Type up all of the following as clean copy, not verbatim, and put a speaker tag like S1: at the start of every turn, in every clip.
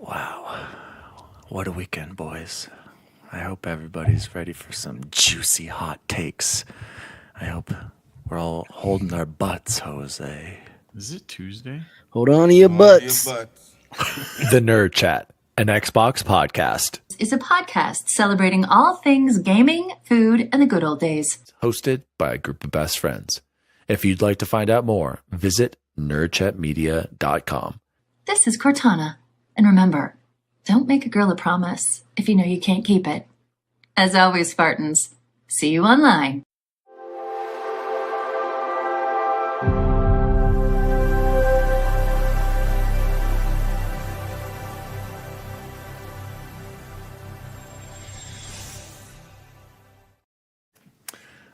S1: Wow. What a weekend, boys. I hope everybody's ready for some juicy hot takes. I hope we're all holding our butts, Jose.
S2: Is it Tuesday?
S3: Hold on to your butts.
S1: The Nerd Chat, an Xbox podcast.
S4: Is a podcast celebrating all things gaming, food, and the good old days.
S1: Hosted by a group of best friends. If you'd like to find out more, visit nerdchatmedia.com.
S4: This is Cortana. And remember, don't make a girl a promise if you know you can't keep it. As always, Spartans, see you online.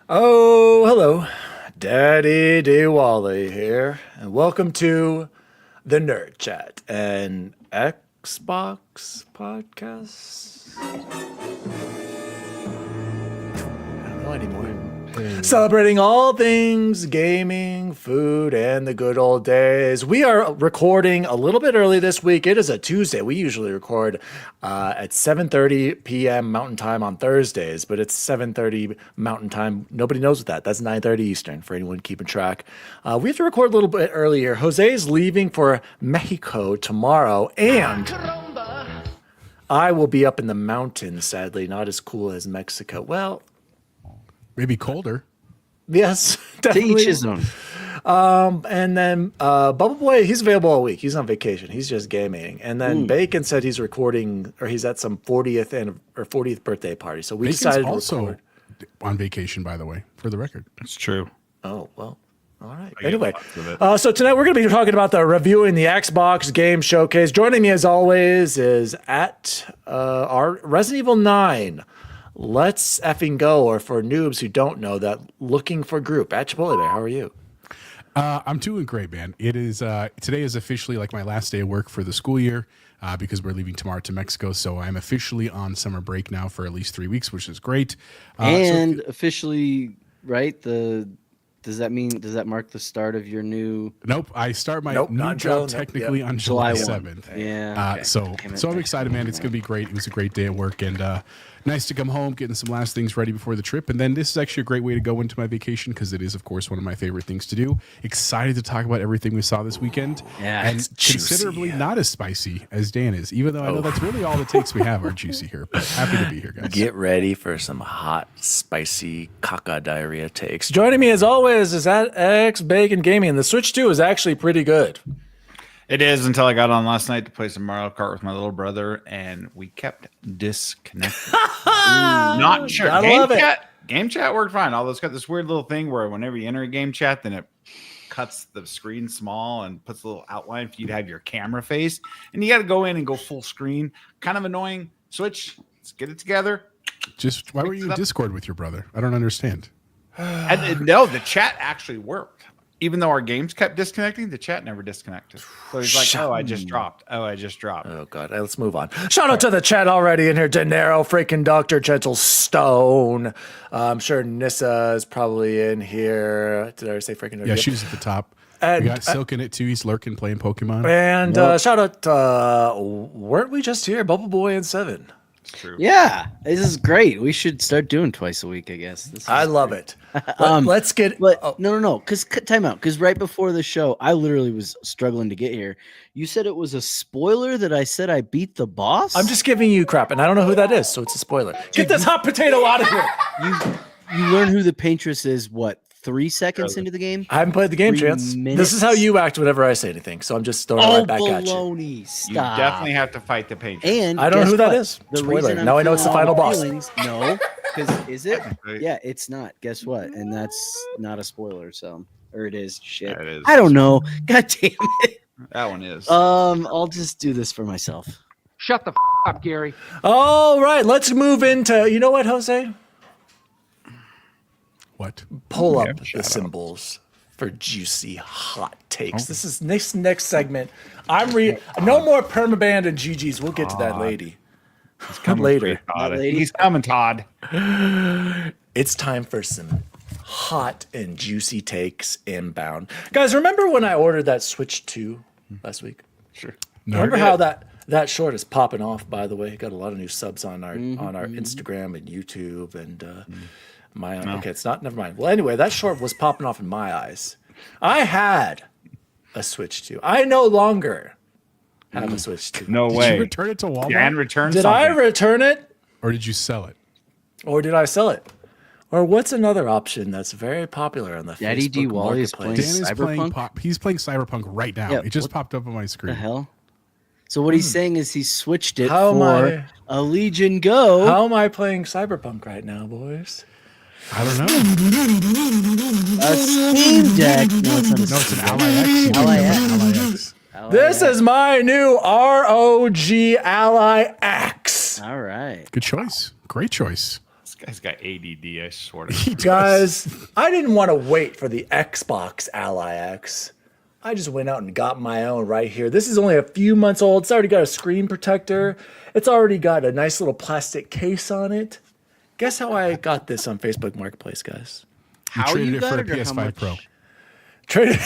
S1: Oh, hello. Daddy Diwali here, and welcome to the Nerd Chat, an Xbox podcast. I don't know anymore. Celebrating all things gaming, food, and the good old days. We are recording a little bit early this week. It is a Tuesday. We usually record at 7:30 p.m. Mountain Time on Thursdays, but it's 7:30 Mountain Time. Nobody knows what that. That's 9:30 Eastern for anyone keeping track. We have to record a little bit earlier. Jose is leaving for Mexico tomorrow, and I will be up in the mountains, sadly. Not as cool as Mexico. Well,
S2: Maybe colder.
S1: yes,
S3: To
S1: definitely.
S3: each his own.
S1: And then Bubble Boy, he's available all week. He's on vacation. He's just gaming. And then Bacon said he's recording, or he's at some 40th birthday party. So we
S2: Bacon's
S1: decided to
S2: also
S1: record.
S2: on vacation, by the way, for the record.
S5: It's true.
S1: Oh, well. All right.
S5: get
S1: Anyway,
S5: lots of it.
S1: so tonight we're going to be talking about the reviewing the Xbox Game Showcase. Joining me as always is at our Resident Evil 9. Let's effing go, or for noobs who don't know that, looking for group. At Chipotle Bear, how are you?
S2: I'm doing great, man. It is today is officially like my last day of work for the school year because we're leaving tomorrow to Mexico. So I'm officially on summer break now for at least 3 weeks, which is great.
S3: And officially, right? Does that mark the start of your new
S2: Nope, I start my
S1: Nope,
S2: new
S1: not
S2: job
S1: Joe. Nope,
S2: technically
S1: yep.
S2: on July
S3: July 1?
S2: 7th.
S3: Yeah. Okay.
S2: So
S3: Damn it.
S2: I'm excited, man. It's going to be great. It was a great day at work, and nice to come home, getting some last things ready before the trip. And then this is actually a great way to go into my vacation because it is, of course, one of my favorite things to do. Excited to talk about everything we saw this weekend.
S3: Yeah,
S2: and
S3: it's
S2: considerably not as spicy as Dan is, even though I know that's really all the takes we have are juicy here. But happy to be here, guys.
S1: Get ready for some hot, spicy caca diarrhea takes. Joining me as always is at X Bacon Gaming. The Switch 2 is actually pretty good.
S5: It is until I got on last night to play some Mario Kart with my little brother, and we kept disconnecting. Not sure.
S1: I love it.
S5: Game chat worked fine. Although it's got this weird little thing where whenever you enter a game chat, then it cuts the screen small and puts a little outline for you to have your camera face, and you got to go in and go full screen. Kind of annoying. Switch. Let's get it together.
S2: Just why were you in Discord with your brother? I don't understand.
S5: No, the chat actually worked. Even though our games kept disconnecting, the chat never disconnected. So he's like, "Oh, I just dropped. Oh, I just dropped."
S1: Oh, God. Let's move on. Shout out to the chat already in here. De Niro, freaking Dr. Gentle Stone. I'm sure Nissa is probably in here. Did I already say freaking?
S2: Yeah, she's at the top.
S1: And-
S2: we got Silk in it too. He's lurking, playing Pokemon.
S1: And shout out, weren't we just here? Bubble Boy and Seven.
S5: It's true.
S3: Yeah, this is great. We should start doing twice a week, I guess. This is
S1: I love it. Let's get.
S3: But no. Because time out. Because right before the show, I literally was struggling to get here. You said it was a spoiler that I said I beat the boss.
S1: I'm just giving you crap, and I don't know who that is, so it's a spoiler. Get this hot potato out of here.
S3: You learn who the paintress is. What, 3 seconds into the game?
S1: I haven't played the game,
S3: 3
S1: Chance. This
S3: minutes?
S1: is how you act whenever I say anything, so I'm just throwing it
S3: Oh,
S1: right back at you.
S3: baloney!
S5: You
S3: Stop.
S5: definitely have to fight the page.
S3: And
S1: I don't know
S3: guess
S1: who that
S3: what?
S1: is.
S3: The
S1: Spoiler.
S3: reason I'm
S1: Now I know it's the
S3: feeling
S1: final
S3: all
S1: boss.
S3: feelings- No, because is it?
S5: Technically.
S3: Yeah, it's not. Guess what? And that's not a spoiler. So, or it is. Shit.
S5: Yeah, it is.
S3: I don't know. God damn it.
S5: That one is.
S3: I'll just do this for myself.
S6: Shut the up, Gary.
S1: All right, let's move into. You know what, Jose?
S2: What?
S1: Pull
S5: Yeah,
S1: up the
S5: shout out.
S1: symbols for juicy hot takes. This is next segment. No more permaband and GGs. We'll get to that lady.
S5: He's coming
S1: later.
S5: for you, Todd.
S3: That lady.
S5: He's coming, Todd.
S1: It's time for some hot and juicy takes inbound. Guys, remember when I ordered that Switch 2 last week?
S5: Sure.
S2: No.
S1: Remember how that That short is popping off, by the way. Got a lot of new subs on our Instagram and YouTube and okay, it's not. Never mind. Well, anyway, that short was popping off in my eyes. I had a Switch 2. I no longer have a Switch 2.
S5: No
S2: Did
S5: way.
S2: you return it to Walmart?
S5: Dan returned
S1: Did
S5: something.
S1: I return it,
S2: Or did you sell it?
S1: or did I sell it? Or what's another option that's very popular on the
S3: Daddy
S1: Facebook
S3: D. Wally is
S1: marketplace?
S3: playing
S2: Dan is playing
S3: Cyberpunk?
S2: He's playing Cyberpunk right now.
S3: Yeah,
S2: It just
S3: what
S2: popped up on my screen.
S3: The hell? So what he's saying is he switched it
S1: How am
S3: for
S1: I-
S3: a Legion Go.
S1: How am I playing Cyberpunk right now, boys?
S2: I don't know.
S3: A Steam Deck. No, it's not a
S2: No, it's an
S3: Steam
S2: Ally X. You picked up
S3: Ally
S2: an
S3: X.
S2: Ally X.
S3: Deck.
S1: This is my new ROG Ally X.
S3: All right.
S2: Good choice. Great choice.
S5: This guy's got ADD, I swear to
S2: He
S5: God.
S2: does.
S1: Guys, I didn't want to wait for the Xbox Ally X. I just went out and got my own right here. This is only a few months old. It's already got a screen protector. It's already got a nice little plastic case on it. Guess how I got this on Facebook Marketplace, guys?
S2: You
S3: How
S2: traded
S3: you
S2: it for
S3: got
S2: a
S3: it or how
S2: PS5
S3: much?
S2: Pro.
S1: Trade.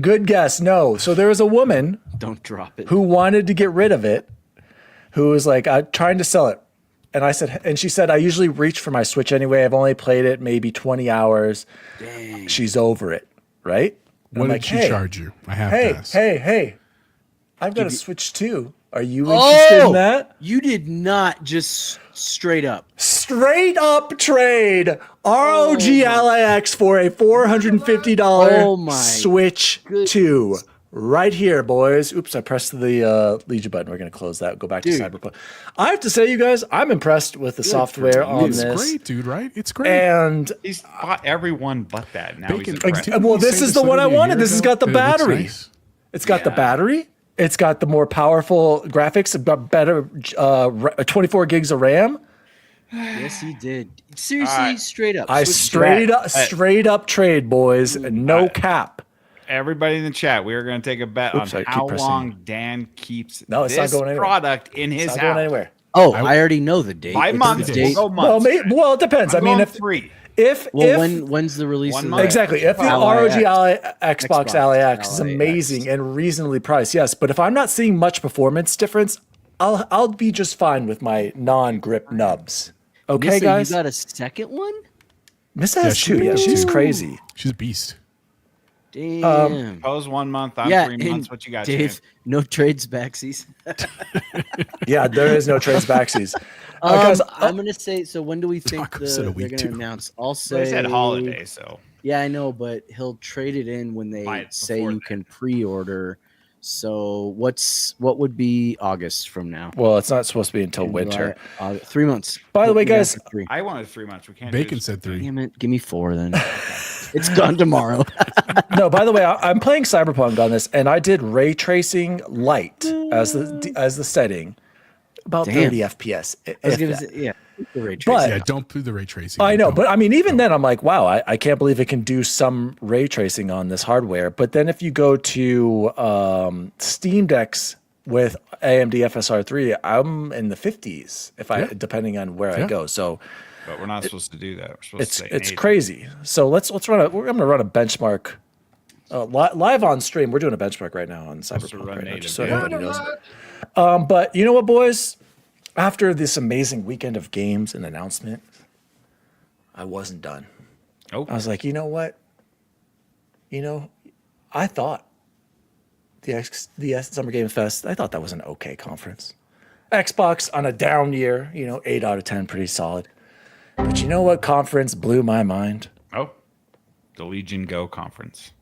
S1: Good guess. No. So there was a woman
S3: Don't drop it.
S1: who wanted to get rid of it, who was like, I'm trying to sell it. And I said, and she said, I usually reach for my Switch anyway. I've only played it maybe 20 hours.
S3: Dang.
S1: She's over it, right? And
S2: What
S1: I'm
S2: did
S1: like,
S2: she
S1: hey,
S2: charge you? I have
S1: Hey,
S2: to ask.
S1: hey. I've got a Switch too. Are you interested in that?
S3: You did not just straight up.
S1: Straight up trade ROG Ally X for a $450
S3: Oh my
S1: Switch 2. Right here, boys. Oops, I pressed the Legion button. We're going to close that. Go back
S3: Dude.
S1: to Cyberpunk. I have to say, you guys, I'm impressed with the software on
S2: It's
S1: this.
S2: great, dude, right? It's great.
S1: And
S5: He's bought everyone but that. Now
S2: Bacon,
S5: he's impressed.
S2: didn't
S1: well,
S2: we
S1: this
S2: say
S1: is the one I
S2: literally a
S1: wanted.
S2: year
S1: This has
S2: ago?
S1: got the
S2: That it looks
S1: battery.
S2: nice.
S1: It's got the
S5: Yeah.
S1: battery. It's got the more powerful graphics. It's got better 24 gigs of RAM.
S3: Yes, he did. Seriously, straight up.
S1: I
S3: Switch
S1: straight up trade, boys. No cap.
S5: Everybody in the chat, we are going to take a bet
S1: Oops, I
S5: on
S1: keep
S5: how
S1: pressing.
S5: long Dan keeps
S1: No, it's not
S5: this
S1: going anywhere.
S5: product in his
S1: It's not
S5: house.
S1: going anywhere.
S3: Oh, I already know the date.
S5: By
S3: It's
S5: month,
S3: the
S5: we'll
S3: date.
S5: go
S1: Well,
S5: months.
S1: well, it depends. I
S5: I'm
S1: mean,
S5: going
S1: if
S5: 3.
S3: Well,
S1: if
S3: when's the release
S5: 1
S3: of
S5: month.
S3: that?
S1: exactly if the
S3: Ally
S1: ROG
S3: X.
S1: Ally, Xbox
S3: Xbox
S1: Ally X is
S3: Ally X.
S1: amazing and reasonably priced, yes. But if I'm not seeing much performance difference, I'll be just fine with my non-grip nubs. Okay,
S3: Nissa,
S1: guys.
S3: you got a second one?
S1: Missa has
S2: she
S1: two. Yeah,
S2: does
S1: she's
S2: too.
S1: crazy.
S2: She's a beast.
S3: Damn.
S5: Pose 1 month. I'm
S3: yeah,
S5: 3
S3: and
S5: months. What you got,
S3: Dave?
S5: Chan?
S3: No trades backsies.
S1: Yeah, there is no trades backsies. Guys,
S3: I'm gonna say. So when do we think
S2: Taco said a
S3: they're
S2: week
S3: gonna
S2: too.
S3: announce? I'll
S5: Well,
S3: say
S5: they said holiday, so
S3: Yeah, I know, but he'll trade it in when
S5: Buy
S3: they
S5: it
S3: say
S5: before
S3: you
S5: then.
S3: can pre-order. So what would be August from now?
S1: well, it's not supposed to be until
S3: June,
S1: winter.
S3: July, 3 months.
S1: By the way,
S3: Put me down
S1: guys,
S3: for 3.
S5: I wanted 3 months. We can't.
S2: Bacon
S5: do
S2: said 3.
S3: Damn it, give me 4 then. It's gone tomorrow.
S1: No, by the way, I'm playing Cyberpunk on this, and I did ray tracing light as the setting, about
S3: Damn.
S1: 30 FPS.
S3: I was
S1: if
S3: gonna
S1: that.
S3: say, yeah, the ray
S1: But-
S3: tracing.
S2: Yeah, don't do the ray tracing.
S1: I know,
S2: Don't.
S1: but I mean, even then, I'm like, wow, I can't believe it can do some ray tracing on this hardware. But then if you go to Steam Decks with AMD FSR3, I'm in the 50s depending on where I
S2: Yeah.
S1: go. So
S5: But we're not supposed to do that. We're supposed to say
S1: it's
S5: 80.
S1: crazy. So let's run a. I'm going to run a benchmark. Live on stream, we're doing a benchmark right now on
S5: to
S1: Cyberpunk
S5: run
S1: right now,
S5: native,
S1: just so
S5: yeah.
S1: everybody knows. But you know what, boys? After this amazing weekend of games and announcement, I wasn't done.
S5: Oh,
S1: I was like, you know what? I thought the Summer Game Fest, I thought that was an okay conference. Xbox on a down year, 8 out of 10, pretty solid. But you know what conference blew my mind?
S5: the Legion Go conference.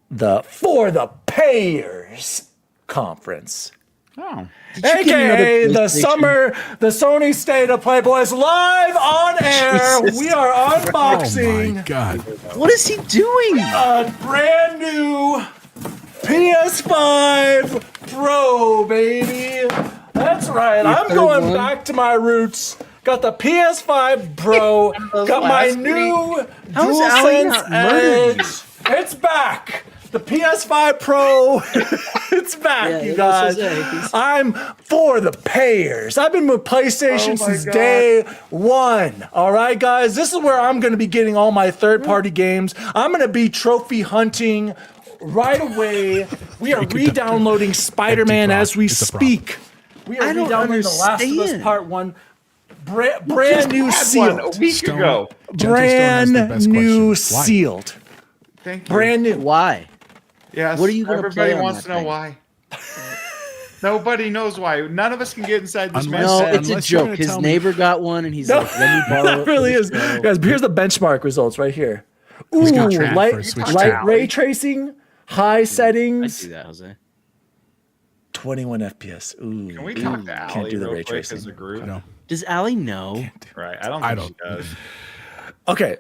S1: The For the Payers conference.
S5: Oh,
S1: AKA the
S3: PlayStation?
S1: the Sony State of Play, boys, live on air.
S3: Jesus
S1: We are
S2: Oh
S1: unboxing
S2: my god.
S3: What is he doing?
S1: a brand new PS5 Pro, baby. That's right. I'm
S3: third
S1: going
S3: one?
S1: back to my roots. Got the PS5 Pro. Got my new
S3: How's Allie
S1: DualSense
S3: not murdered
S1: Edge. It's back. The PS5 Pro. It's back,
S3: Yeah,
S1: you
S3: it also
S1: guys.
S3: says-
S1: I'm for the payers. I've been with PlayStation since day one. All right, guys. This is where I'm going to be getting all my third-party games. I'm going to be trophy hunting right away. We are re-downloading Spider-Man
S2: prop.
S1: as we
S2: It's a prop.
S1: speak. We are
S3: I don't
S1: re-downloading The Last of Us
S3: understand.
S1: Part 1. Brand new
S5: Had one
S1: sealed.
S5: a week
S2: Stone.
S5: ago.
S2: Gentle Stone has the
S1: Brand
S2: best
S1: new
S2: question. Why?
S1: sealed.
S5: Thank you.
S1: Brand new.
S3: Why?
S5: Yes.
S3: What are you gonna
S5: Everybody
S3: play on
S5: wants
S3: that
S5: to know
S3: thing?
S5: why. Nobody knows why. None of us can get inside this
S2: Unless-
S5: man's
S3: No,
S5: head.
S3: it's a
S2: Unless you're
S3: joke.
S2: gonna
S3: His
S2: tell me-
S3: neighbor got one, and he's
S1: No,
S3: like, "Let me borrow
S1: that
S3: it."
S1: really
S3: for
S1: is.
S3: the show.
S1: Guys, here's the benchmark results right here. Ooh,
S2: got tracked for
S1: light,
S2: a Switch
S1: light
S5: too.
S1: ray tracing, high
S3: I
S1: settings,
S3: do that, Jose.
S1: 21 FPS. Ooh,
S5: Can we talk to
S1: can't
S5: Allie
S1: do the
S5: real
S1: ray
S5: quick as
S1: tracing.
S5: a group?
S2: No.
S3: Does Allie know?
S5: Right. I don't
S2: I
S5: think
S2: don't.
S5: she does.
S1: Okay,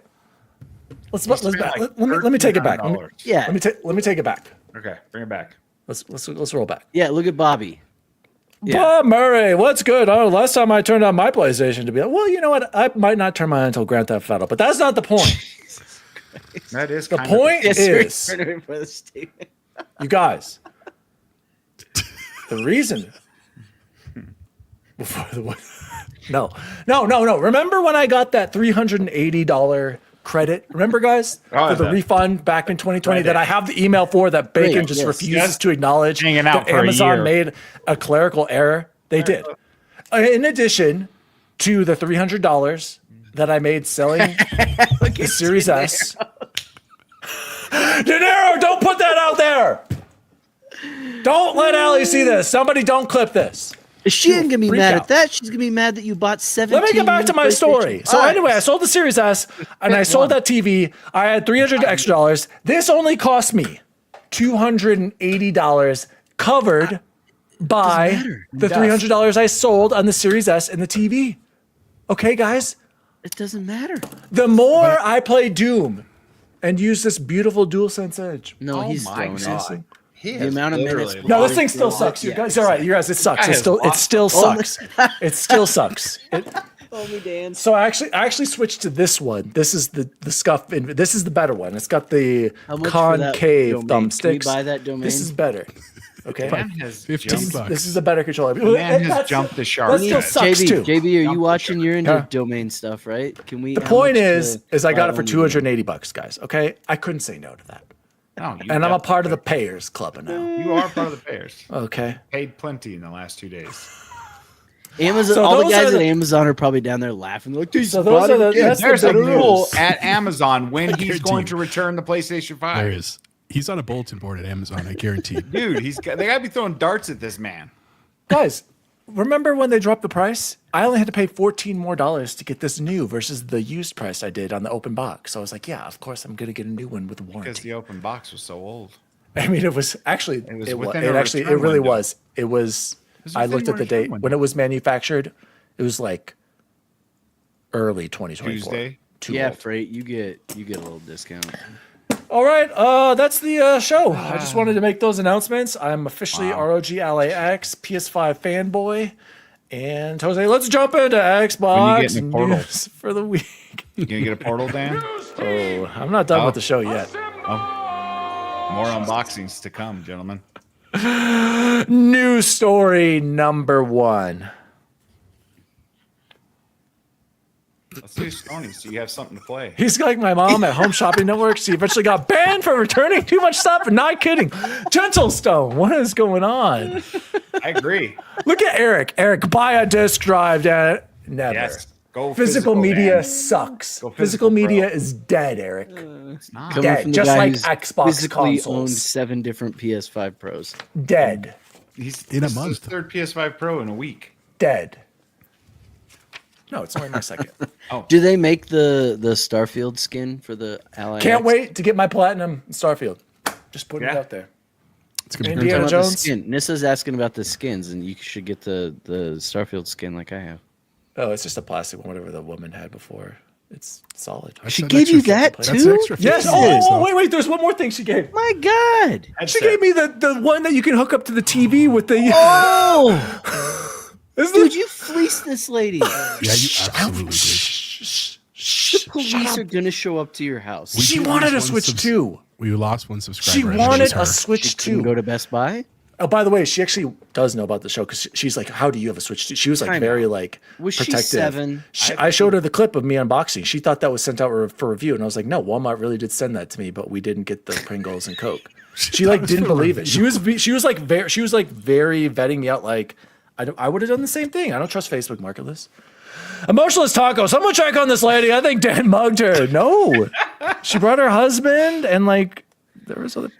S1: let's
S5: Spent
S1: back.
S5: like
S1: Let me take it back.
S5: $1,300.
S3: Yeah.
S1: Let me take it back.
S5: Okay, bring it back.
S1: Let's roll back.
S3: Yeah. Look at Bobby. Yeah.
S1: Bob Murray, what's good? Oh, last time I turned on my PlayStation to be like, well, you know what? I might not turn mine until Grand Theft Auto, but that's not the point.
S5: That is
S1: The
S5: kind
S1: point
S3: Yes,
S1: is,
S3: sir. For the statement.
S1: you guys, the reason before the no. Remember when I got that $380 credit? Remember, guys,
S5: Oh,
S1: for the
S5: that-
S1: refund back in 2020
S5: Credit.
S1: that I have the email for that Bacon
S3: Right,
S1: just
S3: yes.
S1: refuses
S5: Yes.
S1: to acknowledge
S5: Hanging out
S1: that
S5: for a
S1: Amazon
S5: year.
S1: made a clerical error? They did. In addition to the $300 that I made selling the Series S. De Niro, don't put that out there. Don't let Allie see this. Somebody don't clip this.
S3: She ain't gonna be
S1: freak
S3: mad
S1: out.
S3: at that. She's gonna be mad that you bought 17.
S1: Let me get back to my story. So anyway, I sold the Series S and I sold that TV. I had $300 extra dollars. This only cost me $280 covered by
S3: matter.
S1: the $300 I sold on the Series S and the TV. Okay, guys?
S3: It doesn't matter.
S1: The more I play Doom and use this beautiful DualSense Edge.
S3: No,
S5: Oh
S3: he's
S5: my
S3: throwing it.
S5: God. He
S3: The
S5: has
S3: amount of minutes.
S5: literally
S1: No,
S5: lost-
S1: this thing still sucks. You guys, all right, you guys, it sucks.
S5: Guy
S1: It
S5: has
S1: still
S5: lost-
S1: sucks. It still sucks.
S3: Only Dan.
S1: So I actually switched to this one. This is the scuff. This is the better one. It's got the
S3: How much for that
S1: concave
S3: domain?
S1: thumbsticks.
S3: Can we buy that domain?
S1: This is better. Okay.
S5: Man has
S2: 15
S5: jumped.
S2: bucks.
S1: This is a better controller.
S5: Man has
S1: That's-
S5: jumped the shark.
S1: That still
S5: guys.
S1: sucks
S3: JB,
S1: too.
S3: JB, are you watching? You're into
S1: Huh?
S3: domain stuff, right? Can we?
S1: The point is I got it for $280, guys. Okay, I couldn't say no to that,
S5: No, you
S1: and I'm a
S5: definitely
S1: part of the
S5: could.
S1: Payers Club now.
S5: You are part of the payers.
S1: Okay.
S5: Paid plenty in the last 2 days.
S3: Amazon.
S1: So
S3: All the
S1: those
S3: guys
S1: are
S3: at
S1: the-
S3: Amazon are probably down there laughing. They're like, "Dude,
S1: So those are the that's
S5: There's
S1: the
S5: a
S1: big
S5: rule
S1: news.
S5: at Amazon when he's
S2: guarantee
S5: going
S2: you.
S5: to return the PlayStation 5.
S2: There is. He's on a bulletin board at Amazon, I guarantee.
S5: Dude, they gotta be throwing darts at this man.
S1: Guys, remember when they dropped the price? I only had to pay $14 more to get this new versus the used price I did on the open box. So I was like, yeah, of course I'm gonna get a new one with
S5: Because
S1: warranty.
S5: the open box was so old.
S1: I mean, it was actually
S5: It was
S1: it
S5: within a return
S1: really
S5: window.
S1: was. It was. I
S5: within
S1: looked
S5: a
S1: at the
S5: return
S1: date
S5: window.
S1: when it was manufactured. It was like early 2024.
S5: Tuesday.
S1: Too
S3: yeah,
S1: old.
S3: freight. You get a little discount.
S1: All right, that's the show. I just wanted to make those announcements. I'm officially ROG LAX PS5 fanboy. And Jose, let's jump into Xbox
S5: getting a portal?
S1: news for the week.
S5: You gonna get a portal, Dan?
S1: Oh, I'm not done
S5: Oh.
S1: with the show yet.
S5: More unboxings to come, gentlemen.
S1: News story number 1.
S5: Let's do Sony so you have something to play.
S1: He's like my mom at Home Shopping Network. She eventually got banned for returning too much stuff. Not kidding. Gentle Stone, what is going on?
S5: I agree.
S1: Look at Eric. Eric, buy a disc drive, Dad. Never.
S5: Yes. Go
S1: Physical media
S5: man.
S1: sucks.
S5: Go
S1: physical
S5: physical, bro.
S1: media is dead, Eric.
S5: It's not.
S3: Coming
S1: Dead,
S3: from the
S1: just
S3: guy
S1: like
S3: who's
S1: Xbox
S3: physically
S1: consoles.
S3: owned 7 different PS5 Pros.
S1: Dead.
S5: He's
S2: In a
S5: this is
S2: month.
S5: his third PS5 Pro in a week.
S1: Dead. No, it's only my second.
S3: Do they make the Starfield skin for the Ally?
S1: Can't wait to get my platinum in Starfield. Just putting it
S5: Yeah.
S1: out there.
S2: It's gonna be
S1: Indiana
S2: great.
S1: Jones?
S3: Skin. Nissa's asking about the skins, and you should get the Starfield skin like I have.
S1: Oh, it's just a plastic one, whatever the woman had before. It's solid.
S2: That's
S3: She
S2: an
S3: gave
S2: extra
S3: you that
S2: 50 That's an
S3: too?
S2: extra 50
S1: Yes.
S2: bucks, though.
S1: Wait. There's one more thing she gave.
S3: My God!
S1: She gave me the one that you can hook up to the TV with the.
S3: Oh,
S1: Isn't
S3: dude,
S1: it?
S3: you fleeced this lady.
S2: Yeah, you absolutely did.
S3: The police are gonna show up to your house.
S1: She
S2: We
S1: wanted a
S2: lost one
S1: Switch 2.
S2: We lost one subscriber.
S1: She
S2: and it
S1: wanted
S2: was
S1: a
S2: her.
S1: Switch
S3: Can
S1: 2.
S3: go to Best Buy.
S1: Oh, by the way, she actually does know about the show because she's like, "How do you have a Switch 2?" She was like
S3: I
S1: very
S3: know.
S1: like
S3: Was she
S1: protective.
S3: 7?
S1: I showed her the clip of me unboxing. She thought that was sent out for review, and I was like, "No, Walmart really did send that to me, but we didn't get the Pringles and Coke." She like didn't believe it. She was like very vetting me out. Like I would have done the same thing. I don't trust Facebook Marketplace. Emotionless taco. Someone check on this lady. I think Dan mugged her. No, she brought her husband and like there was other.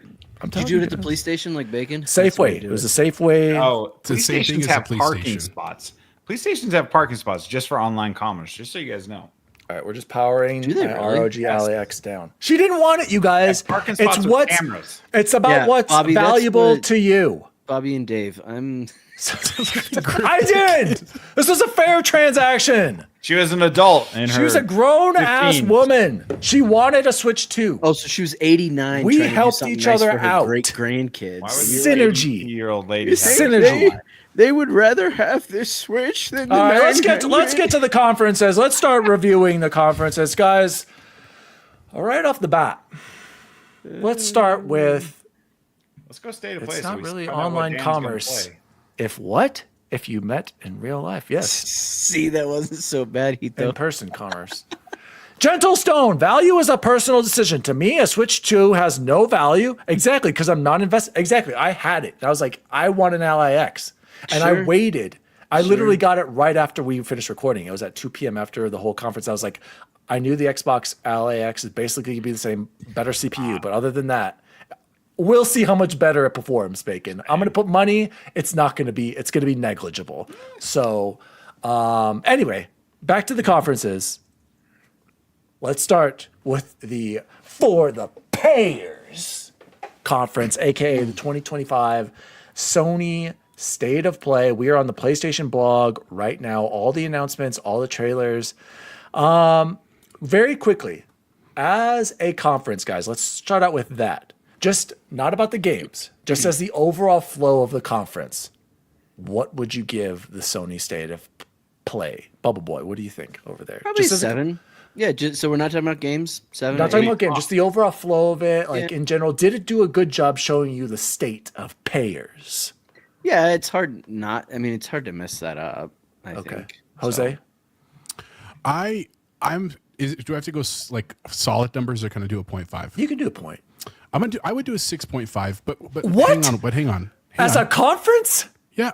S3: Did you do it at the police station like Bacon?
S1: Safeway. It was a Safeway.
S5: Oh,
S2: It's the
S5: police
S2: same thing
S5: stations
S2: as a
S5: have
S2: police
S5: parking
S2: station.
S5: spots. Police stations have parking spots just for online commerce, just so you guys know.
S1: All right, we're just powering
S3: Do they
S1: my
S3: really?
S1: ROG Ally X down. She didn't want it, you guys.
S5: Parking spots
S1: It's
S5: with
S1: what's
S5: cameras.
S1: it's about
S3: Yeah,
S1: what's
S3: Bobby, that's
S1: valuable
S3: what-
S1: to you.
S3: Bobby and Dave.
S1: I did. This was a fair transaction.
S5: She was an adult in her.
S1: She was a grown ass
S5: 15s.
S1: woman. She wanted a Switch 2.
S3: Oh, so she was 89.
S1: We
S3: trying to do
S1: helped
S3: something
S1: each
S3: nice
S1: other
S3: for her
S1: out.
S3: Great grandkids.
S5: Why would you
S1: Synergy.
S5: 80-year-old lady.
S1: Synergy.
S3: They would rather have this Switch than the
S1: All right, let's get
S3: 900.
S1: to the conferences. Let's start reviewing the conferences, guys. All right, off the bat, let's start with
S5: Let's go state of play.
S1: it's
S5: so
S1: not
S5: we
S1: really
S5: find out what
S1: online
S5: Dan's gonna
S1: commerce.
S5: play.
S1: If you met in real life, yes.
S3: See, that wasn't so bad, Hito.
S1: In-person commerce. Gentle Stone, value is a personal decision. To me, a Switch 2 has no value. Exactly, because I'm not invested. Exactly, I had it. I was like, I want an Ally X. And I
S3: Sure.
S1: waited. I literally got it right after we finished recording. It was at 2 p.m. after the whole conference. I was like, I knew the Xbox Ally X is basically going to be the same, better CPU. But other than that, we'll see how much better it performs, Bacon. I'm going to put money. It's going to be negligible. So anyway, back to the conferences. Let's start with the For the Payers conference, aka the 2025 Sony State of Play. We are on the PlayStation blog right now. All the announcements, all the trailers. Very quickly, as a conference, guys, let's start out with that. Just not about the games, just as the overall flow of the conference. What would you give the Sony State of Play? Bubble Boy, what do you think over there?
S3: Probably
S1: Just as a-
S3: 7. Yeah, so we're not talking about games? 7?
S1: Not talking
S3: 8?
S1: about game, just the overall flow of it. Like
S3: Yeah.
S1: in general, did it do a good job showing you the state of payers?
S3: Yeah, it's hard not. I mean, it's hard to mess that up. I
S1: Okay,
S3: think.
S1: Jose.
S2: Do I have to go like solid numbers or can I do a 0.5?
S1: You can do a point.
S2: I would do a 6.5, but
S1: What?
S2: hang on.
S1: As a conference,
S2: Yeah.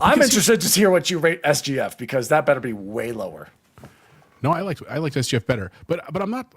S1: I'm
S2: Because
S1: interested to hear what you rate SGF because that better be way lower.
S2: No, I liked SGF better, but I'm not.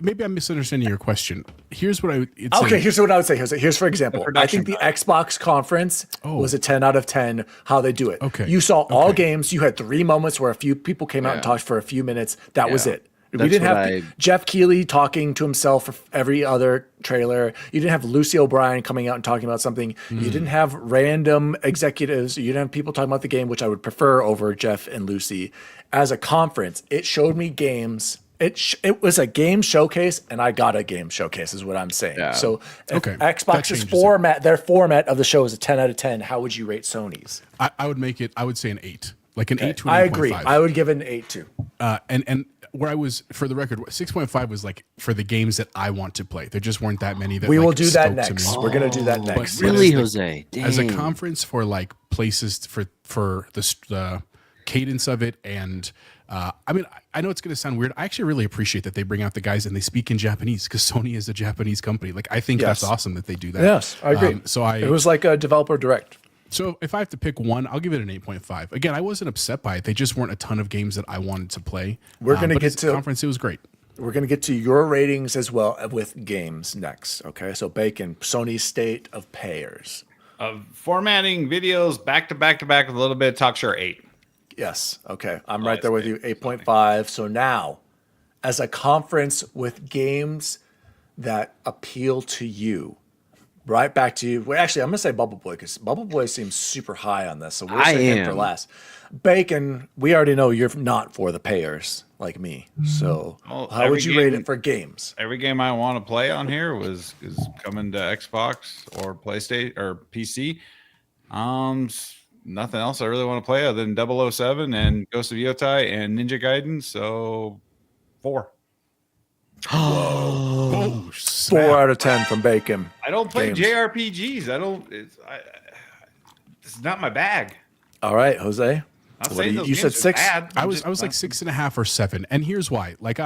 S2: Maybe I'm misunderstanding your question. Here's what it's
S1: Okay, here's what I would say. Here's for example, I
S5: production
S1: think the Xbox conference was a 10 out of 10. How they do it.
S2: Okay.
S1: You saw all games. You had 3 moments where a few people came out and talked for a few minutes. That was
S3: Yeah.
S1: it. We
S3: That's
S1: didn't
S3: what
S1: have Jeff Keighley talking to himself for every other trailer. You didn't have Lucy O'Brien coming out and talking about something. You didn't have random executives. You didn't have people talking about the game, which I would prefer over Jeff and Lucy. As a conference, it showed me games. It was a game showcase, and I got a game showcase, is what I'm saying.
S3: Yeah.
S1: So if
S2: Okay. That
S1: Xbox's
S2: changes it.
S1: format, their format of the show is a 10 out of 10. How would you rate Sony's?
S2: I would make it. I would say an 8, like an 8 to an
S1: I
S2: 8.5.
S1: agree. I would give it an 8 too.
S2: And where I was, for the record, 6.5 was like for the games that I want to play. There just weren't that many that
S1: We
S2: like,
S1: will do that
S2: spoke to
S1: next.
S2: me.
S1: We're going to do that next.
S2: But
S3: Really,
S2: as the-
S3: Jose? Dang.
S2: As a conference for like places for the cadence of it, and I mean, I know it's going to sound weird. I actually really appreciate that they bring out the guys and they speak in Japanese because Sony is a Japanese company. Like I think that's
S1: Yes.
S2: awesome that they do that.
S1: Yes, I agree. It was like a developer direct.
S2: So if I have to pick one, I'll give it an 8.5. Again, I wasn't upset by it. They just weren't a ton of games that I wanted to play.
S1: We're gonna
S2: but
S1: get
S2: as a
S1: to-
S2: conference. It was great.
S1: We're going to get to your ratings as well with games next. Okay. So, Bacon, Sony's State of Payers.
S5: Formatting videos back to back to back with a little bit of talk, sure, 8.
S1: Yes. Okay. I'm right there with you. 8.5. So now, as a conference with games that appeal to you, right back to you. Well, actually, I'm going to say Bubble Boy because Bubble Boy seems super high on this. So we'll
S3: I
S1: say him for
S3: am.
S1: last. Bacon, we already know you're not for the payers like me. So
S5: Well,
S1: how would
S5: every
S1: you rate
S5: game-
S1: it for games?
S5: Every game I want to play on here is coming to Xbox or PlayStation or PC. Nothing else I really want to play other than 007 and Ghost of Yotai and Ninja Gaiden. So 4.
S2: Oh,
S1: 4 out of 10 from Bacon.
S5: I don't play
S1: Games.
S5: JRPGs. It's not my bag.
S1: All right, Jose.
S5: I'll
S1: What
S5: say
S1: do you-
S5: those
S1: you
S5: games
S1: said
S5: are
S1: 6?
S5: bad.
S2: I was like 6.5 or 7, and here's why. Like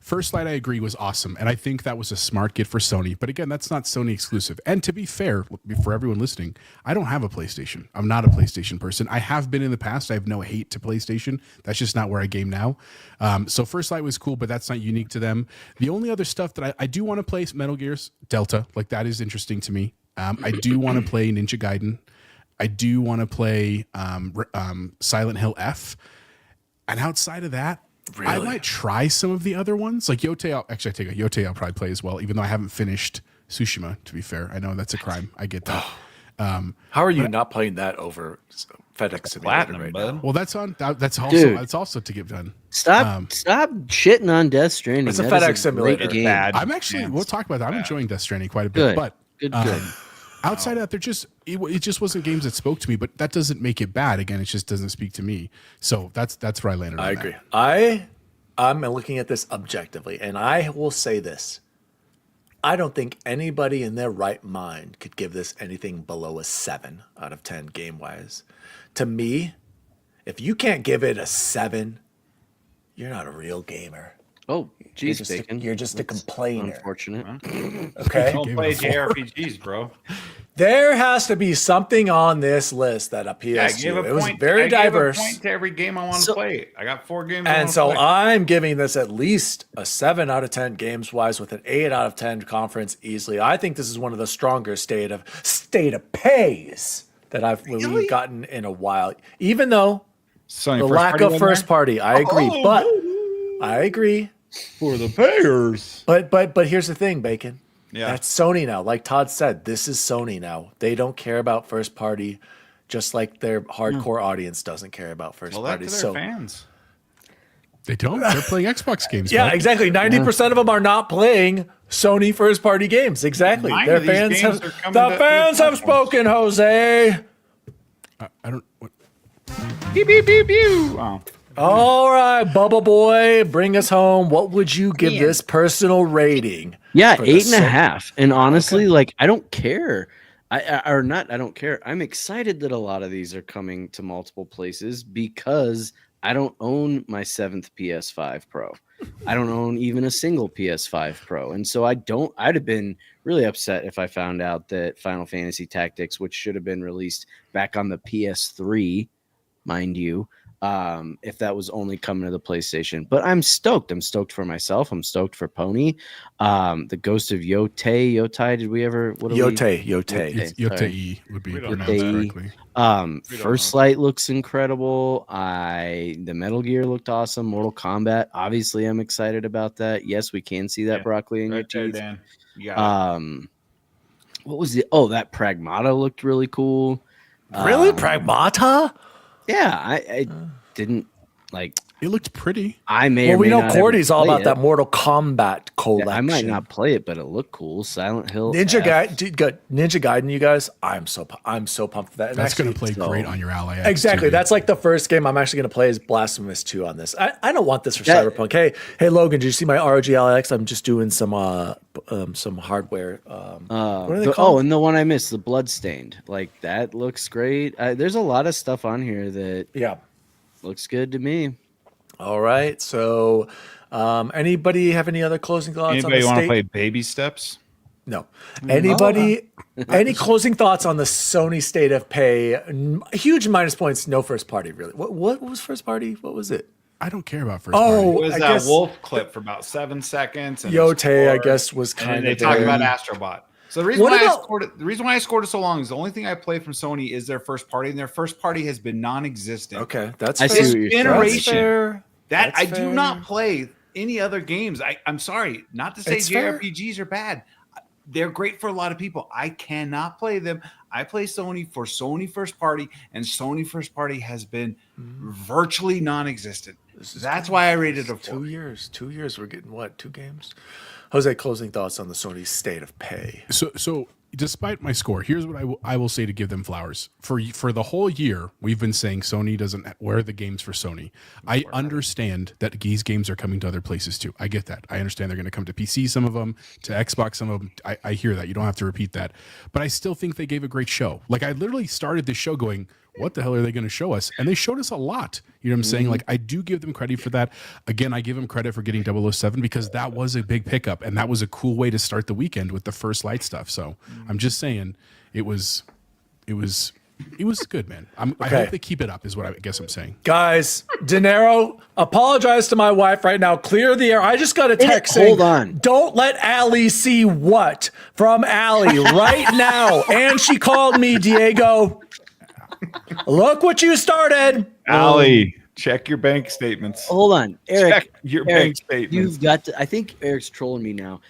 S2: First Light, I agree, was awesome, and I think that was a smart get for Sony. But again, that's not Sony exclusive. And to be fair, for everyone listening, I don't have a PlayStation. I'm not a PlayStation person. I have been in the past. I have no hate to PlayStation. That's just not where I game now. So First Light was cool, but that's not unique to them. The only other stuff that I do want to play is Metal Gear's Delta. Like that is interesting to me. I do want to play Ninja Gaiden. I do want to play Silent Hill F. And outside of that, I might try some of the other ones. Like Yote, Yote I'll probably play as well, even though I haven't finished Tsushima, to be fair. I know that's a crime. I get that.
S1: How are you not playing that over FedEx Simulator
S5: Platinum,
S1: right
S5: bud.
S1: now?
S2: Well, that's
S3: Dude.
S2: also to get done.
S3: Stop shitting on Death Stranding.
S1: It's a
S3: That is
S1: FedEx Simulator.
S3: great game.
S5: Bad.
S2: I'm actually, we'll talk about that. I'm enjoying Death Stranding quite a bit,
S3: Good.
S2: but
S3: Good.
S2: outside of that, it just wasn't games that spoke to me, but that doesn't make it bad. Again, it just doesn't speak to me. So that's where I landed on
S1: I
S2: that.
S1: agree. I'm looking at this objectively, and I will say this. I don't think anybody in their right mind could give this anything below a 7 out of 10 game-wise. To me, if you can't give it a 7, you're not a real gamer.
S3: Oh, geez, Bacon.
S1: You're just a complainer.
S3: Unfortunate.
S1: Okay?
S5: Don't play JRPGs, bro.
S1: There has to be something on this list that appeals to you. It was very diverse.
S5: I gave a point to every game I want to play. I got 4 games.
S1: And so I'm giving this at least a 7 out of 10 games wise with an 8 out of 10 conference easily. I think this is one of the stronger state of pays that we've gotten in a while. Even though
S5: Sony
S1: the
S5: first
S1: lack
S5: party
S1: of
S5: one
S1: first
S5: there?
S1: party, I agree. But I agree.
S5: For the payers.
S1: But here's the thing, Bacon.
S5: Yeah.
S1: That's Sony now. Like Todd said, this is Sony now. They don't care about first party, just like their hardcore audience doesn't care about first
S5: Well,
S1: party.
S5: that's their fans.
S2: They don't. They're playing Xbox games.
S1: Yeah,
S2: bud.
S1: exactly. 90% of them are not playing Sony first party games. Exactly.
S5: Nine
S1: Their
S5: of these
S1: fans
S5: games
S1: have
S5: are coming
S1: the
S5: to
S1: fans
S5: other
S1: have spoken, Jose.
S2: I don't. What,
S5: Pew, pew, pew, pew. Oh.
S1: All right, Bubba Boy, bring us home. What would you give this personal rating?
S3: Yeah,
S1: for the
S3: 8.5. And honestly, like, I don't care. I don't care. I'm excited that a lot of these are coming to multiple places because I don't own my 7th PS5 Pro. I don't own even a single PS5 Pro. And so I'd have been really upset if I found out that Final Fantasy Tactics, which should have been released back on the PS3, mind you, if that was only coming to the PlayStation. But I'm stoked. I'm stoked for myself. I'm stoked for Pony. The Ghost of Yotai. Did we ever?
S1: Yote.
S2: it's Yote would be
S5: We don't
S2: pronounced
S3: know.
S2: correctly.
S3: First Light looks incredible. The Metal Gear looked awesome. Mortal Kombat. Obviously, I'm excited about that. Yes, we can see that broccoli in
S5: Right
S3: your
S5: there,
S3: teeth.
S5: Dan. You got it.
S3: What was it? Oh, that Pragmata looked really cool.
S1: Really? Pragmata?
S3: Yeah, I didn't like.
S2: It looked pretty.
S3: I may.
S1: Well,
S3: or
S1: we
S3: may
S1: know
S3: not ever
S1: Cordy's all
S3: play
S1: about
S3: it.
S1: that Mortal Kombat collection.
S3: Yeah, I might not play it, but it looked cool. Silent Hill.
S1: Ninja
S3: F.
S1: Ninja Gaiden, you guys. I'm so pumped for that. And
S2: That's going
S1: actually-
S2: to play great on your Ally X.
S1: Exactly.
S2: too.
S1: That's like the first game I'm actually going to play is Blasphemous 2 on this. I don't want this for
S3: That-
S1: Cyberpunk. Hey, Logan, did you see my ROG LX? I'm just doing some hardware. What are they called?
S3: And the one I missed, the Bloodstained. Like that looks great. There's a lot of stuff on here that
S1: Yeah.
S3: looks good to me.
S1: All right. So, anybody have any other closing thoughts
S5: Anybody
S1: on the
S5: want to
S1: state?
S5: play Baby Steps?
S1: No. Anybody? Any closing thoughts on the Sony state of pay? Huge minus points. No first party. Really. What was first party? What was it?
S2: I don't care about first
S1: Oh,
S2: party.
S5: It was
S1: I
S5: that
S1: guess-
S5: wolf clip for about 7 seconds. And it was
S1: Yote, I
S5: scored,
S1: guess, was
S5: and
S1: kind
S5: they
S1: of
S5: talk
S1: there.
S5: about Astrobot. So the reason
S1: What
S5: why
S1: about-
S5: the reason why I scored it so long is the only thing I play from Sony is their first party, and their first party has been non-existent.
S1: Okay, that's
S3: I
S1: fair.
S3: see what you're saying.
S1: That's
S5: Generation.
S1: fair.
S5: That
S1: That's
S5: I do
S1: fair.
S5: not play any other games. I'm sorry, not to say
S1: It's fair.
S5: JRPGs are bad. They're great for a lot of people. I cannot play them. I play Sony for Sony first party, and Sony first party has been virtually non-existent. That's why I rated it a 4.
S1: 2 years. 2 years. We're getting what? 2 games. Jose, closing thoughts on the Sony state of pay.
S2: So despite my score, here's what I will say to give them flowers. For the whole year, we've been saying Sony doesn't wear the games for Sony. I understand that these games are coming to other places too. I get that. I understand they're going to come to PC, some of them, to Xbox, some of them. I hear that. You don't have to repeat that. But I still think they gave a great show. Like I literally started this show going, what the hell are they going to show us? And they showed us a lot. You know what I'm saying? Like, I do give them credit for that. Again, I give them credit for getting 007 because that was a big pickup, and that was a cool way to start the weekend with the first light stuff. So I'm just saying it was good, man. I hope they keep it up is what I guess I'm saying.
S1: Guys, De Niro, apologize to my wife right now. Clear the air. I just got a text saying,
S3: hold on.
S1: don't let Allie see what from Allie right now. And she called me, Diego. Look what you started.
S5: Allie, check your bank statements.
S3: Hold on, Eric.
S5: Check your bank statements.
S3: You've got to. I think Eric's trolling me now.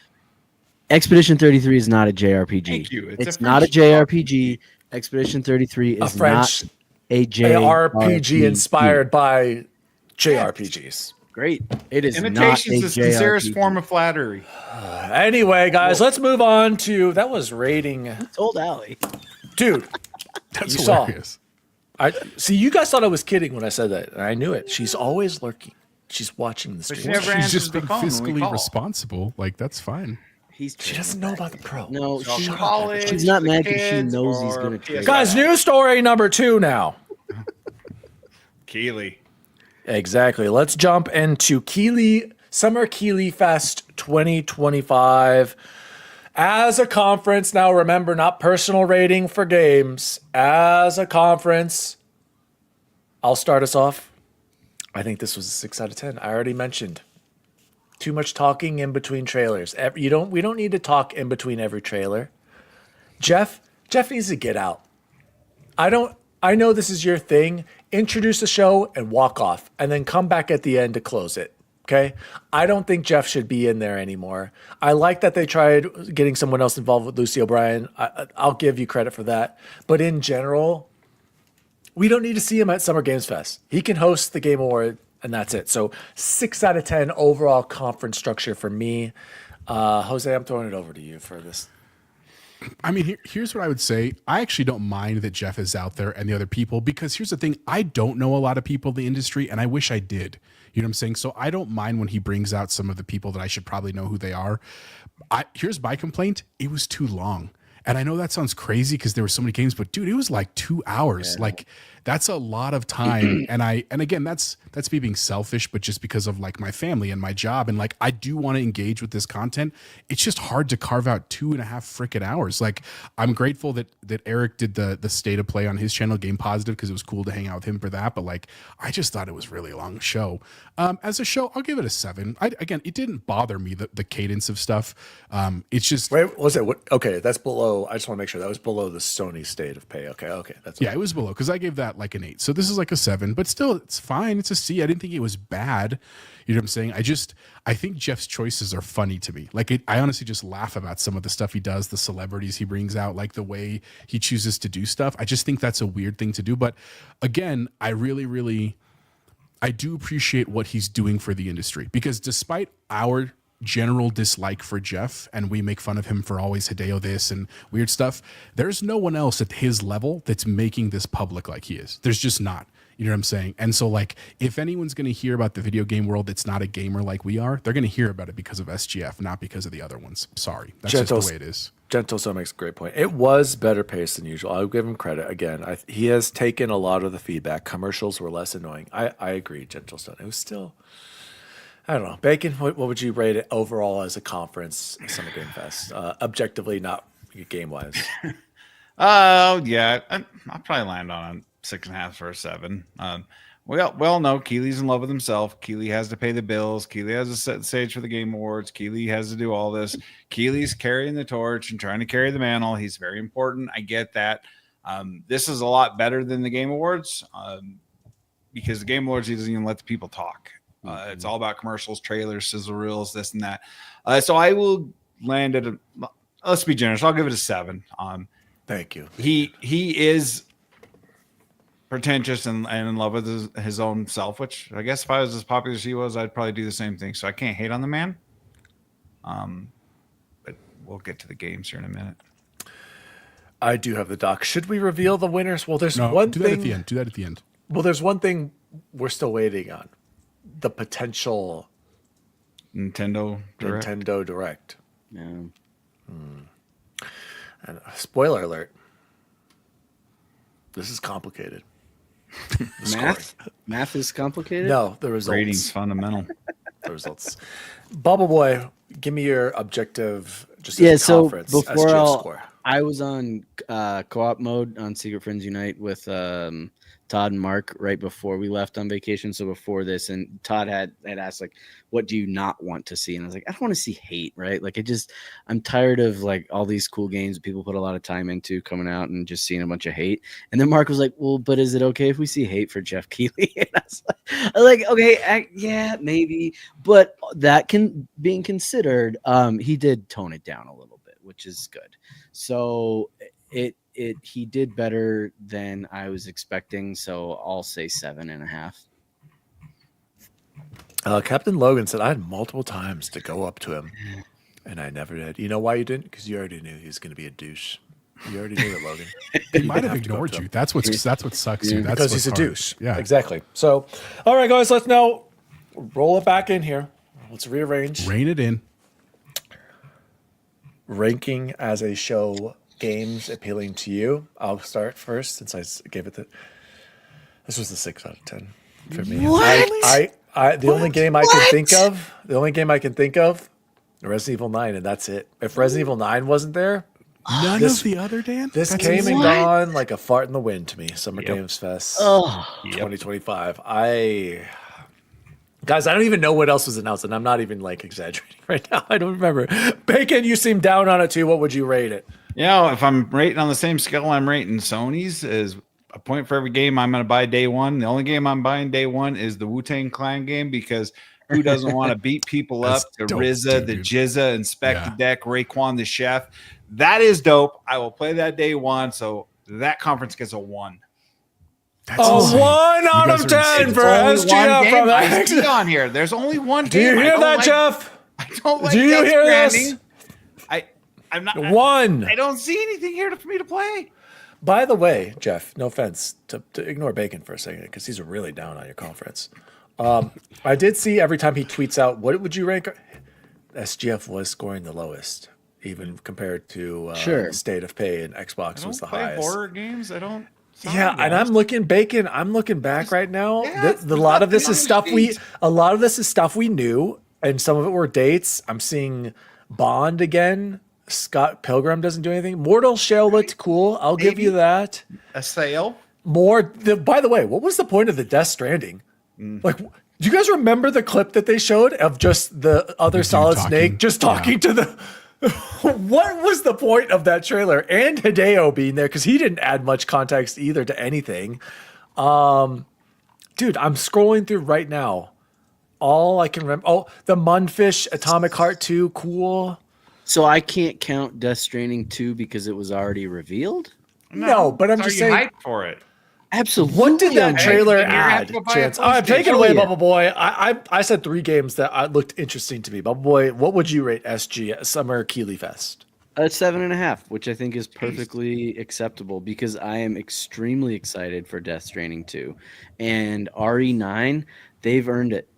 S3: Expedition 33 is not a JRPG.
S5: Thank you.
S3: It's not a JRPG. Expedition 33 is
S1: A French
S3: not a JRPG
S1: RPG inspired by JRPGs.
S3: Great. It is
S5: Imitation
S3: not
S5: is
S3: a
S5: the sincerest
S3: JRPG.
S5: form of flattery.
S1: Anyway, guys, let's move on to that was rating.
S3: Told Allie.
S1: Dude,
S2: That's
S1: You saw.
S2: hilarious.
S1: I see you guys thought I was kidding when I said that. And I knew it. She's always lurking. She's watching the
S5: But she
S1: stream.
S5: never
S2: She's
S5: answers
S2: just
S5: the
S2: being
S5: phone when we
S2: fiscally
S5: call.
S2: responsible. Like, that's fine.
S3: He's
S1: She doesn't know about the pro.
S3: No,
S5: So
S3: she's
S5: college
S3: she's not
S5: for
S3: mad because she
S5: kids
S3: knows he's
S5: or
S3: gonna
S5: PS5?
S3: trade.
S1: Guys, news story number 2 now.
S5: Keeley.
S1: Exactly. Let's jump into Summer Keeley Fest 2025. As a conference, now remember, not personal rating for games. As a conference, I'll start us off. I think this was a 6 out of 10. I already mentioned too much talking in between trailers. We don't need to talk in between every trailer. Jeff needs to get out. I know this is your thing. Introduce the show and walk off, and then come back at the end to close it. Okay? I don't think Jeff should be in there anymore. I like that they tried getting someone else involved with Lucy O'Brien. I'll give you credit for that. But in general, we don't need to see him at Summer Games Fest. He can host the Game Award, and that's it. So 6 out of 10 overall conference structure for me. Jose, I'm throwing it over to you for this.
S2: I mean, here's what I would say. I actually don't mind that Jeff is out there and the other people, because here's the thing. I don't know a lot of people in the industry, and I wish I did. You know what I'm saying? So I don't mind when he brings out some of the people that I should probably know who they are. Here's my complaint. It was too long. And I know that sounds crazy because there were so many games, but dude, it was like 2 hours. Yeah. Like, that's a lot of time. and again, that's me being selfish, but just because of like my family and my job. And like, I do want to engage with this content. It's just hard to carve out 2.5 freaking hours. Like, I'm grateful that Eric did the state of play on his channel, Game Positive, because it was cool to hang out with him for that. But like, I just thought it was really a long show. As a show, I'll give it a 7. Again, it didn't bother me, the cadence of stuff. It's just,
S1: wait, was it what? Okay, that's below. I just want to make sure that was below the Sony state of pay. Okay, that's
S2: yeah, it was below because I gave that like an 8. So this is like a 7, but still, it's fine. It's a C. I didn't think it was bad. You know what I'm saying? I think Jeff's choices are funny to me. Like, I honestly just laugh about some of the stuff he does, the celebrities he brings out, like the way he chooses to do stuff. I just think that's a weird thing to do. But again, I do appreciate what he's doing for the industry, because despite our general dislike for Jeff, and we make fun of him for always Hideo this and weird stuff, there's no one else at his level that's making this public like he is. There's just not. You know what I'm saying? And so, like, if anyone's going to hear about the video game world that's not a gamer like we are, they're going to hear about it because of SGF, not because of the other ones. Sorry. That's just the way it is.
S1: Gentle So makes a great point. It was better paced than usual. I'll give him credit. Again, he has taken a lot of the feedback. Commercials were less annoying. I agree, Gentle Stone. It was still, I don't know. Bacon, what would you rate it overall as a conference, Summer Game Fest? Objectively, not game-wise.
S5: Yeah. I'll probably land on a 6.5 for a 7. We all know Keely's in love with himself. Keely has to pay the bills. Keely has to set the stage for the Game Awards. Keely has to do all this. Keely's carrying the torch and trying to carry the mantle. He's very important. I get that. This is a lot better than the Game Awards because the Game Awards, he doesn't even let the people talk. It's all about commercials, trailers, sizzle reels, this and that. So I will land at let's be generous. I'll give it a 7.
S1: Thank you.
S5: He is pretentious and in love with his own self, which I guess if I was as popular as he was, I'd probably do the same thing. So I can't hate on the man. But we'll get to the games here in a minute.
S1: I do have the doc. Should we reveal the winners? Well, there's
S2: No,
S1: one
S2: do
S1: thing.
S2: That at the end. Do that at the end.
S1: Well, there's one thing we're still waiting on. The potential
S5: Nintendo
S1: Direct.
S3: Yeah.
S1: And spoiler alert. This is complicated.
S3: Math is complicated.
S1: No, the results.
S5: Ratings fundamental.
S1: The results. Bubble Boy, give me your objective. Just
S3: Yeah,
S1: as a
S3: so
S1: conference,
S3: before
S1: SGF score.
S3: I was on co-op mode on Secret Friends Unite with Todd and Mark right before we left on vacation. So before this, and Todd had asked like, "What do you not want to see?" And I was like, "I don't want to see hate, right? Like, I'm tired of like all these cool games that people put a lot of time into coming out and just seeing a bunch of hate." And then Mark was like, "Well, but is it okay if we see hate for Jeff Keighley?" And I was like okay, yeah, maybe, but that being considered, he did tone it down a little bit, which is good. So he did better than I was expecting. So I'll say 7.5.
S1: Captain Logan said I had multiple times to go up to him, and I never did. You know why you didn't? Because you already knew he was going to be a douche. You already knew it, Logan.
S2: He might have ignored you. That's what sucks you. That's
S1: Because he's a
S2: what's hard.
S1: douche.
S2: Yeah,
S1: Exactly. So, all right, guys, let's now roll it back in here. Let's rearrange.
S2: Rein it in.
S1: Ranking as a show, games appealing to you. I'll start first since I gave it this was a 6 out of 10 for me.
S3: What?
S1: The only game I can think of, Resident Evil 9, and that's it. If Resident Evil 9 wasn't there,
S2: None of the other, Dan?
S1: this
S2: That's
S1: came and
S3: What?
S1: gone like a fart in the wind to me. Summer Games Fest 2025. Guys, I don't even know what else was announced, and I'm not even like exaggerating right now. I don't remember. Bacon, you seem down on it too. What would you rate it?
S5: If I'm rating on the same scale I'm rating Sony's, is a point for every game I'm going to buy day one. The only game I'm buying day one is the Wu-Tang Clan game, because who doesn't want to beat people up? The
S2: dope,
S5: RZA, the
S2: dude.
S5: Jizza, Inspector Deck, Raekwon the Chef. That is dope. I will play that day one, so that conference gets a 1.
S2: That's
S1: A
S2: insane.
S1: 1 out
S2: You
S1: of
S2: guys are
S1: 10
S2: insane.
S1: for
S5: Only one
S1: SGF
S5: game
S1: from
S5: I
S1: X.
S5: see on here. There's only one
S1: Do you
S5: game.
S1: hear that, Jeff?
S5: I don't like
S1: Do you
S5: Death
S1: hear this?
S5: Stranding. I'm not.
S1: 1.
S5: I don't see anything here for me to play.
S1: By the way, Jeff, no offense to ignore Bacon for a second because he's really down on your conference. I did see every time he tweets out, what would you rank? SGF was scoring the lowest, even compared to State of Pay, and Xbox was the highest.
S5: Horror games. I don't.
S1: Yeah, and I'm looking Bacon. I'm looking back right now.
S5: Yeah,
S1: A lot of this is stuff
S5: games.
S1: we knew, and some of it were dates. I'm seeing Bond again. Scott Pilgrim doesn't do anything. Mortal Shell looked cool. I'll give you that.
S5: A sale.
S1: By the way, what was the point of the Death Stranding? Like, do you guys remember the clip that they showed of just the other Solid
S2: talking.
S1: Snake just talking to the? What was the point of that trailer? And Hideo being there because he didn't add much context either to anything. Dude, I'm scrolling through right now. All I can remember. Oh, the Munfish Atomic Heart 2, cool.
S3: So I can't count Death Stranding 2 because it was already revealed?
S1: No, but I'm
S5: Are
S1: just
S5: you
S1: saying.
S5: hyped for it?
S3: Absolutely.
S1: What did that
S3: I'm
S1: trailer
S5: You're gonna have
S1: add?
S5: to go buy a
S1: Chance. I'm
S5: PlayStation.
S1: taking away
S3: Yeah.
S1: Bubble Boy. I said 3 games that looked interesting to me. Bubble Boy, what would you rate SG Summer Keeley Fest?
S3: 7.5, which I think is perfectly acceptable because I am extremely excited for Death Stranding 2. And RE9, they've earned it.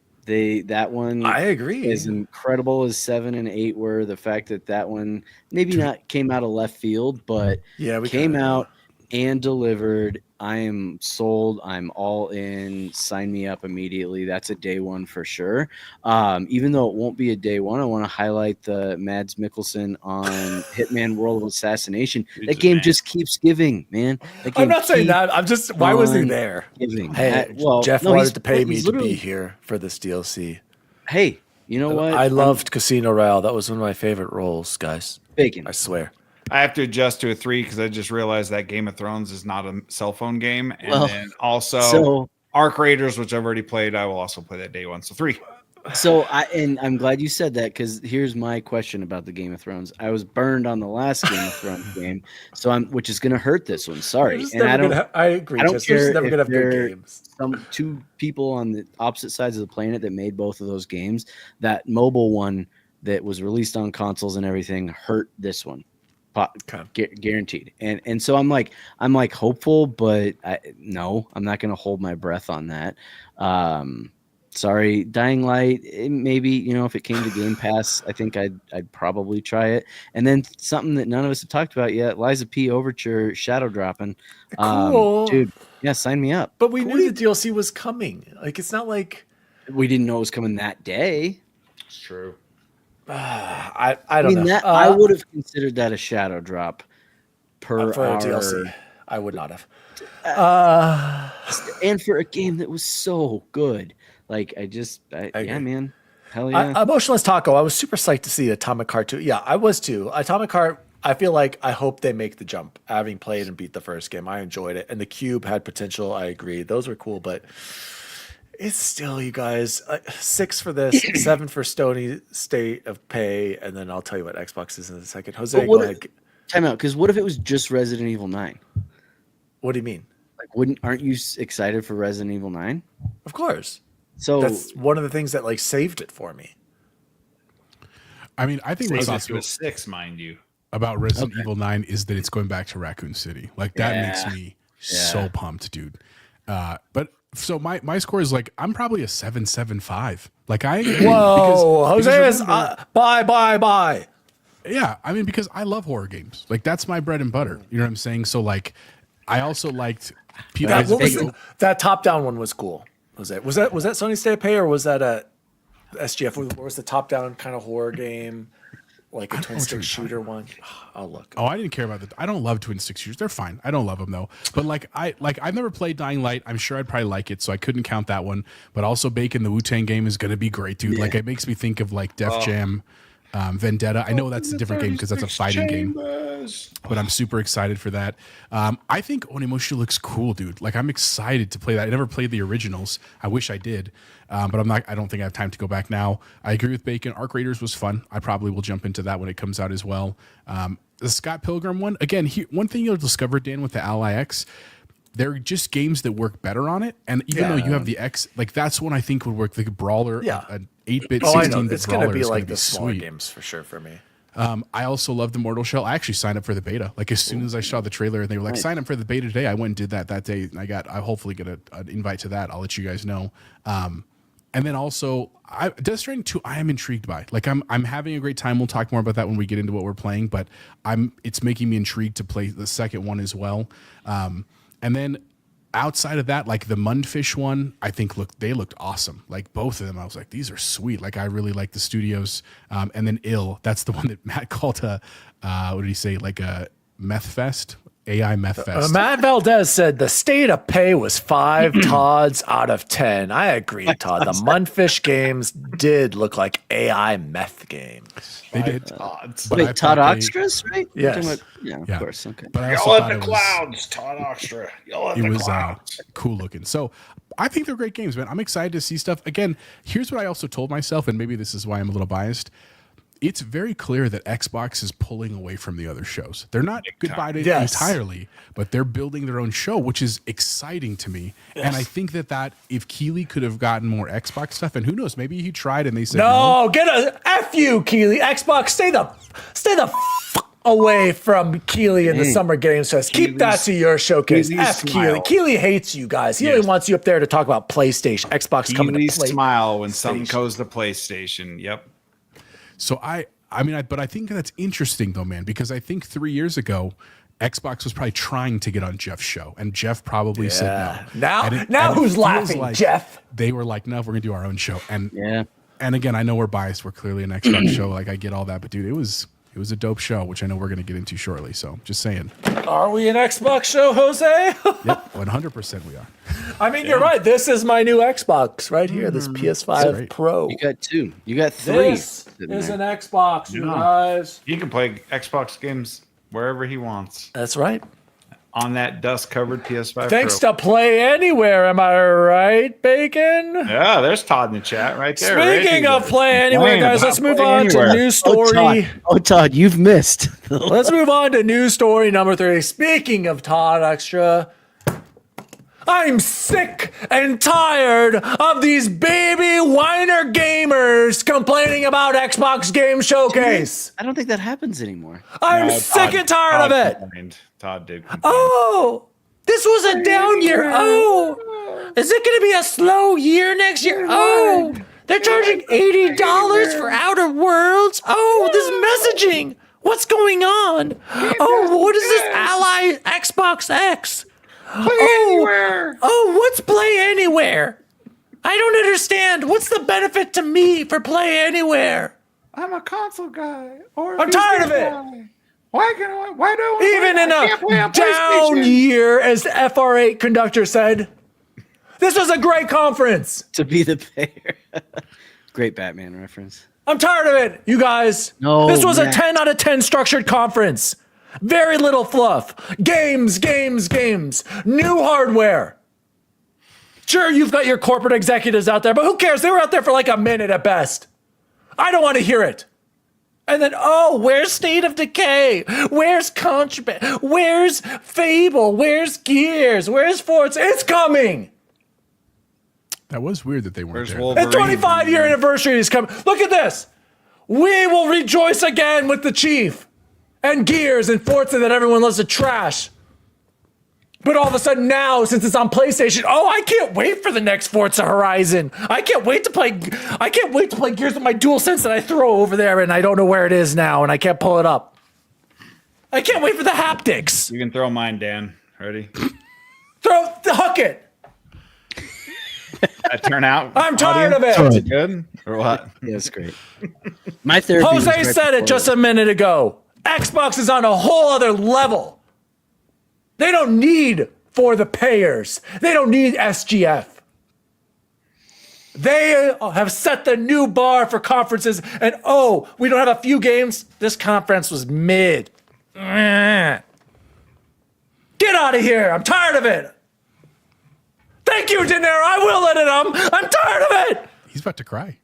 S3: That one
S1: I agree.
S3: as incredible as 7 and 8 were. The fact that one maybe not came out of left field, but
S1: Yeah, we
S3: came
S1: kinda
S3: out and delivered. I am sold. I'm all in. Sign me up immediately. That's a day one for sure. Even though it won't be a day one, I want to highlight the Mads Mikkelsen on Hitman World of Assassination. That game just keeps giving, man. That game
S1: I'm not saying
S3: keeps
S1: that. I'm just, why was he
S3: on
S1: there?
S3: giving.
S1: Hey,
S3: Well,
S1: Jeff
S3: no,
S1: wanted to pay me
S3: he's
S1: to be
S3: literally-
S1: here for this DLC.
S3: Hey, you know what?
S1: I loved Casino Royale. That was one of my favorite roles, guys.
S3: Bacon.
S1: I swear.
S5: I have to adjust to a 3 because I just realized that Game of Thrones is not a cell phone game, and
S3: Well,
S5: then also
S3: So
S5: Arc Raiders, which I've already played. I will also play that day one. So 3.
S3: I'm glad you said that because here's my question about the Game of Thrones. I was burned on the last Game of Thrones game, which is going to hurt this one. Sorry,
S1: Just
S3: and
S1: never
S3: I don't.
S1: gonna I agree.
S3: I don't
S1: Just, we're just
S3: care
S1: never
S3: if
S1: gonna have good
S3: they're-
S1: games.
S3: Some 2 people on the opposite sides of the planet that made both of those games. That mobile one that was released on consoles and everything hurt this one, guaranteed. And so I'm like hopeful, but no, I'm not going to hold my breath on that. Sorry, Dying Light. Maybe if it came to Game Pass, I think I'd probably try it. And then something that none of us have talked about yet: Liza P. Overture Shadow dropping.
S1: Cool.
S3: Dude, Yeah, sign me up.
S1: But we knew the DLC was coming. Like, it's not like
S3: We didn't know it was coming that day.
S5: It's true.
S1: I don't know.
S3: I would have considered that a shadow drop per
S1: for a
S3: hour.
S1: DLC. I would not have.
S3: And for a game that was so good. Like, yeah, man. Hell yeah.
S1: Emotionless Taco, I was super psyched to see Atomic Heart 2. Yeah, I was too. Atomic Heart, I feel like I hope they make the jump. Having played and beat the first game, I enjoyed it. And the Cube had potential. I agree. Those were cool, but it's still, you guys, 6 for this, 7 for Stony State of Pay, and then I'll tell you what Xbox is in a second. Jose, go ahead.
S3: Time out, because what if it was just Resident Evil 9?
S1: What do you mean?
S3: Like, aren't you excited for Resident Evil 9?
S1: Of course.
S3: So
S1: that's one of the things that like saved it for me.
S2: I mean, I think what's
S5: Saved it
S2: awesome
S5: to a 6, mind you.
S2: about Resident Evil 9 is that it's going back to Raccoon City. Like that makes me so pumped, dude. But so my score is like I'm probably a 7.75. Like I
S1: whoa, Jose is bye.
S2: Yeah, I mean because I love horror games. Like that's my bread and butter. You know what I'm saying? So like I also liked
S1: that top down one was cool. Was that Sony State of Pay or was that a SGF? What was the top down kind of horror game? Like a twin stick shooter one. I'll look.
S2: Oh, I didn't care about that. I don't love twin stick shooters. They're fine. I don't love them though. But I've never played Dying Light. I'm sure I'd probably like it, so I couldn't count that one. But also Bacon, the Wu-Tang game is gonna be great, dude. Yeah. Like it makes me think of like Def Jam, Vendetta. I know that's a different game because that's a fighting game. But I'm super excited for that. I think Onimusha looks cool, dude. Like I'm excited to play that. I never played the originals. I wish I did. But I don't think I have time to go back now. I agree with Bacon. Arc Raiders was fun. I probably will jump into that when it comes out as well. The Scott Pilgrim one, again, one thing you'll discover, Dan, with the Ally X, they're just games that work better on I even though you have the X, like that's one I think would work. Like a brawler, an 8-bit, 16-bit
S1: it's
S2: brawler.
S1: It's going to be like
S2: the
S1: smaller games for sure for me.
S2: I also love the Mortal Shell. I actually signed up for the beta. Like as soon as I saw the trailer and they were like, sign up for the beta today, I went and did that day. And I hopefully get an invite to that. I'll let you guys know. And then also Death Stranding 2, I am intrigued by. Like I'm having a great time. We'll talk more about that when we get into what we're playing, but it's making me intrigued to play the second one as well. And then outside of that, like the Mundfish one, I think they looked awesome. Like both of them, I was like, these are sweet. Like I really like the studios. And then that's the one that Matt called what did he say? Like a meth fest, AI meth fest.
S1: Matt Valdez said the State of Pay was 5 Todds out of 10. I agree, Todd. The Mundfish games did look like AI meth games.
S2: They did.
S3: Wait, Todd Oxtras, right?
S1: Yes.
S3: Yeah, of course. Okay.
S2: But I
S5: Yell at the clouds, Todd Oxtra. Yell at the clouds.
S2: Cool looking. So I think they're great games, man. I'm excited to see stuff. Again, here's what I also told myself, and maybe this is why I'm a little biased. It's very clear that Xbox is pulling away from the other shows. They're not goodbye to it entirely, but they're building their own show, which is exciting to me. Yes. And I think that if Keeley could have gotten more Xbox stuff, and who knows, maybe he tried and they said no.
S1: Get a F you, Keeley. Xbox, stay the away from Keeley in the Summer Games Fest. Keep that to your showcase. F Keeley. Keeley hates you guys. He only wants you up there to talk about PlayStation. Xbox coming to play.
S5: Smile when something goes to PlayStation. Yep.
S2: So but I think that's interesting though, man, because I think 3 years ago, Xbox was probably trying to get on Jeff's show, and Jeff probably said no.
S1: Now who's laughing,
S2: like
S1: Jeff?
S2: They were like, no, we're gonna do our own show. And again, I know we're biased. We're clearly an Xbox show. Like I get all that, but dude, it was a dope show, which I know we're gonna get into shortly. So just saying.
S1: Are we an Xbox show, Jose?
S2: Yep, 100% we are.
S1: I mean, you're right. This is my new Xbox right here. This PS5 Pro.
S3: You got 2. You got 3.
S1: This is an Xbox, you guys.
S5: He can play Xbox games wherever he wants.
S1: That's right.
S5: On that dust-covered PS5
S1: Thanks
S5: Pro.
S1: to Play Anywhere, am I right, Bacon?
S5: Yeah, there's Todd in the chat right there.
S1: Speaking of Play Anywhere, guys, let's move on to news story.
S3: Todd, you've missed.
S1: Let's move on to news story number 3. Speaking of Todd Extra, I'm sick and tired of these baby whiner gamers complaining about Xbox Game Showcase.
S3: I don't think that happens anymore.
S1: I'm sick and tired of it.
S5: Todd did.
S1: Oh, this was a down year. Oh, is it going to be a slow year next year? Oh, they're charging $80 for Outer Worlds. Oh, this messaging. What's going on? Oh, what is this Ally Xbox X?
S5: Anywhere.
S1: Oh, what's Play Anywhere? I don't understand. What's the benefit to me for Play Anywhere?
S5: I'm a console guy. Or
S1: I'm tired of it.
S5: guy. Why don't
S1: Even in
S5: I can't play
S1: a
S5: on
S1: down
S5: PlayStation?
S1: year, as the FR8 conductor said, this was a great conference.
S3: To be the payer. Great Batman reference.
S1: I'm tired of it, you guys.
S3: No,
S1: this was
S3: Matt.
S1: a 10 out of 10 structured conference. Very little fluff. Games. New hardware. Sure, you've got your corporate executives out there, but who cares? They were out there for like a minute at best. I don't want to hear it. And then, where's State of Decay? Where's Contraband? Where's Fable? Where's Gears? Where's Forza? It's coming.
S2: That was weird that they weren't
S5: Where's
S2: there.
S5: Wolverine?
S1: The 25-year anniversary is coming. Look at this. We will rejoice again with the Chief and Gears and Forza that everyone loves to trash. But all of a sudden now, since it's on PlayStation, I can't wait for the next Forza Horizon. I can't wait to play Gears with my DualSense that I throw over there and I don't know where it is now and I can't pull it up. I can't wait for the haptics.
S5: You can throw mine, Dan. Ready?
S1: Hook it.
S5: That turn out.
S1: I'm tired of
S5: audience?
S1: it.
S5: Is it good or what?
S3: Yeah, it's great. My therapy. was
S1: Jose
S3: right
S1: said it
S3: before
S1: just
S3: that.
S1: a minute ago. Xbox is on a whole other level. They don't need for the payers. They don't need SGF. They have set the new bar for conferences. And we don't have a few games. This conference was mid. Get out of here. I'm tired of it. Thank you, De Niro. I will let it. I'm tired of it.
S2: He's about to cry.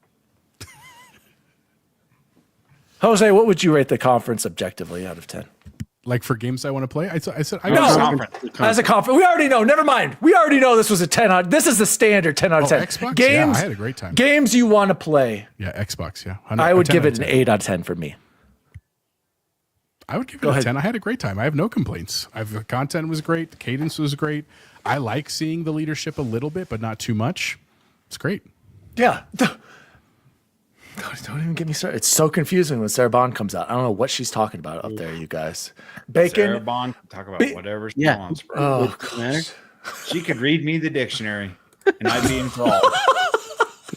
S1: Jose, what would you rate the conference objectively out of 10?
S2: Like for games I want to play, I said I
S1: No.
S2: got
S5: Conference.
S1: As a conference, we already know. Never mind. We already know this was a 10 out. This is the standard 10 out of 10.
S2: Xbox?
S1: Games,
S2: Yeah, I had a great time.
S1: Games you want to play.
S2: Yeah, Xbox. Yeah,
S1: I would
S2: 10
S1: give
S2: out
S1: it
S2: of
S1: an
S2: 10.
S1: 8 out of 10 for me.
S2: I would give it
S1: Go
S2: a
S1: ahead.
S2: 10. I had a great time. I have no complaints. The content was great. The cadence was great. I like seeing the leadership a little bit, but not too much. It's great.
S1: Yeah. Don't even get me started. It's so confusing when Sarah Bond comes out. I don't know what she's talking about up there, you guys. Bacon.
S5: Sarah Bond can talk about whatever she
S3: Yeah.
S5: wants, bro.
S1: Oh,
S3: Doesn't matter.
S5: She could read me the dictionary, and I'd be enthralled.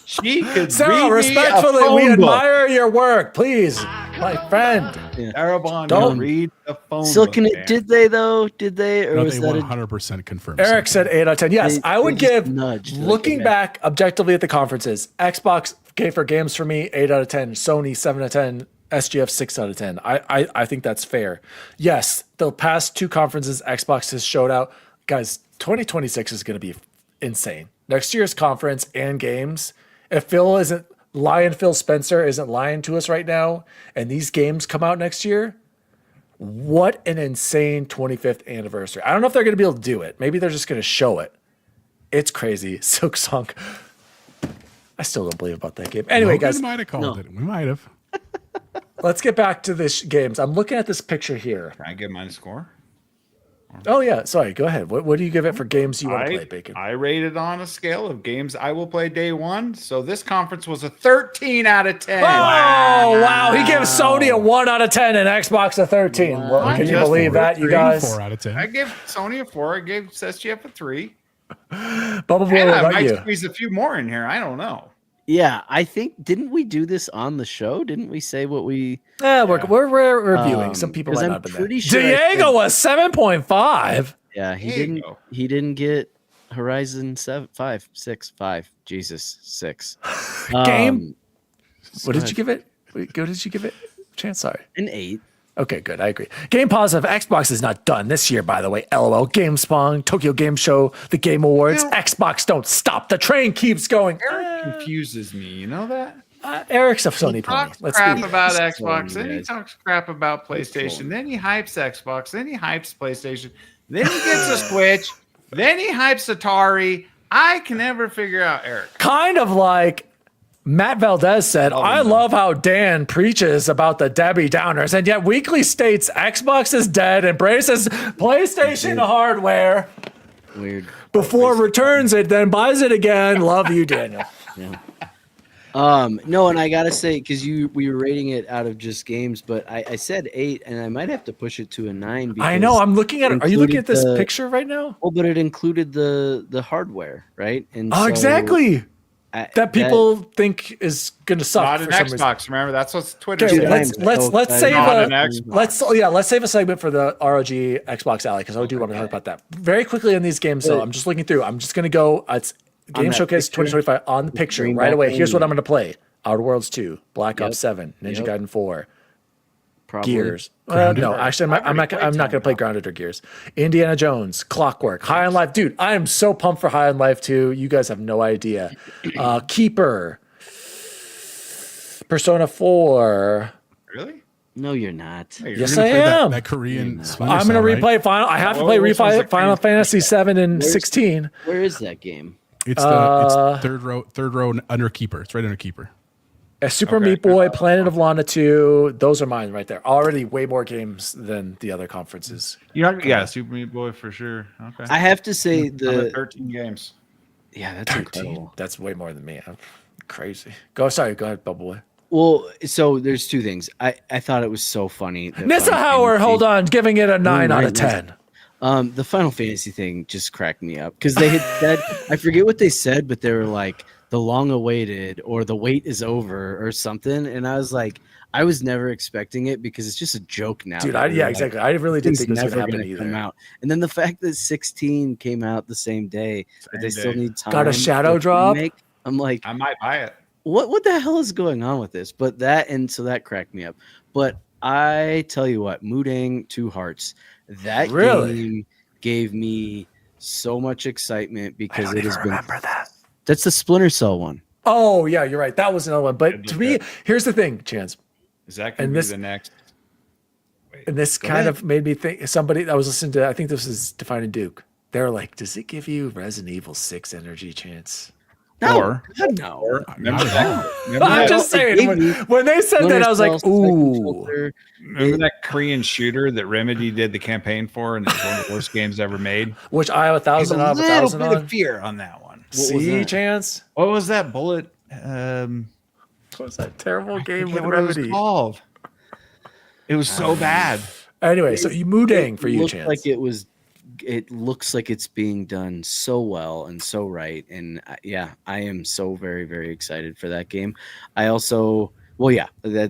S5: She could
S1: Sarah,
S5: read
S1: respectfully,
S5: me a
S1: we
S5: phone book.
S1: admire your work. Please, my friend.
S5: Sarah Bond
S1: Don't-
S5: can read the phone
S3: Silken
S5: book,
S3: it.
S5: man.
S3: Did they though? Did they? Or
S2: No,
S3: was
S2: they
S3: that a
S2: 100% confirmed.
S1: Eric
S2: something.
S1: said 8 out of 10. Yes,
S3: They-
S1: I would
S3: they just
S1: give,
S3: nudged, like,
S1: looking
S3: okay.
S1: back objectively at the conferences, Xbox gave for games for me 8 out of 10, Sony 7 out of 10, SGF 6 out of 10. I think that's fair. Yes, the past two conferences Xbox has showed out. Guys, 2026 is going to be insane. Next year's conference and games, if Phil Spencer isn't lying to us right now, and these games come out next year, what an insane 25th anniversary. I don't know if they're going to be able to do it. Maybe they're just going to show it. It's crazy. Silk Song. I still don't believe about that game. Anyway,
S2: Logan
S1: guys,
S2: might have called it. We might have.
S1: let's get back to this games. I'm looking at this picture here.
S5: Can I give mine a score?
S1: Oh, yeah. Sorry. Go ahead. What do you give it for games you want to play, Bacon?
S5: I rated on a scale of games I will play day one. So this conference was a 13 out of 10.
S1: Oh, wow. He gives Sony a 1 out of 10 and Xbox a 13. Well,
S5: Wow.
S1: can you
S5: Just
S1: believe that, you
S5: 3,
S1: guys?
S2: 4 out of 10.
S5: I gave Sony a 4. I gave SGF a 3.
S1: Bubble Boy,
S5: And
S1: what
S5: I
S1: about
S5: might
S1: you?
S5: squeeze a few more in here. I don't know.
S3: Yeah, I think didn't we do this on the show? Didn't we say what we?
S1: Yeah, we're reviewing. Some people
S3: 'cause
S1: might
S3: I'm
S1: not have been there.
S3: pretty sure I
S1: Diego
S3: said-
S1: was 7.5.
S3: Yeah, he
S5: There you
S3: didn't.
S5: go.
S3: He didn't get Horizon 7, 5, 6, 5. Jesus, 6.
S1: Game? What did
S3: five.
S1: you give it? What did you give it? Chance, sorry.
S3: An 8.
S1: Okay, good. I agree. Game positive. Xbox is not done this year, by the way. LOL. GameSpong, Tokyo Game Show, the Game Awards.
S5: You know-
S1: Xbox don't stop. The train keeps going.
S5: Eric confuses me. You know that?
S1: Eric's a Sony
S5: He
S1: pony.
S5: talks
S1: Let's
S5: crap
S1: be.
S5: about
S3: Sony,
S5: Xbox, then he
S3: guys.
S5: talks crap about PlayStation, then he hypes Xbox, then he hypes PlayStation, then he gets a Switch, then he hypes Atari. I can never figure out Eric.
S1: Kind of like Matt Valdez said, I love how Dan preaches about the Debbie Downers, and yet weekly states Xbox is dead, embraces PlayStation hardware
S3: Weird.
S1: before returns it, then buys it again. Love you, Daniel.
S3: Yeah. No, and I gotta say, because we were rating it out of just games, but I said 8, and I might have to push it to a 9.
S1: I know. I'm looking at it. Are you looking at this
S3: included
S1: picture right now?
S3: Well, but it included the hardware, right? And
S1: Oh,
S3: so
S1: exactly. That people think is going to suck
S5: Not
S1: for
S5: an
S1: some
S5: Xbox.
S1: reason.
S5: Remember, that's what Twitter
S1: Okay,
S5: said.
S1: let's save
S5: Not an
S1: a
S5: Xbox.
S1: let's save a segment for the ROG Xbox Alley because I do want to talk about that very quickly on these games. So I'm just looking through. I'm just going to go. It's Game Showcase
S3: picture,
S1: 2025 on the picture
S3: green
S1: right away.
S3: background.
S1: Here's what I'm going to play: Outer Worlds 2, Black
S3: Yep.
S1: Ops 7, Ninja
S3: Yep.
S1: Gaiden 4,
S3: Probably.
S1: Gears.
S2: Grounded.
S1: No, actually, I'm not going to play Grounded or Gears. Indiana Jones, Clockwork, High on Life. Dude, I am so pumped for High on Life 2. You guys have no idea. Keeper, Persona 4.
S5: Really?
S3: No, you're not.
S1: Yes, I am.
S2: That Korean. Splinter
S1: I'm going to
S2: Cell,
S1: replay Final. I have to play
S5: Which one's the
S1: Final
S5: Korean
S1: Fantasy 7 and 16.
S3: Where is that game?
S2: It's the third row under Keeper. It's right under Keeper.
S1: A Super Meat Boy, Planet of Lana 2. Those are mine right there. Already way more games than the other conferences.
S5: Super Meat Boy for sure. Okay.
S3: I have to say
S5: I'm at
S3: the
S5: 13 games.
S3: yeah, that's
S1: 13.
S3: incredible.
S1: That's way more than me. I'm crazy. Go ahead, Bubble Boy.
S3: Well, so there's two things. I thought it was so funny. that
S1: Nissa
S3: Final
S1: Hauer,
S3: Fantasy-
S1: hold on, giving it a 9 out of 10.
S3: The Final Fantasy thing just cracked me up because they had said, I forget what they said, but they were like the long awaited or the wait is over or something. And I was like, I was never expecting it because it's just a joke now.
S1: Dude,
S3: that we're like,
S1: exactly. I really didn't
S3: it's
S1: think this was
S3: never
S1: going to
S3: gonna
S1: happen
S3: come
S1: either.
S3: out. And then the fact that 16 came out the same day, but they still
S5: day.
S3: need time.
S1: Got a shadow
S3: to
S1: drop?
S3: remake. I'm like,
S5: I might buy it.
S3: what the hell is going on with this? But that cracked me up. But I tell you what, Mudang Two Hearts, that
S1: Really?
S3: game gave me so much excitement because it has been.
S1: Remember that.
S3: That's the Splinter Cell one.
S1: Oh, yeah, you're right. That was another one. But to me, here's the thing, Chance.
S5: Is that going
S1: And
S5: to be
S1: this-
S5: the next?
S1: And this kind of made me think somebody I was listening to, I think this is Defining Duke. They're like, does it give you Resident Evil 6 energy, Chance?
S3: No, God, no.
S5: Remember
S2: Not at
S5: that? Remember
S1: I'm
S5: that,
S1: just
S3: it
S1: saying,
S3: gave
S1: when,
S3: me
S1: when they said that, I was like,
S3: Splinter Cell, Second
S1: ooh.
S3: Filter.
S5: remember that Korean shooter that Remedy did the campaign for, and it's one of the worst games ever made?
S1: Which I have 1,000 out of
S5: little
S1: 1,000
S5: bit
S1: on.
S5: of fear on that one.
S1: See, Chance?
S5: What was that bullet?
S1: What was that terrible game with
S5: What it was
S1: Remedy?
S5: called? It was so bad.
S1: Anyway, so you Mudang for you,
S3: Looked
S1: Chance.
S3: like it looks like it's being done so well and so right. And yeah, I am so very, very excited for that game. I also, well, yeah,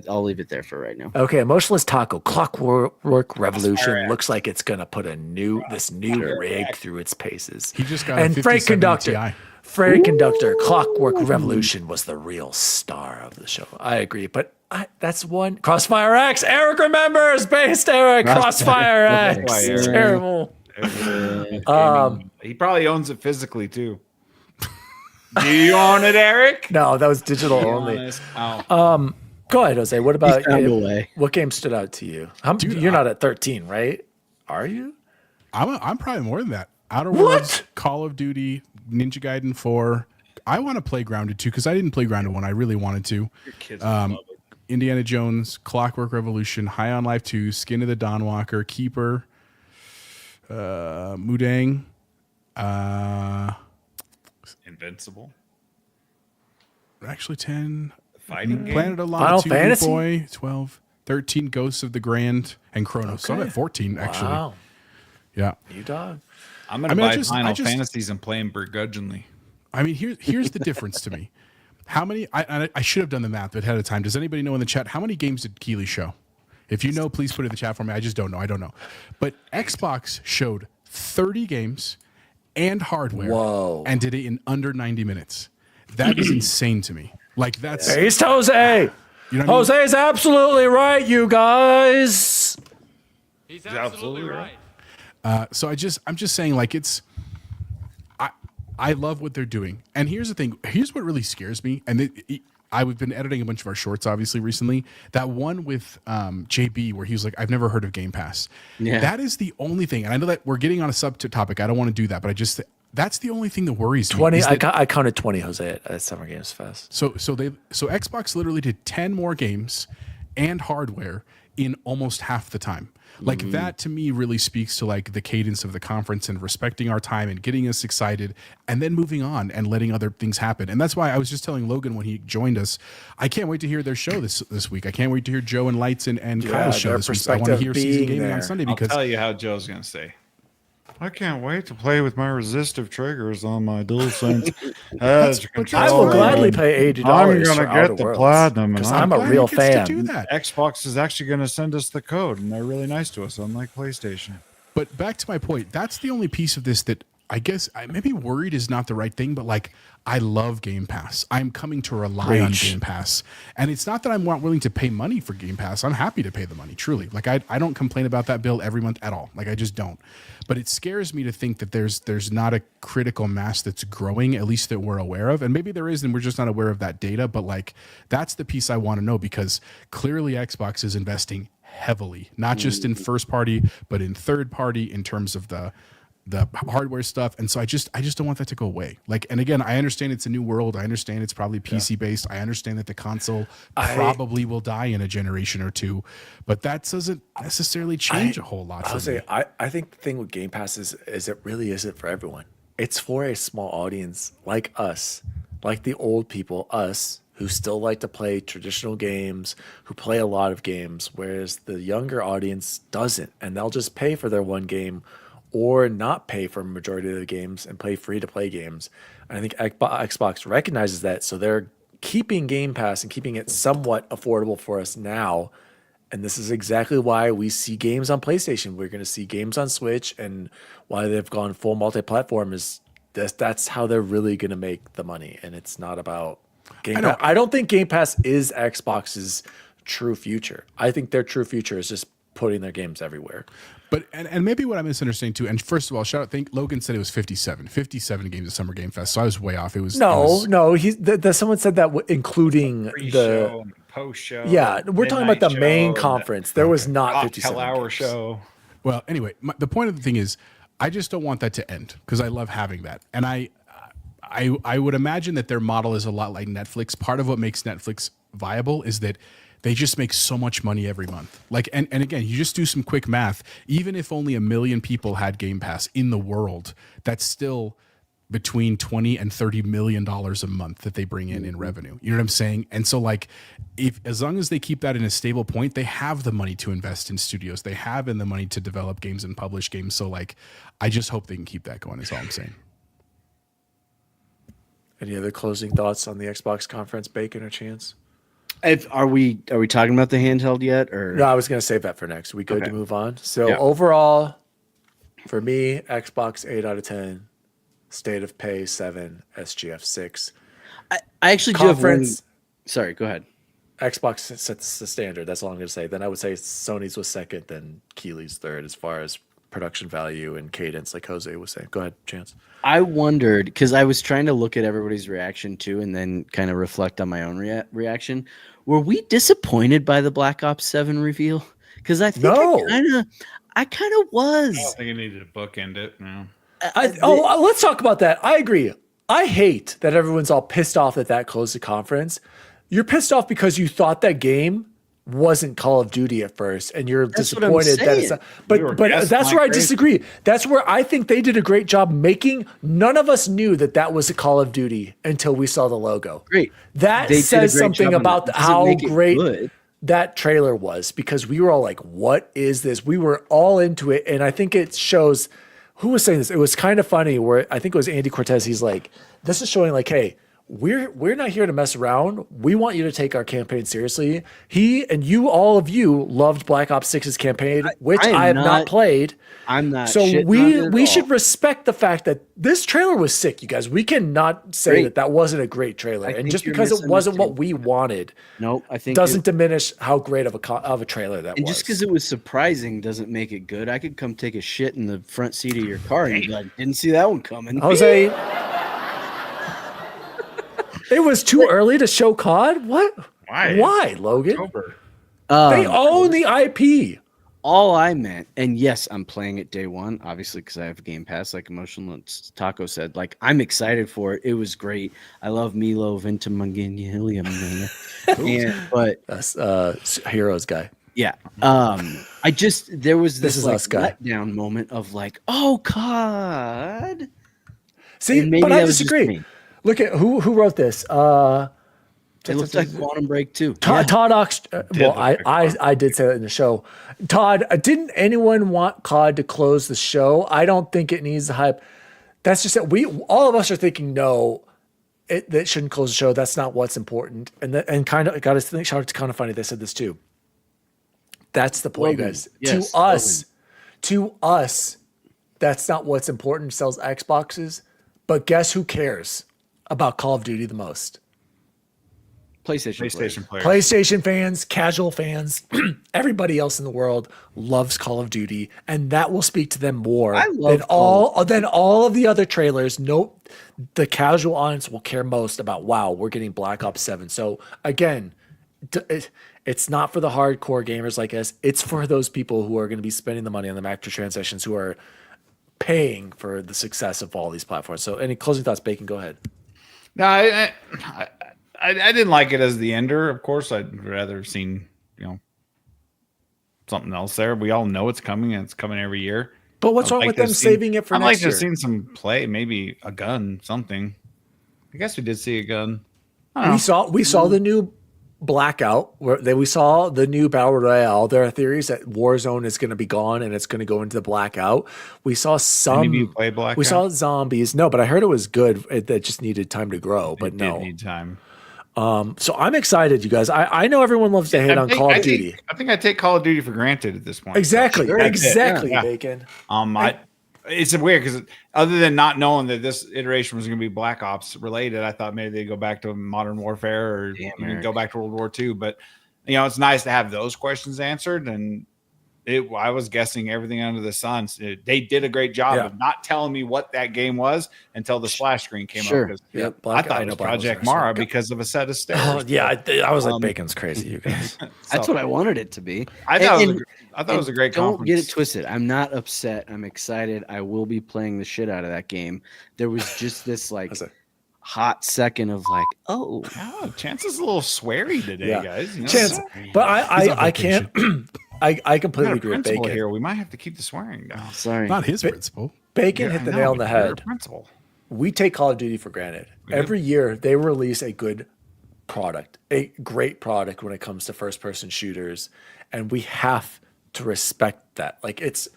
S3: I'll leave it there for right now.
S1: Okay, Emotionless Taco, Clockwork Revolution looks like it's gonna put this new rig through its paces.
S2: He just got
S1: And
S2: a
S1: Freight
S2: 57
S1: Conductor.
S2: Ti.
S1: Freight Conductor, Clockwork Revolution was the real star of the show. I agree, but that's one. Crossfire X. Eric remembers, based Eric. Crossfire X.
S5: Crossfire.
S1: Terrible.
S5: He probably owns it physically too. Do you own it, Eric?
S1: No, that was digital
S5: Be
S1: only.
S5: honest. Oh.
S1: Go ahead, Jose. What about
S3: He's found a way.
S1: what game stood out to you?
S2: Dude,
S1: You're not at 13, right? Are you?
S2: I'm probably more than that. Outer
S1: What?
S2: Worlds, Call of Duty, Ninja Gaiden 4. I want to play Grounded 2 because I didn't play Grounded 1. I really wanted to.
S5: Kids love it.
S2: Indiana Jones, Clockwork Revolution, High on Life 2, Skin of the Dawnwalker, Keeper, Mudang,
S5: Invincible.
S2: actually 10,
S5: Fighting game.
S2: Planet of Lana
S1: Final
S2: 2,
S1: Fantasy?
S2: Boy, 12, 13, Ghosts of the Grand, and Chronos. So I'm
S1: Okay.
S2: at 14, actually.
S1: Wow,
S2: Yeah.
S1: you dog.
S5: I'm gonna
S2: I mean, I
S5: buy
S2: just-
S5: Final
S2: I just-
S5: Fantasies and play them begrudgingly.
S2: I mean, here's the difference to me. How many? I should have done the math ahead of time. Does anybody know in the chat how many games did Keeley show? If you know, please put it in the chat for me. I just don't know. I don't know. But Xbox showed 30 games and hardware.
S1: Whoa.
S2: And did it in under 90 minutes. That is insane to me. Like that's
S1: Based Jose.
S2: you know what I mean?
S1: Jose's absolutely right, you guys.
S6: He's
S5: absolutely right.
S2: So I'm just saying, like, it's I love what they're doing. And here's the thing. Here's what really scares me. And I've been editing a bunch of our shorts, obviously, recently. That one with JB where he was like, I've never heard of Game Pass.
S3: Yeah.
S2: That is the only thing. And I know that we're getting on a subtopic. I don't want to do that, but that's the only thing that worries me.
S1: 20.
S2: is that-
S1: I counted 20, Jose, at Summer Games Fest.
S2: So Xbox literally did 10 more games and hardware in almost half the time. Like that to me really speaks to like the cadence of the conference and respecting our time and getting us excited and then moving on and letting other things happen. And that's why I was just telling Logan when he joined us, I can't wait to hear their show this week. I can't wait to hear Joe and Lights and Kyle's show
S1: their
S2: this week. I want to
S1: perspective
S2: hear Season
S1: being
S2: Gaming on
S1: there.
S2: Sunday
S5: I'll
S2: because
S5: tell you how Joe's gonna say. I can't wait to play with my resistive triggers on my DualSense edge
S2: but
S1: I will
S2: Oh,
S1: gladly pay $80
S5: I'm
S1: for
S5: gonna
S1: Outer
S5: get the
S1: Worlds,
S5: platinum,
S1: because
S5: and
S1: I'm a
S2: glad
S1: real
S2: he gets to do
S1: fan.
S2: that.
S5: Xbox is actually going to send us the code, and they're really nice to us, unlike PlayStation.
S2: But back to my point, that's the only piece of this that I guess maybe worried is not the right thing, but like I love Game Pass. I'm coming to rely on Game Pass. And it's not that I'm not willing to pay money for Game Pass. I'm happy to pay the money, truly. Like I don't complain about that bill every month at all. Like I just don't. But it scares me to think that there's not a critical mass that's growing, at least that we're aware of. And maybe there is, and we're just not aware of that data. But like that's the piece I want to know, because clearly Xbox is investing heavily, not just in first party, but in third party in terms of the hardware stuff. And so I just don't want that to go away. Like, and again, I understand it's a new world. I understand it's probably PC based. I understand that the console probably will die in a generation or two, but that doesn't necessarily change a whole lot.
S1: I would say I think the thing with Game Pass is it really isn't for everyone. It's for a small audience like us, like the old people, us, who still like to play traditional games, who play a lot of games, whereas the younger audience doesn't, and they'll just pay for their one game or not pay for a majority of the games and play free-to-play games. And I think Xbox recognizes that, so they're keeping Game Pass and keeping it somewhat affordable for us now. And this is exactly why we see games on PlayStation. We're going to see games on Switch, and why they've gone full multi-platform is that's how they're really going to make the money. And it's not about Game Pass. I don't think Game Pass is Xbox's true future. I think their true future is just putting their games everywhere.
S2: But and maybe what I'm misunderstanding too. And first of all, shout out. Think Logan said it was 57 games at Summer Game Fest. So I was way off. It was
S1: no. Someone said that including
S5: Pre-show, post-show.
S1: Yeah, we're talking about the
S5: midnight
S1: main
S5: show,
S1: conference. There was not
S5: cocktail
S1: 57
S5: hour
S1: games.
S5: show.
S2: Well, anyway, the point of the thing is, I just don't want that to end because I love having that. And I would imagine that their model is a lot like Netflix. Part of what makes Netflix viable is that they just make so much money every month. Like, and again, you just do some quick math. Even if only 1 million people had Game Pass in the world, that's still between 20 and 30 million dollars a month that they bring in revenue. You know what I'm saying? And so like, if as long as they keep that in a stable point, they have the money to invest in studios. They have in the money to develop games and publish games. So like, I just hope they can keep that going is all I'm saying.
S1: Any other closing thoughts on the Xbox conference, Bacon or Chance?
S3: Are we talking about the handheld yet? Or
S1: No, I was going to save that for next. We good
S3: Okay.
S1: to move on? So
S3: Yeah.
S1: overall, for me, Xbox 8 out of 10, State of Pay 7, SGF 6.
S3: I actually do have one.
S1: Conference,
S3: Sorry, go ahead.
S1: Xbox sets the standard. That's all I'm going to say. Then I would say Sony's was second, then Keeley's third as far as production value and cadence, like Jose was saying. Go ahead, Chance.
S3: I wondered because I was trying to look at everybody's reaction too, and then kind of reflect on my own reaction. Were we disappointed by the Black Ops 7 reveal? Because I think
S1: No.
S3: I kind of was.
S5: I don't think you needed to bookend it. No.
S1: Let's talk about that. I agree. I hate that everyone's all pissed off that closed the conference. You're pissed off because you thought that game wasn't Call of Duty at first, and you're
S3: That's what I'm
S1: disappointed that it's
S3: saying.
S1: not.
S5: We were
S1: But
S5: guessing
S1: that's
S5: like
S1: where I
S5: crazy.
S1: disagree. That's where I think they did a great job making. None of us knew that was a Call of Duty until we saw the logo.
S3: Great.
S1: That
S3: They did a
S1: says
S3: great
S1: something
S3: job on
S1: about
S3: that. Doesn't
S1: how
S3: make it
S1: great
S3: good.
S1: that trailer was, because we were all like, what is this? We were all into it. And I think it shows, who was saying this? It was kind of funny where I think it was Andy Cortez. He's like, this is showing like, hey, we're not here to mess around. We want you to take our campaign seriously. He and you, all of you, loved Black Ops 6's campaign, which
S3: I am
S1: I have not
S3: not-
S1: played.
S3: I'm not.
S1: So
S3: shitting on it
S1: we
S3: at
S1: we
S3: all.
S1: should respect the fact that this trailer was sick, you guys. We cannot say
S3: Great.
S1: that wasn't a great trailer.
S3: I
S1: And
S3: think
S1: just
S3: you're
S1: because it wasn't what
S3: misunderstanding.
S1: we wanted
S3: Nope. I think
S1: doesn't diminish how great of a trailer that
S3: And
S1: was.
S3: just because it was surprising doesn't make it good. I could come take a shit in the front seat of your car and you'd be like, didn't see that one coming.
S1: Jose, it was too early to show COD? What?
S5: Why?
S1: Why, Logan?
S5: October.
S1: They own the IP.
S3: All I meant, and yes, I'm playing it day one, obviously, because I have Game Pass, like Emotional Taco said. Like, I'm excited for it. It was great. I love Milo Ventimiglia. But
S1: That's Heroes guy.
S3: Yeah. I just there was
S1: This
S3: this
S1: is
S3: like
S1: us, guy.
S3: letdown moment of like, oh COD.
S1: See,
S3: And maybe
S1: but I
S3: that was just
S1: disagree.
S3: me.
S1: Look at who wrote this.
S3: It looks like Quantum Break too.
S1: Todd Ox. Well,
S5: look like
S1: I did say that in the show. Todd, didn't anyone want COD to close the show? I don't think it needs the hype. That's just that all of us are thinking no, that shouldn't close the show. That's not what's important. And kind of got us to think. Shout out to Kind of Funny. They said this too. That's the point,
S3: Logan,
S1: guys.
S3: yes,
S1: To us, that's not what's important. Sells Xboxes, but guess who cares about Call of Duty the most?
S3: PlayStation
S5: PlayStation players.
S1: PlayStation fans, casual fans, everybody else in the world loves Call of Duty, and that will speak to them more
S3: I love
S1: than all of the other trailers. Nope, the casual audience will care most about. Wow, we're getting Black Ops 7. So again, it's not for the hardcore gamers like us. It's for those people who are going to be spending the money on the microtransactions, who are paying for the success of all these platforms. So, any closing thoughts, Bacon? Go ahead.
S5: No, I didn't like it as the ender. Of course, I'd rather have seen something else there. We all know it's coming, and it's coming every year.
S1: But what's wrong with them saving it for
S5: I'd
S1: next
S5: like to
S1: year?
S5: have seen some play, maybe a gun, something. I guess we did see a gun.
S1: We saw the new Blackout, we saw the new Battle Royale. There are theories that Warzone is going to be gone and it's going to go into the Blackout. We saw some.
S5: Any of you play Blackout?
S1: We saw zombies. No, but I heard it was good. That just needed time to grow. But
S5: It
S1: no,
S5: did need time.
S1: So I'm excited, you guys. I know everyone loves to hate on Call of Duty.
S5: I think I take Call of Duty for granted at this point.
S1: Exactly,
S5: That's it.
S1: exactly,
S5: Yeah.
S1: Bacon.
S5: It's weird because other than not knowing that this iteration was going to be Black Ops related, I thought maybe they'd go back to Modern Warfare or even go back to World War II. But it's nice to have those questions answered. And I was guessing everything under the sun. They did a great job of not telling me what that game was until the splash screen came up.
S1: Yep.
S5: I thought it was Project Mara because of a set of stairs.
S1: Oh yeah, I was like, Bacon's crazy, you guys.
S3: That's what I wanted it to be.
S5: I thought it was a great
S3: Don't
S5: conference.
S3: get it twisted. I'm not upset. I'm excited. I will be playing the shit out of that game. There was just this hot second of
S5: Oh, Chance is a little sweary today, guys.
S1: Chance, but I can't. I completely agree with Bacon
S5: here. We might have to keep the swearing down.
S3: Sorry,
S2: not his principle.
S1: Bacon hit the nail on the head.
S5: Principle.
S1: We take Call of Duty for granted. Every year they release a good product, a great product when it comes to first-person shooters, and we have to respect that. There's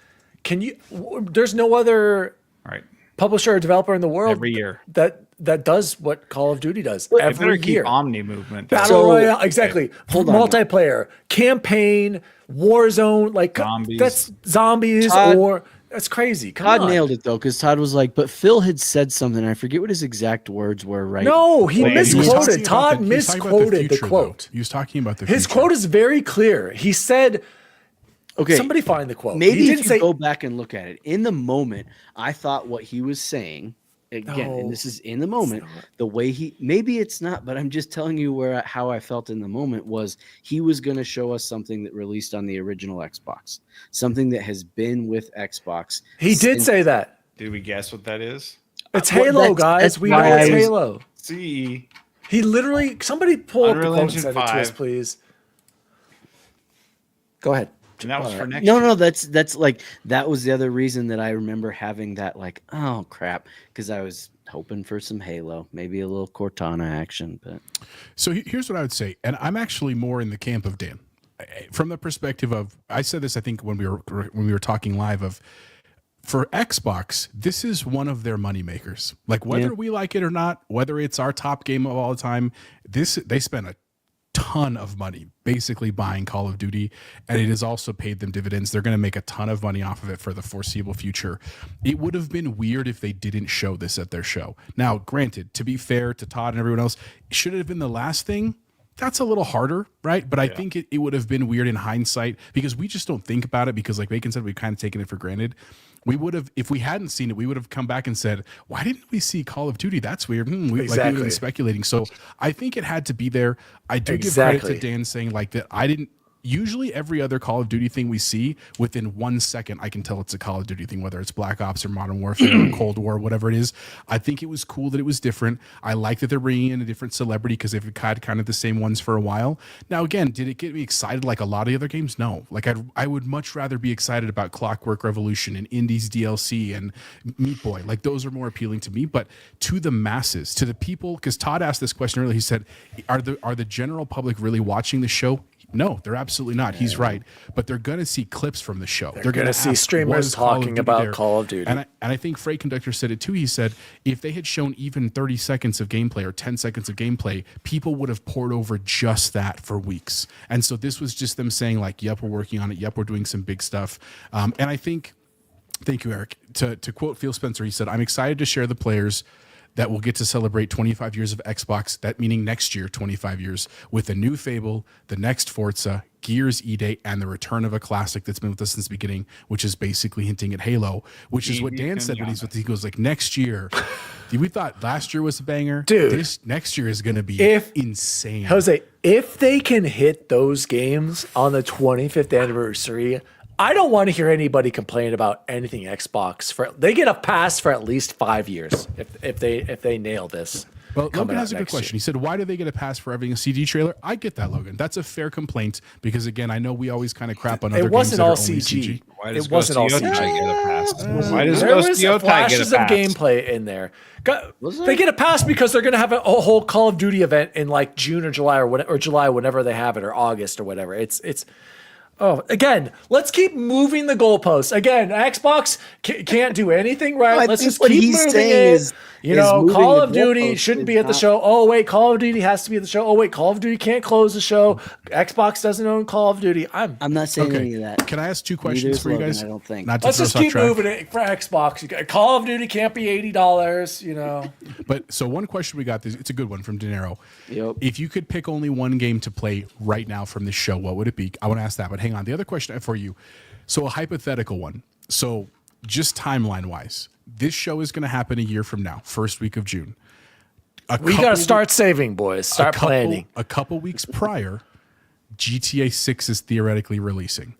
S1: no other publisher or developer in the world
S5: every year
S1: that does what Call of Duty does every year.
S5: Omni movement.
S1: Battle Royale, exactly. Multiplayer, campaign, Warzone,
S5: zombies.
S1: That's zombies
S3: Todd,
S1: that's crazy.
S3: Todd nailed it though, because Todd was like, but Phil had said something. I forget what his exact words were. Right?
S1: No, he
S2: was
S1: misquoted.
S2: talking
S1: Todd
S2: about he was talking about
S1: misquoted the
S2: future,
S1: quote.
S2: though. He was talking about the
S1: His
S2: future.
S1: quote is very clear. He said,
S3: Okay,
S1: somebody find the quote.
S3: Maybe
S1: he
S3: if
S1: didn't
S3: you
S1: say,
S3: go back and look at it in the moment, I thought what he was saying again, and this is in the moment. The way maybe it's not, but I'm just telling you how I felt in the moment was he was going to show us something that released on the original Xbox, something that has been with Xbox.
S1: He did say that.
S5: Did we guess what that is?
S1: It's Halo, guys. We know it's Halo.
S5: See,
S1: he literally. Somebody pull up the
S5: Unreal
S1: quote and
S5: Engine
S1: send it to us,
S5: 5.
S1: please. Go ahead.
S5: And that was for next year.
S3: No, that's like that was the other reason that I remember having that oh crap, because I was hoping for some Halo, maybe a little Cortana action. But
S2: so here's what I would say, and I'm actually more in the camp of Dan, from the perspective of I said this I think when we were talking live of. For Xbox, this is one of their money makers. Whether we like it or not, whether it's our top game of all time, they spend a ton of money basically buying Call of Duty, and it has also paid them dividends. They're going to make a ton of money off of it for the foreseeable future. It would have been weird if they didn't show this at their show. Now, granted, to be fair to Todd and everyone else, should it have been the last thing? That's a little harder, right? But I think it would have been weird in hindsight because we just don't think about it because like Bacon said, we've kind of taken it for granted. We would have, if we hadn't seen it, we would have come back and said, why didn't we see Call of Duty? That's weird. We would have been speculating. So I think it had to be there. I do give credit to Dan saying that I didn't usually every other Call of Duty thing we see, within 1 second, I can tell it's a Call of Duty thing, whether it's Black Ops or Modern Warfare or Cold War, whatever it is. I think it was cool that it was different. I like that they're bringing in a different celebrity because they've had kind of the same ones for a while. Now, again, did it get me excited like a lot of the other games? No. Like I would much rather be excited about Clockwork Revolution and Indies DLC and Meat Boy. Like those are more appealing to me. But to the masses, to the people, because Todd asked this question earlier, he said, are the general public really watching the show? No, they're absolutely not. He's right. But they're going to see clips from the show.
S1: They're going to see streamers talking about Call of Duty.
S2: And I think Freight Conductor said it too. He said if they had shown even 30 seconds of gameplay or 10 seconds of gameplay, people would have poured over just that for weeks. And so this was just them saying like, yep, we're working on it. Yep, we're doing some big stuff. And I think, thank you, Eric. To quote Phil Spencer, he said, I'm excited to share the players that will get to celebrate 25 years of Xbox, that meaning next year, 25 years, with a new Fable, the next Forza, Gears E-Day, and the return of a classic that's been with us since the beginning, which is basically hinting at Halo, which is what Dan said when he goes like, next year. We thought last year was a banger.
S1: Dude.
S2: This next year is going to be insane.
S1: Jose, if they can hit those games on the 25th anniversary, I don't want to hear anybody complain about anything Xbox. They get a pass for at least 5 years if they nail this.
S2: Well, Logan has a good question. He said, why do they get a pass for having a CD trailer? I get that, Logan. That's a fair complaint because, again, I know we always kind of crap on other games.
S1: It wasn't
S2: that
S1: all
S2: are only
S1: CG.
S5: Why does
S1: It wasn't all
S5: Ghost
S1: CG.
S5: Yotai get a pass? Why does
S1: There
S5: Ghost
S1: was
S5: Yotai get
S1: flashes
S5: a
S1: of
S5: pass?
S1: gameplay in there.
S3: Was
S1: They
S3: there?
S1: get a pass because they're going to have a whole Call of Duty event in like June or July or July, whenever they have it, or August or whatever. It's. Oh, again, let's keep moving the goalposts. Again, Xbox can't do anything right.
S3: I
S1: Let's
S3: think
S1: just
S3: what
S1: keep
S3: he's
S1: moving
S3: saying
S1: it.
S3: is
S1: Call
S3: moving
S1: of
S3: the
S1: Duty
S3: goalposts
S1: shouldn't
S3: is
S1: be at the
S3: not-
S1: show. Oh, wait, Call of Duty has to be at the show. Oh, wait, Call of Duty can't close the show. Xbox doesn't own Call of Duty.
S3: I'm not saying any of that.
S2: Can I ask two
S3: Neither
S2: questions
S3: is
S2: for you
S3: Logan,
S2: guys?
S3: I don't think.
S2: Not to
S1: Let's
S2: throw
S1: just
S2: us off
S1: keep
S2: track.
S1: moving it for Xbox. Call of Duty can't be $80, you know.
S2: But so one question we got, it's a good one from De Niro.
S3: Yep.
S2: If you could pick only one game to play right now from this show, what would it be? I want to ask that, but hang on. The other question I have for you. So a hypothetical one. So just timeline wise, this show is going to happen a year from now, first week of June.
S1: We got to start saving, boys. Start planning.
S2: A couple weeks prior, GTA 6 is theoretically releasing.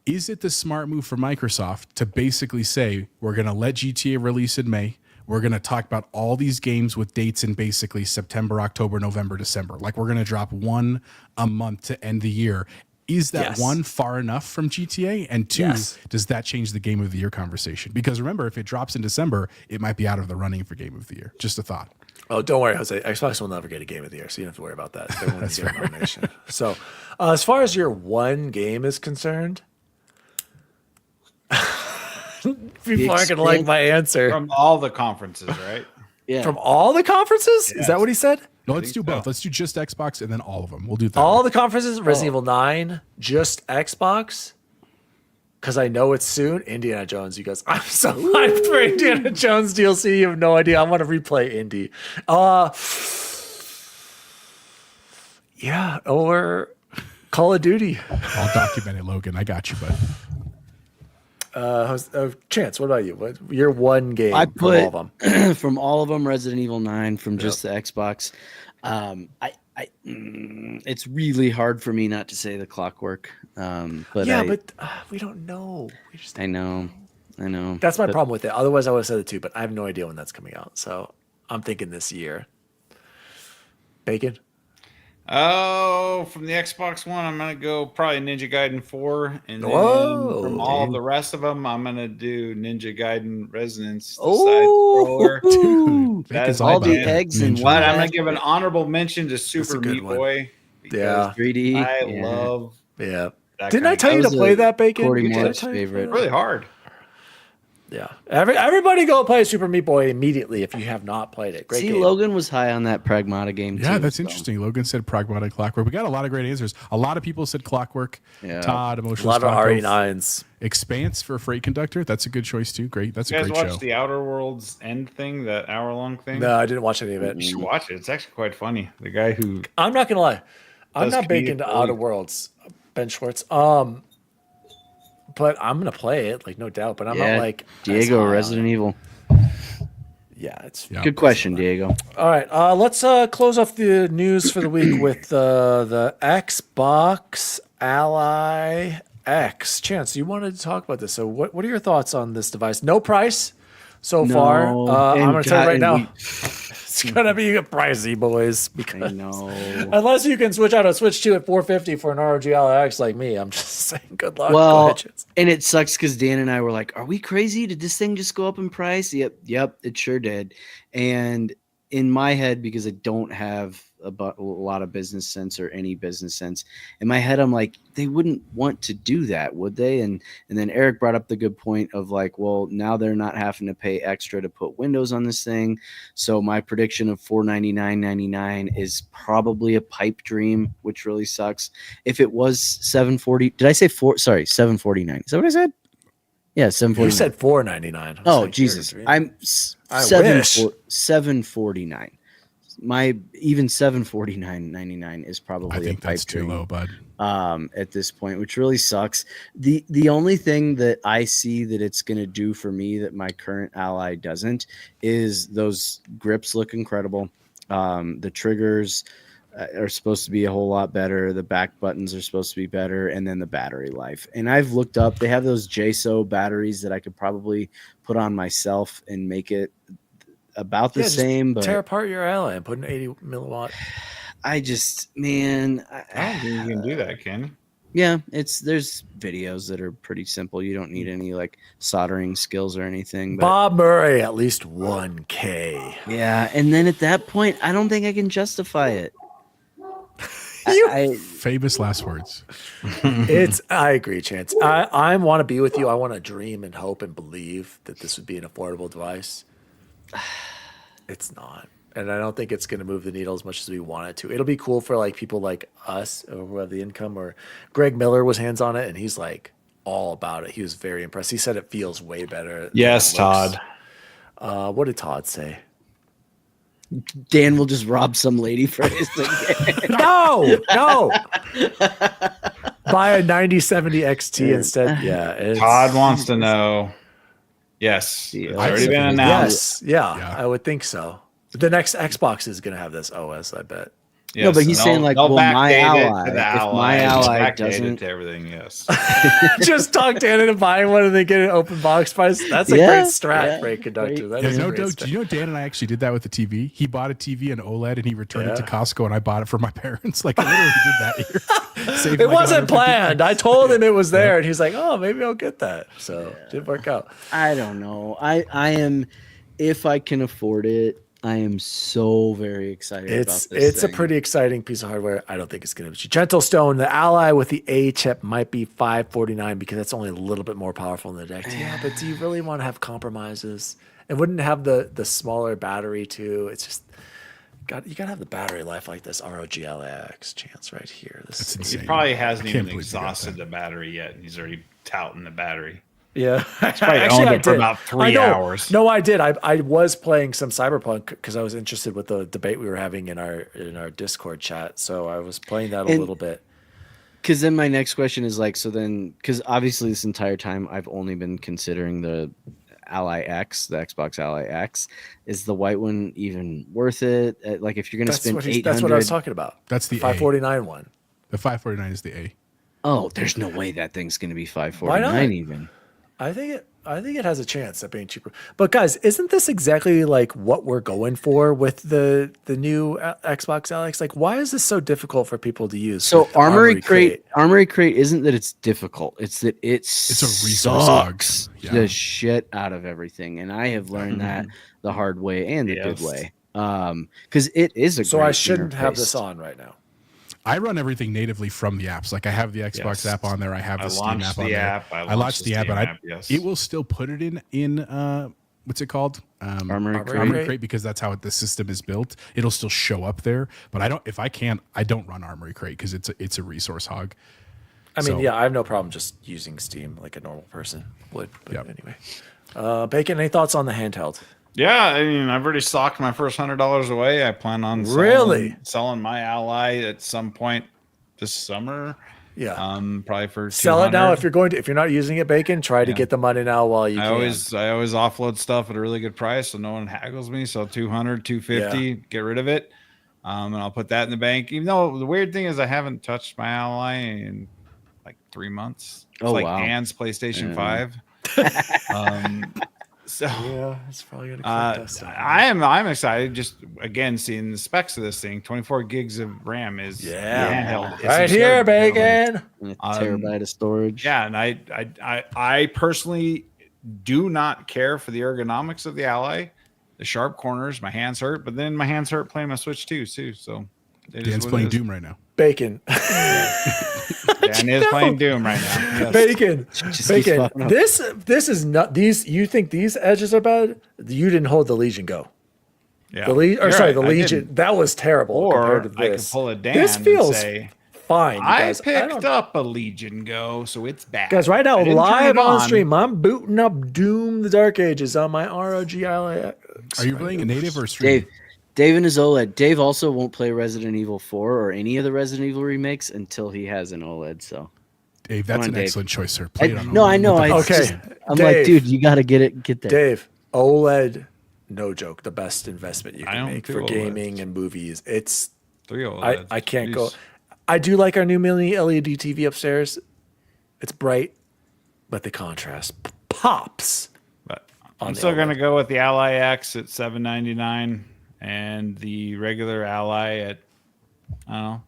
S2: Is it the smart move for Microsoft to basically say, we're going to let GTA release in May? We're going to talk about all these games with dates in basically September, October, November, December. Like we're going to drop one a month to end the year. Is that
S1: Yes.
S2: one far enough from GTA? And two,
S1: Yes.
S2: does that change the Game of the Year conversation? Because remember, if it drops in December, it might be out of the running for Game of the Year. Just a thought.
S1: Oh, don't worry, Jose. Xbox will never get a Game of the Year, so you don't have to worry about that. They won't get a nomination. So, as far as your one game is concerned, people aren't going to like my answer.
S5: From all the conferences, right?
S3: Yeah.
S1: From all the conferences? Is that what he said?
S2: No, let's do
S5: think
S2: both.
S5: so.
S2: Let's do just Xbox and then all of them. We'll do that.
S1: All the conferences? Resident Evil 9, just Xbox? Because I know it's soon. Indiana Jones, you guys. I'm so hyped for Indiana Jones DLC. You have no idea. I want to replay Indy. Yeah, or Call of Duty.
S2: I'll document it, Logan. I got you, bud.
S1: Chance, what about you? What your one game
S3: I
S1: from
S3: put
S1: all of them?
S3: from all of them, Resident Evil 9 from just the Xbox. It's really hard for me not to say the Clockwork. But
S1: we don't know. We just
S3: I know.
S1: That's my problem with it. Otherwise, I would have said it too, but I have no idea when that's coming out. So I'm thinking this year. Bacon?
S5: Oh, from the Xbox One, I'm gonna go probably Ninja Gaiden 4, and then
S1: Whoa,
S5: from all the rest of them, I'm gonna do Ninja Gaiden Resonance. The
S3: Oh,
S5: side scroller.
S2: Dude,
S5: That is
S3: all
S2: about
S3: the
S2: it.
S3: eggs in
S2: Ninja.
S3: one.
S5: But I'm gonna give an honorable mention to
S1: a
S5: Super
S1: good
S5: Meat
S1: one.
S5: Boy.
S1: Yeah.
S3: 3D.
S5: I
S3: yeah.
S5: love
S1: Yeah.
S5: that.
S1: Didn't I
S5: kind
S1: tell you
S3: That
S1: to
S3: was
S1: play
S3: a
S1: that, Bacon?
S3: Corey
S1: Did I
S3: Moore's
S1: tell you to play
S3: favorite.
S1: that?
S5: really hard.
S1: Yeah. Everybody go play Super Meat Boy immediately if you have not played it. Great
S3: See,
S1: game.
S3: Logan was high on that Pragmata game
S2: Yeah,
S3: too.
S2: that's
S3: so.
S2: interesting. Logan said Pragmatic Clockwork. We got a lot of great answers. A lot of people said Clockwork.
S3: Yeah.
S2: Todd,
S1: A
S2: Emotional
S1: lot of
S2: Stocko.
S1: RE9s.
S2: Expanse for Freight Conductor. That's a good choice too. Great. That's
S5: You
S2: a
S5: guys
S2: great
S5: watch
S2: show.
S5: the Outer Worlds End thing, that hour-long thing?
S1: No, I didn't watch any of it.
S5: You should watch it. It's actually quite funny. The guy who
S1: I'm not gonna lie. I'm
S5: Does
S1: not big
S5: comedic
S1: into
S5: relief.
S1: Outer Worlds, Ben Schwartz. But I'm gonna play it, like no doubt. But I'm
S3: Yeah,
S1: not like as
S3: Diego,
S1: high on
S3: Resident
S1: it.
S3: Evil.
S1: Yeah, it's
S2: Yeah.
S3: Good question, Diego.
S1: all right. Let's close off the news for the week with the Xbox Ally X. Chance, you wanted to talk about this. So what are your thoughts on this device? No price so far.
S3: No,
S1: I'm
S3: and
S1: going to tell you right
S3: God,
S1: now.
S3: and
S1: It's going to be pricey, boys.
S3: I
S1: Because
S3: know.
S1: unless you can switch out a Switch 2 at $450 for an ROG Ally X like me, I'm just saying good luck. Go
S3: Well,
S1: ahead, Chance.
S3: and it sucks because Dan and I were like, "Are we crazy? Did this thing just go up in price?" Yep, it sure did. And in my head, because I don't have a lot of business sense or any business sense, in my head, I'm like, they wouldn't want to do that, would they? And then Eric brought up the good point of like, well, now they're not having to pay extra to put Windows on this thing. So my prediction of $499.99 is probably a pipe dream, which really sucks. If it was 740, did I say four? Sorry, 749. Is that what I said? Yeah, 749.
S1: You said $499.
S3: Oh Jesus, I'm
S1: I
S3: seven
S1: wish.
S3: 749. My even 749.99 is probably
S2: I think
S3: a pipe
S2: that's too
S3: dream,
S2: low, bud.
S3: at this point, which really sucks. The only thing that I see that it's going to do for me that my current Ally doesn't is those grips look incredible. The triggers are supposed to be a whole lot better. The back buttons are supposed to be better, and then the battery life. And I've looked up; they have those JSO batteries that I could probably put on myself and make it about the same. But
S1: tear apart your Ally and put an 80 milliwatt.
S3: I just, man,
S5: I don't think you can do that, can you?
S3: yeah, there's videos that are pretty simple. You don't need any like soldering skills or anything. But
S1: Bob Murray, at least 1K.
S3: yeah, and then at that point, I don't think I can justify it.
S2: Famous last words.
S1: I agree, Chance. I want to be with you. I want to dream and hope and believe that this would be an affordable device. It's not. And I don't think it's going to move the needle as much as we want it to. It'll be cool for like people like us who have the income, or Greg Miller was hands on it and he's like all about it. He was very impressed. He said it feels way better.
S5: Yes,
S1: than it looks.
S5: Todd.
S1: What did Todd say?
S3: Dan will just rob some lady for his thing.
S1: No. Buy a 9070 XT instead. Yeah.
S5: Todd wants to know. Yes,
S3: Yeah.
S5: it's already been announced.
S1: Yes. Yeah, I would think so. The next Xbox is going to have this OS, I bet.
S5: Yes,
S3: No, but he's
S5: and
S3: saying like,
S5: they'll
S3: well, my
S5: backdate it
S3: ally,
S5: to the
S3: if my ally
S5: backdate it
S3: doesn't,
S5: to everything. Yes.
S1: Just talk Dan into buying one and they get an open box price. That's a
S3: Yeah,
S1: great strat
S3: yeah,
S1: for a conductor. That
S2: Yeah,
S1: is a
S2: no,
S1: great
S2: do you know Dan and I actually did that with the TV? He bought a TV and OLED and he returned it to Costco and I bought it for my parents. Like I literally did that here. Saved
S1: It
S2: like
S1: wasn't
S2: $150.
S1: planned. I told him it was there, and he's like, "Oh, maybe I'll get that." So it didn't work out.
S3: I don't know. I am, if I can afford it, I am so very excited about this.
S1: It's a
S3: thing.
S1: pretty exciting piece of hardware. I don't think it's going to be cheap. Gentle Stone, the Ally with the A chip might be $549 because that's only a little bit more powerful than the Dex. Yeah, but do you really want to have compromises? It wouldn't have the smaller battery too. It's just you gotta have the battery life like this ROG LX Chance right here. This
S2: That's
S1: is
S2: insane.
S5: He probably hasn't
S2: I can't
S5: even
S2: believe you got
S5: exhausted
S2: that.
S5: the battery yet, and he's already touting the battery.
S1: Yeah,
S5: probably owned it for about 3 hours.
S1: No, I did. I was playing some Cyberpunk because I was interested with the debate we were having in our Discord chat. So I was playing that a little bit.
S3: Because then my next question is like, so then, because obviously this entire time I've only been considering the Ally X, the Xbox Ally X. Is the white one even worth it? Like, if you're going to spend $800,
S1: That's what I was talking about.
S2: That's the
S1: $549 one.
S2: The 549 is the A.
S3: Oh, there's no way that thing's going to be
S1: Why
S3: $549
S1: not?
S3: even.
S1: I think it has a chance at being cheaper. But guys, isn't this exactly like what we're going for with the new Xbox Alex? Like, why is this so difficult for people to use?
S3: So
S1: with the
S3: Armory Crate isn't that it's difficult. It's that it's
S2: a resource hog.
S3: sucks
S2: Yeah.
S3: the shit out of everything. And I have learned that the hard way and the good way. Because it is a
S1: So
S3: great
S1: I shouldn't have
S3: interface.
S1: this on right now.
S2: I run everything natively from the apps. Like I have the Xbox
S5: Yes.
S2: app on there. I have the
S5: I
S2: Steam
S5: launched
S2: app on
S5: the
S2: there.
S5: app.
S2: I launched the app,
S5: Steam
S2: and
S5: app, yes.
S2: it will still put it in what's it called?
S3: Armory Crate.
S2: Armory Crate, because that's how the system is built. It'll still show up there, but I don't run Armory Crate because it's a resource hog.
S1: I mean,
S2: So-
S1: yeah, I have no problem just using Steam like a normal person would. But
S2: Yep.
S1: anyway, Bacon, any thoughts on the handheld?
S5: Yeah, I mean, I've already socked my first $100 away. I plan on selling my Ally at some point this summer.
S1: Yeah.
S5: Probably for
S1: Sell it now
S5: $200.
S1: if you're not using it, Bacon. Try to get the money now while you
S5: I
S1: can.
S5: always offload stuff at a really good price, so no one haggles me. So 200, 250, get rid of it, and I'll put that in the bank. Even though the weird thing is I haven't touched my Ally in 3 months. It's
S3: Oh,
S5: like
S3: wow.
S5: Dan's PlayStation
S3: Yeah.
S5: 5. So
S1: Yeah, it's probably gonna collect us.
S5: I'm excited. Just again seeing the specs of this thing. 24 gigs of RAM is
S1: Yeah.
S5: handheld. It's
S1: Right
S5: absurd,
S1: here,
S5: you know?
S1: bacon.
S3: And a terabyte of storage.
S5: Yeah, and I personally do not care for the ergonomics of the Ally. The sharp corners, my hands hurt, but then my hands hurt playing my Switch too. So it is
S2: Dan's
S5: what
S2: playing
S5: it is.
S2: Doom right now.
S1: Bacon.
S5: Dan is playing Doom right now. Yes.
S1: Bacon.
S3: Just keeps
S1: Bacon.
S3: popping up.
S1: This is not these. You think these edges are bad? You didn't hold the Legion Go.
S5: Yeah.
S1: The Legion, or
S5: You're
S1: sorry,
S5: right,
S1: the
S5: I
S1: Legion.
S5: didn't.
S1: That was terrible compared
S5: Or
S1: to
S5: I could
S1: this.
S5: pull a Dan
S1: This feels
S5: and say,
S1: fine.
S5: I
S1: guys.
S5: picked
S1: don't-
S5: up a Legion Go, so it's bad.
S1: Guys, right now,
S5: I didn't turn
S1: live
S5: it
S1: on stream, I'm booting up Doom the Dark Ages on my ROG Ally.
S2: Are you playing a native or stream?
S3: Dave and his OLED. Dave also won't play Resident Evil 4 or any of the Resident Evil remakes until he has an OLED. So
S2: Dave, that's
S3: Come on,
S2: an
S3: Dave.
S2: excellent choice, sir. Play it on
S3: no, I know.
S2: with the
S3: I
S2: box.
S1: Okay.
S3: just, I'm
S1: Dave.
S3: like, dude, you got to get there.
S1: Dave, OLED, no joke, the best investment you
S5: I
S1: can
S5: own
S1: make
S5: 2
S1: for
S5: OLEDs.
S1: gaming and movies. It's
S5: 3 OLEDs.
S1: I can't go.
S5: Jeez.
S1: I do like our new mini LED TV upstairs. It's bright, but the contrast pops.
S5: But
S1: on
S5: I'm
S1: the
S5: still
S1: OLED.
S5: going to go with the Ally X at $799 and the regular Ally at, I don't know,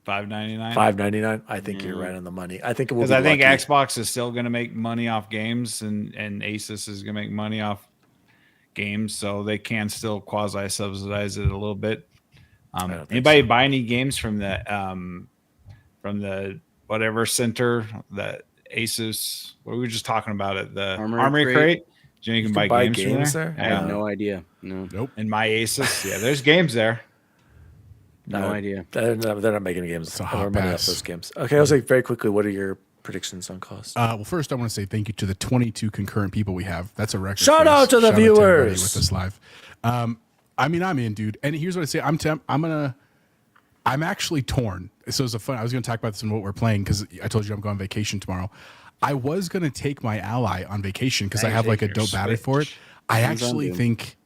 S5: $599.
S1: $5.99. I think you're right on the money. I think it will.
S5: Because
S1: Be
S5: I think
S1: lucky.
S5: Xbox is still going to make money off games, and Asus is going to make money off games, so they can still quasi subsidize it a little bit.
S1: don't think
S5: Anybody buy any games from the whatever center that Asus? What were we just talking about it? The
S3: Armory
S5: Armory
S3: Crate?
S5: Crate. Do you know you can buy
S1: buy
S5: games,
S1: games
S5: from
S1: there?
S3: I
S5: Yeah.
S3: have no idea. No,
S2: Nope.
S5: In my Asus, yeah, there's games there.
S3: no idea.
S1: They're not making games.
S2: a hot
S1: Or money off
S2: pass.
S1: those games. Okay, I was like very quickly. What are your predictions on cost?
S2: Well, first, I want to say thank you to the 22 concurrent people we have. That's a record.
S1: Shout
S2: for us.
S1: out to the
S2: Shout everybody
S1: viewers.
S2: with us live. I mean, I'm in, dude. And here's what I say: I'm actually torn. So it's I was going to talk about this in what we're playing because I told you I'm going on vacation tomorrow. I was going to take my Ally on vacation because I have like a dope battery for it. I actually think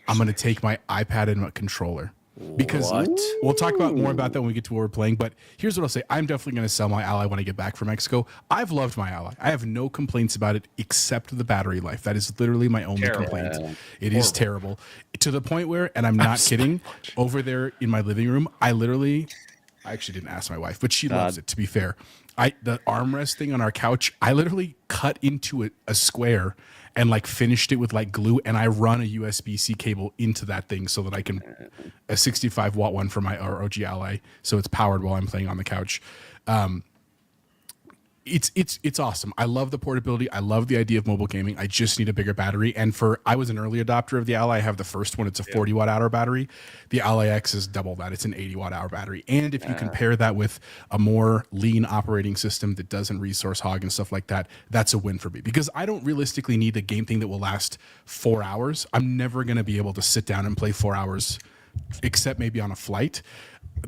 S2: I'm going to take my iPad and my controller. Because
S1: What?
S2: we'll talk about more about that when we get to what we're playing. But here's what I'll say. I'm definitely going to sell my Ally when I get back from Mexico. I've loved my Ally. I have no complaints about it except the battery life. That is literally my only complaint. It is terrible. To the point where, and I'm not kidding, over there in my living room, I actually didn't ask my wife, but she loves it, to be fair. The armrest thing on our couch, I literally cut into a square and like finished it with like glue, and I run a USB-C cable into that thing so that I can a 65-watt one for my ROG Ally, so it's powered while I'm playing on the couch. It's awesome. I love the portability. I love the idea of mobile gaming. I just need a bigger battery. And I was an early adopter of the Ally. I have the first one. It's a 40-watt-hour battery. The Ally X is double that. It's an 80-watt-hour battery. And if you compare that with a more lean operating system that doesn't resource hog and stuff like that, that's a win for me. Because I don't realistically need a game thing that will last 4 hours. I'm never going to be able to sit down and play 4 hours, except maybe on a flight.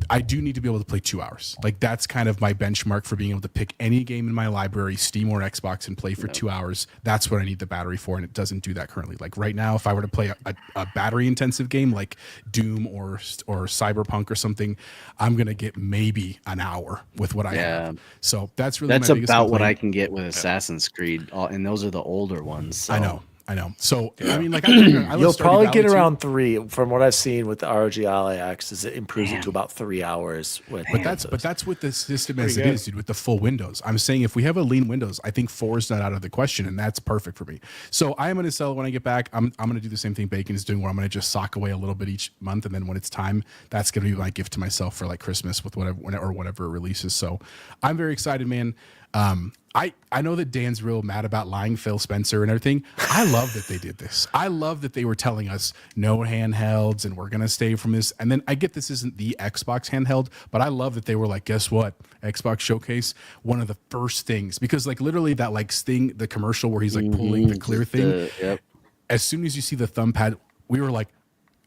S2: I do need to be able to play 2 hours. Like that's kind of my benchmark for being able to pick any game in my library, Steam or Xbox, and play for 2 hours. That's what I need the battery for, and it doesn't do that currently. Like right now, if I were to play a battery intensive game like Doom or Cyberpunk or something, I'm gonna get maybe an hour with what I have. So that's really
S3: That's
S2: my biggest
S3: about what
S2: complaint.
S3: I can get with Assassin's Creed, and those are the older ones. So.
S2: I know. So I mean, like I
S1: You'll probably get
S2: around.
S1: around 3. From what I've seen with the ROG Ally X, is it improves it to about 3 hours.
S2: But that's what the system as it
S5: good.
S2: is, dude, with the full Windows. I'm saying if we have a lean Windows, I think 4 is not out of the question, and that's perfect for me. So I am going to sell it when I get back. I'm going to do the same thing Bacon is doing, where I'm going to just sock away a little bit each month, and then when it's time, that's going to be my gift to myself for like Christmas with whatever it releases. So I'm very excited, man. I know that Dan's real mad about lying Phil Spencer and everything. I love that they did this. I love that they were telling us no handhelds and we're going to stay from this. And then I get this isn't the Xbox handheld, but I love that they were like, guess what? Xbox Showcase, one of the first things, because like literally that like thing, the commercial where he's like pulling the clear thing. As soon as you see the thumb pad, we were like,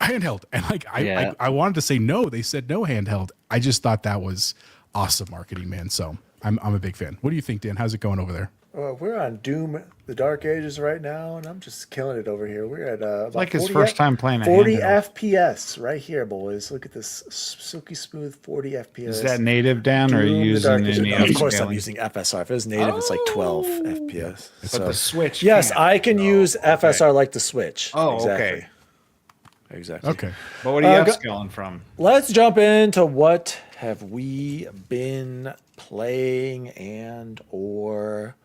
S2: handheld. And like, I wanted to say no, they said no handheld. I just thought that was awesome marketing, man. So I'm a big fan. What do you think, Dan? How's it going over there?
S1: We're on Doom, the Dark Ages right now, and I'm just killing it over here. We're at about
S5: like his
S1: 40
S5: first time playing a
S1: 40
S5: handheld.
S1: FPS right here, boys. Look at this silky smooth 40 FPS.
S5: Is that native, Dan, or are you
S1: Doom, the Dark
S5: using
S1: Ages.
S5: any
S1: No, of course, I'm
S5: upscaling?
S1: using FSR. If it was native, it's like 12 FPS.
S5: But
S1: So,
S5: the Switch.
S1: yes,
S5: can't.
S1: I can use
S5: okay.
S1: FSR like the Switch.
S5: Oh,
S1: exactly.
S5: okay.
S1: Exactly.
S2: Okay.
S5: But what are you
S1: go-
S5: upscaling from?
S1: Let's jump into what have we been playing and or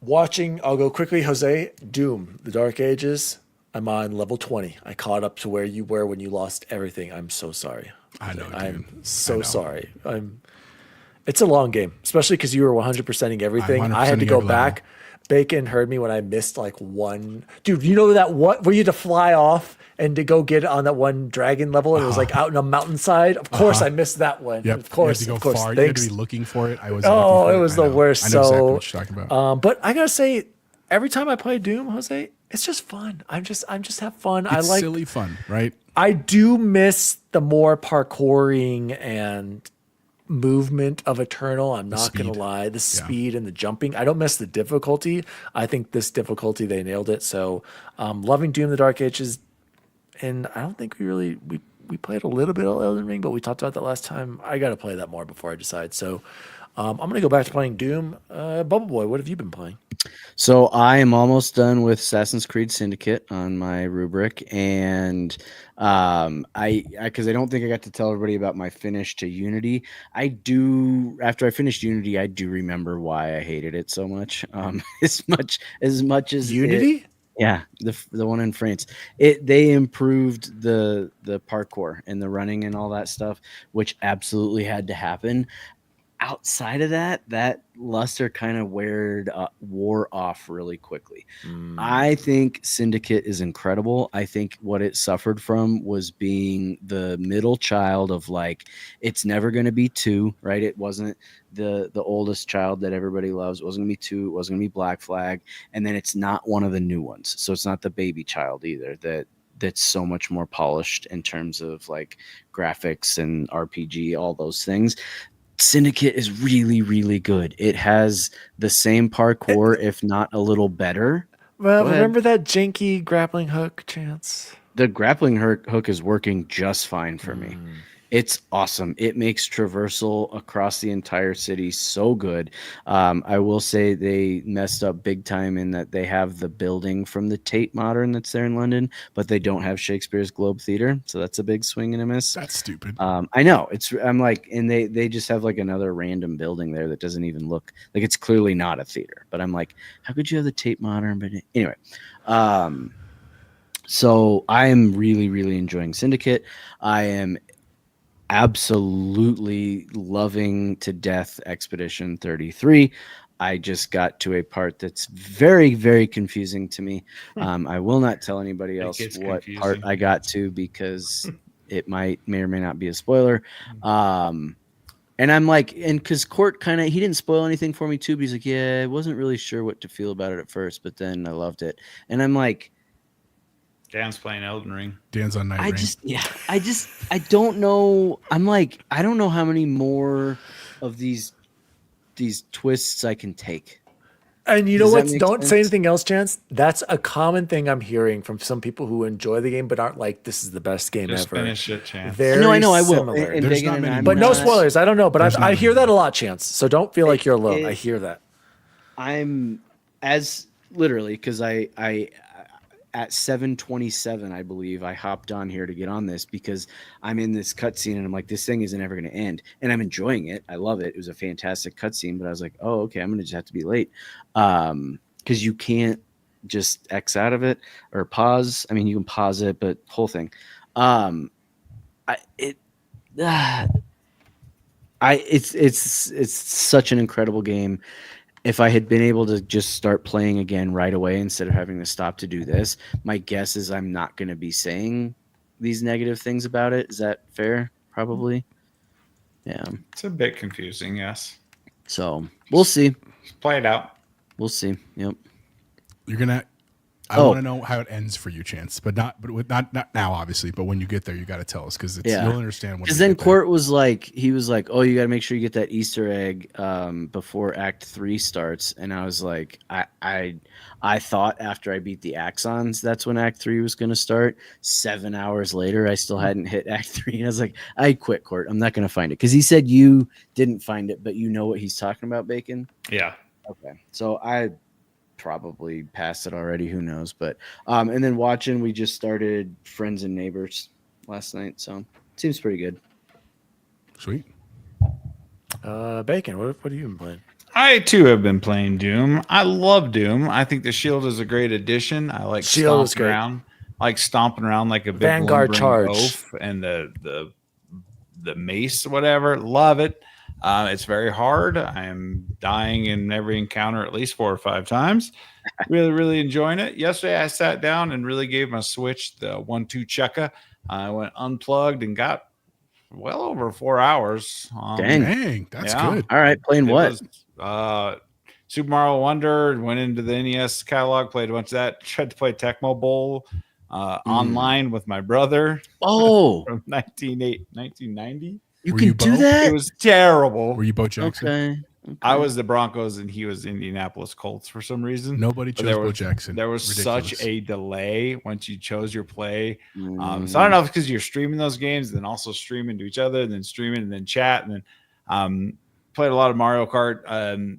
S1: watching. I'll go quickly. Jose, Doom, the Dark Ages. I'm on level 20. I caught up to where you were when you lost everything. I'm so sorry.
S2: I know, dude.
S1: I'm
S2: I
S1: so
S2: know.
S1: sorry. It's a long game, especially because you were 100%ing everything.
S2: I'm
S1: I had to
S2: 100%ing
S1: go
S2: every
S1: back.
S2: level.
S1: Bacon heard me when I missed like one. Dude, you know that what where you had to fly off and to go get on that one dragon level, and it was like out in a mountainside. Of course, I missed that one.
S2: Yep.
S1: Of course,
S2: you had
S1: of
S2: to go
S1: course.
S2: far. You had to
S1: Thanks.
S2: be looking for it. I was.
S1: Oh,
S2: looking for
S1: it was
S2: I
S1: the
S2: know.
S1: worst.
S2: I know exactly
S1: So,
S2: what you're talking about.
S1: but I gotta say, every time I play Doom, Jose, it's just fun. I'm just have fun.
S2: It's
S1: I like.
S2: silly fun, right?
S1: I do miss the more parkouring and movement of Eternal. I'm not going to
S2: speed.
S1: lie. The speed and the jumping. I don't miss the difficulty. I think this difficulty, they nailed it. So loving Doom the Dark Ages. And I don't think we played a little bit of Elden Ring, but we talked about that last time. I got to play that more before I decide. So I'm going to go back to playing Doom. Bubble Boy, what have you been playing?
S3: So I am almost done with Assassin's Creed Syndicate on my rubric, and I because I don't think I got to tell everybody about my finish to Unity. I do after I finished Unity, I do remember why I hated it so much. As much as
S1: Unity?
S3: yeah, the one in France. They improved the parkour and the running and all that stuff, which absolutely had to happen. Outside of that luster kind of wore off really quickly. I think Syndicate is incredible. I think what it suffered from was being the middle child of like, it's never going to be 2, right? It wasn't the oldest child that everybody loves. It wasn't going to be 2. It wasn't going to be Black Flag. And then it's not one of the new ones. So it's not the baby child either that's so much more polished in terms of like graphics and RPG, all those things. Syndicate is really, really good. It has the same parkour, if not a little better.
S1: Well,
S3: Go ahead.
S1: remember that janky grappling hook, Chance?
S3: The grappling hook is working just fine for me. It's awesome. It makes traversal across the entire city so good. I will say they messed up big time in that they have the building from the Tate Modern that's there in London, but they don't have Shakespeare's Globe Theatre. So that's a big swing and a miss.
S2: That's stupid.
S3: I know I'm like, and they just have like another random building there that doesn't even look like it's clearly not a theater. But I'm like, how could you have the Tate Modern? But anyway, so I am really, really enjoying Syndicate. I am absolutely loving to death Expedition 33. I just got to a part that's very, very confusing to me. I will not tell anybody else what part I got to because it may or may not be a spoiler. And I'm like, and because Court he didn't spoil anything for me too, but he's like, yeah, I wasn't really sure what to feel about it at first, but then I loved it. And I'm like,
S5: Dan's playing Elden Ring.
S2: Dan's on Night Ring.
S3: I don't know. I'm like, I don't know how many more of these twists I can take.
S1: And you know
S3: Does that
S1: what?
S3: make
S1: Don't
S3: sense?
S1: say anything else, Chance. That's a common thing I'm hearing from some people who enjoy the game but aren't like, this is the best game
S5: Just
S1: ever.
S5: finish it, Chance.
S1: Very
S3: I know I will.
S1: similar.
S3: And
S2: There's
S3: Dagan
S2: not
S3: and
S2: many
S3: I'm
S1: But no
S3: not-
S1: spoilers. I don't know, but
S2: There's
S1: I
S2: not
S1: hear
S2: many.
S1: that a lot, Chance. So don't feel like you're alone. I hear that.
S3: I'm as literally because I at 7:27, I believe I hopped on here to get on this because I'm in this cutscene and I'm like, this thing isn't ever going to end, and I'm enjoying it. I love it. It was a fantastic cutscene, but I was like, oh, okay, I'm going to just have to be late because you can't just X out of it or pause. I mean, you can pause it, but whole thing. It's such an incredible game. If I had been able to just start playing again right away instead of having to stop to do this, my guess is I'm not going to be saying these negative things about it. Is that fair? Probably. Yeah.
S5: It's a bit confusing, yes.
S3: So we'll see.
S5: Just play it out.
S3: We'll see. Yep.
S2: You're gonna. I want to know how it ends for you, Chance, but not now, obviously. But when you get there, you got to tell us because you'll understand.
S3: Because then Court was like, "Oh, you got to make sure you get that Easter egg before Act 3 starts." And I was like, I thought after I beat the Axons, that's when Act 3 was going to start. 7 hours later, I still hadn't hit Act 3, and I was like, I quit, Court. I'm not going to find it because he said you didn't find it, but you know what he's talking about, Bacon.
S5: Yeah.
S3: Okay, so I probably passed it already. Who knows? But and then watching, we just started Friends and Neighbors last night, so it seems pretty good.
S2: Sweet.
S1: Bacon, what have you been playing?
S5: I too have been playing Doom. I love Doom. I think the Shield is a great addition. I like
S1: Shield is
S5: stomping
S1: great.
S5: around, like stomping around like a big
S1: Vanguard charge
S5: oaf and the mace, whatever. Love it. It's very hard. I am dying in every encounter at least 4 or 5 times. Really, really enjoying it. Yesterday, I sat down and really gave my Switch the 1-2 checka. I went unplugged and got well over 4 hours.
S2: Dang, that's good.
S3: All right, playing what?
S5: Super Mario Wonder. Went into the NES catalog, played a bunch of that. Tried to play Tecmo Bowl online with my brother.
S3: Oh,
S5: from 1990.
S3: You
S2: Were
S3: can
S2: you
S3: do
S2: Bo?
S3: that?
S5: It was terrible.
S2: Were you Bo Jackson?
S3: Okay.
S5: I was the Broncos and he was Indianapolis Colts for some reason.
S2: Nobody chose Bo Jackson.
S5: There was
S2: Ridiculous.
S5: such a delay once you chose your play. So I
S3: Mm.
S5: don't know if it's because you're streaming those games, and then also streaming to each other, and then streaming, and then chat, and then played a lot of Mario Kart.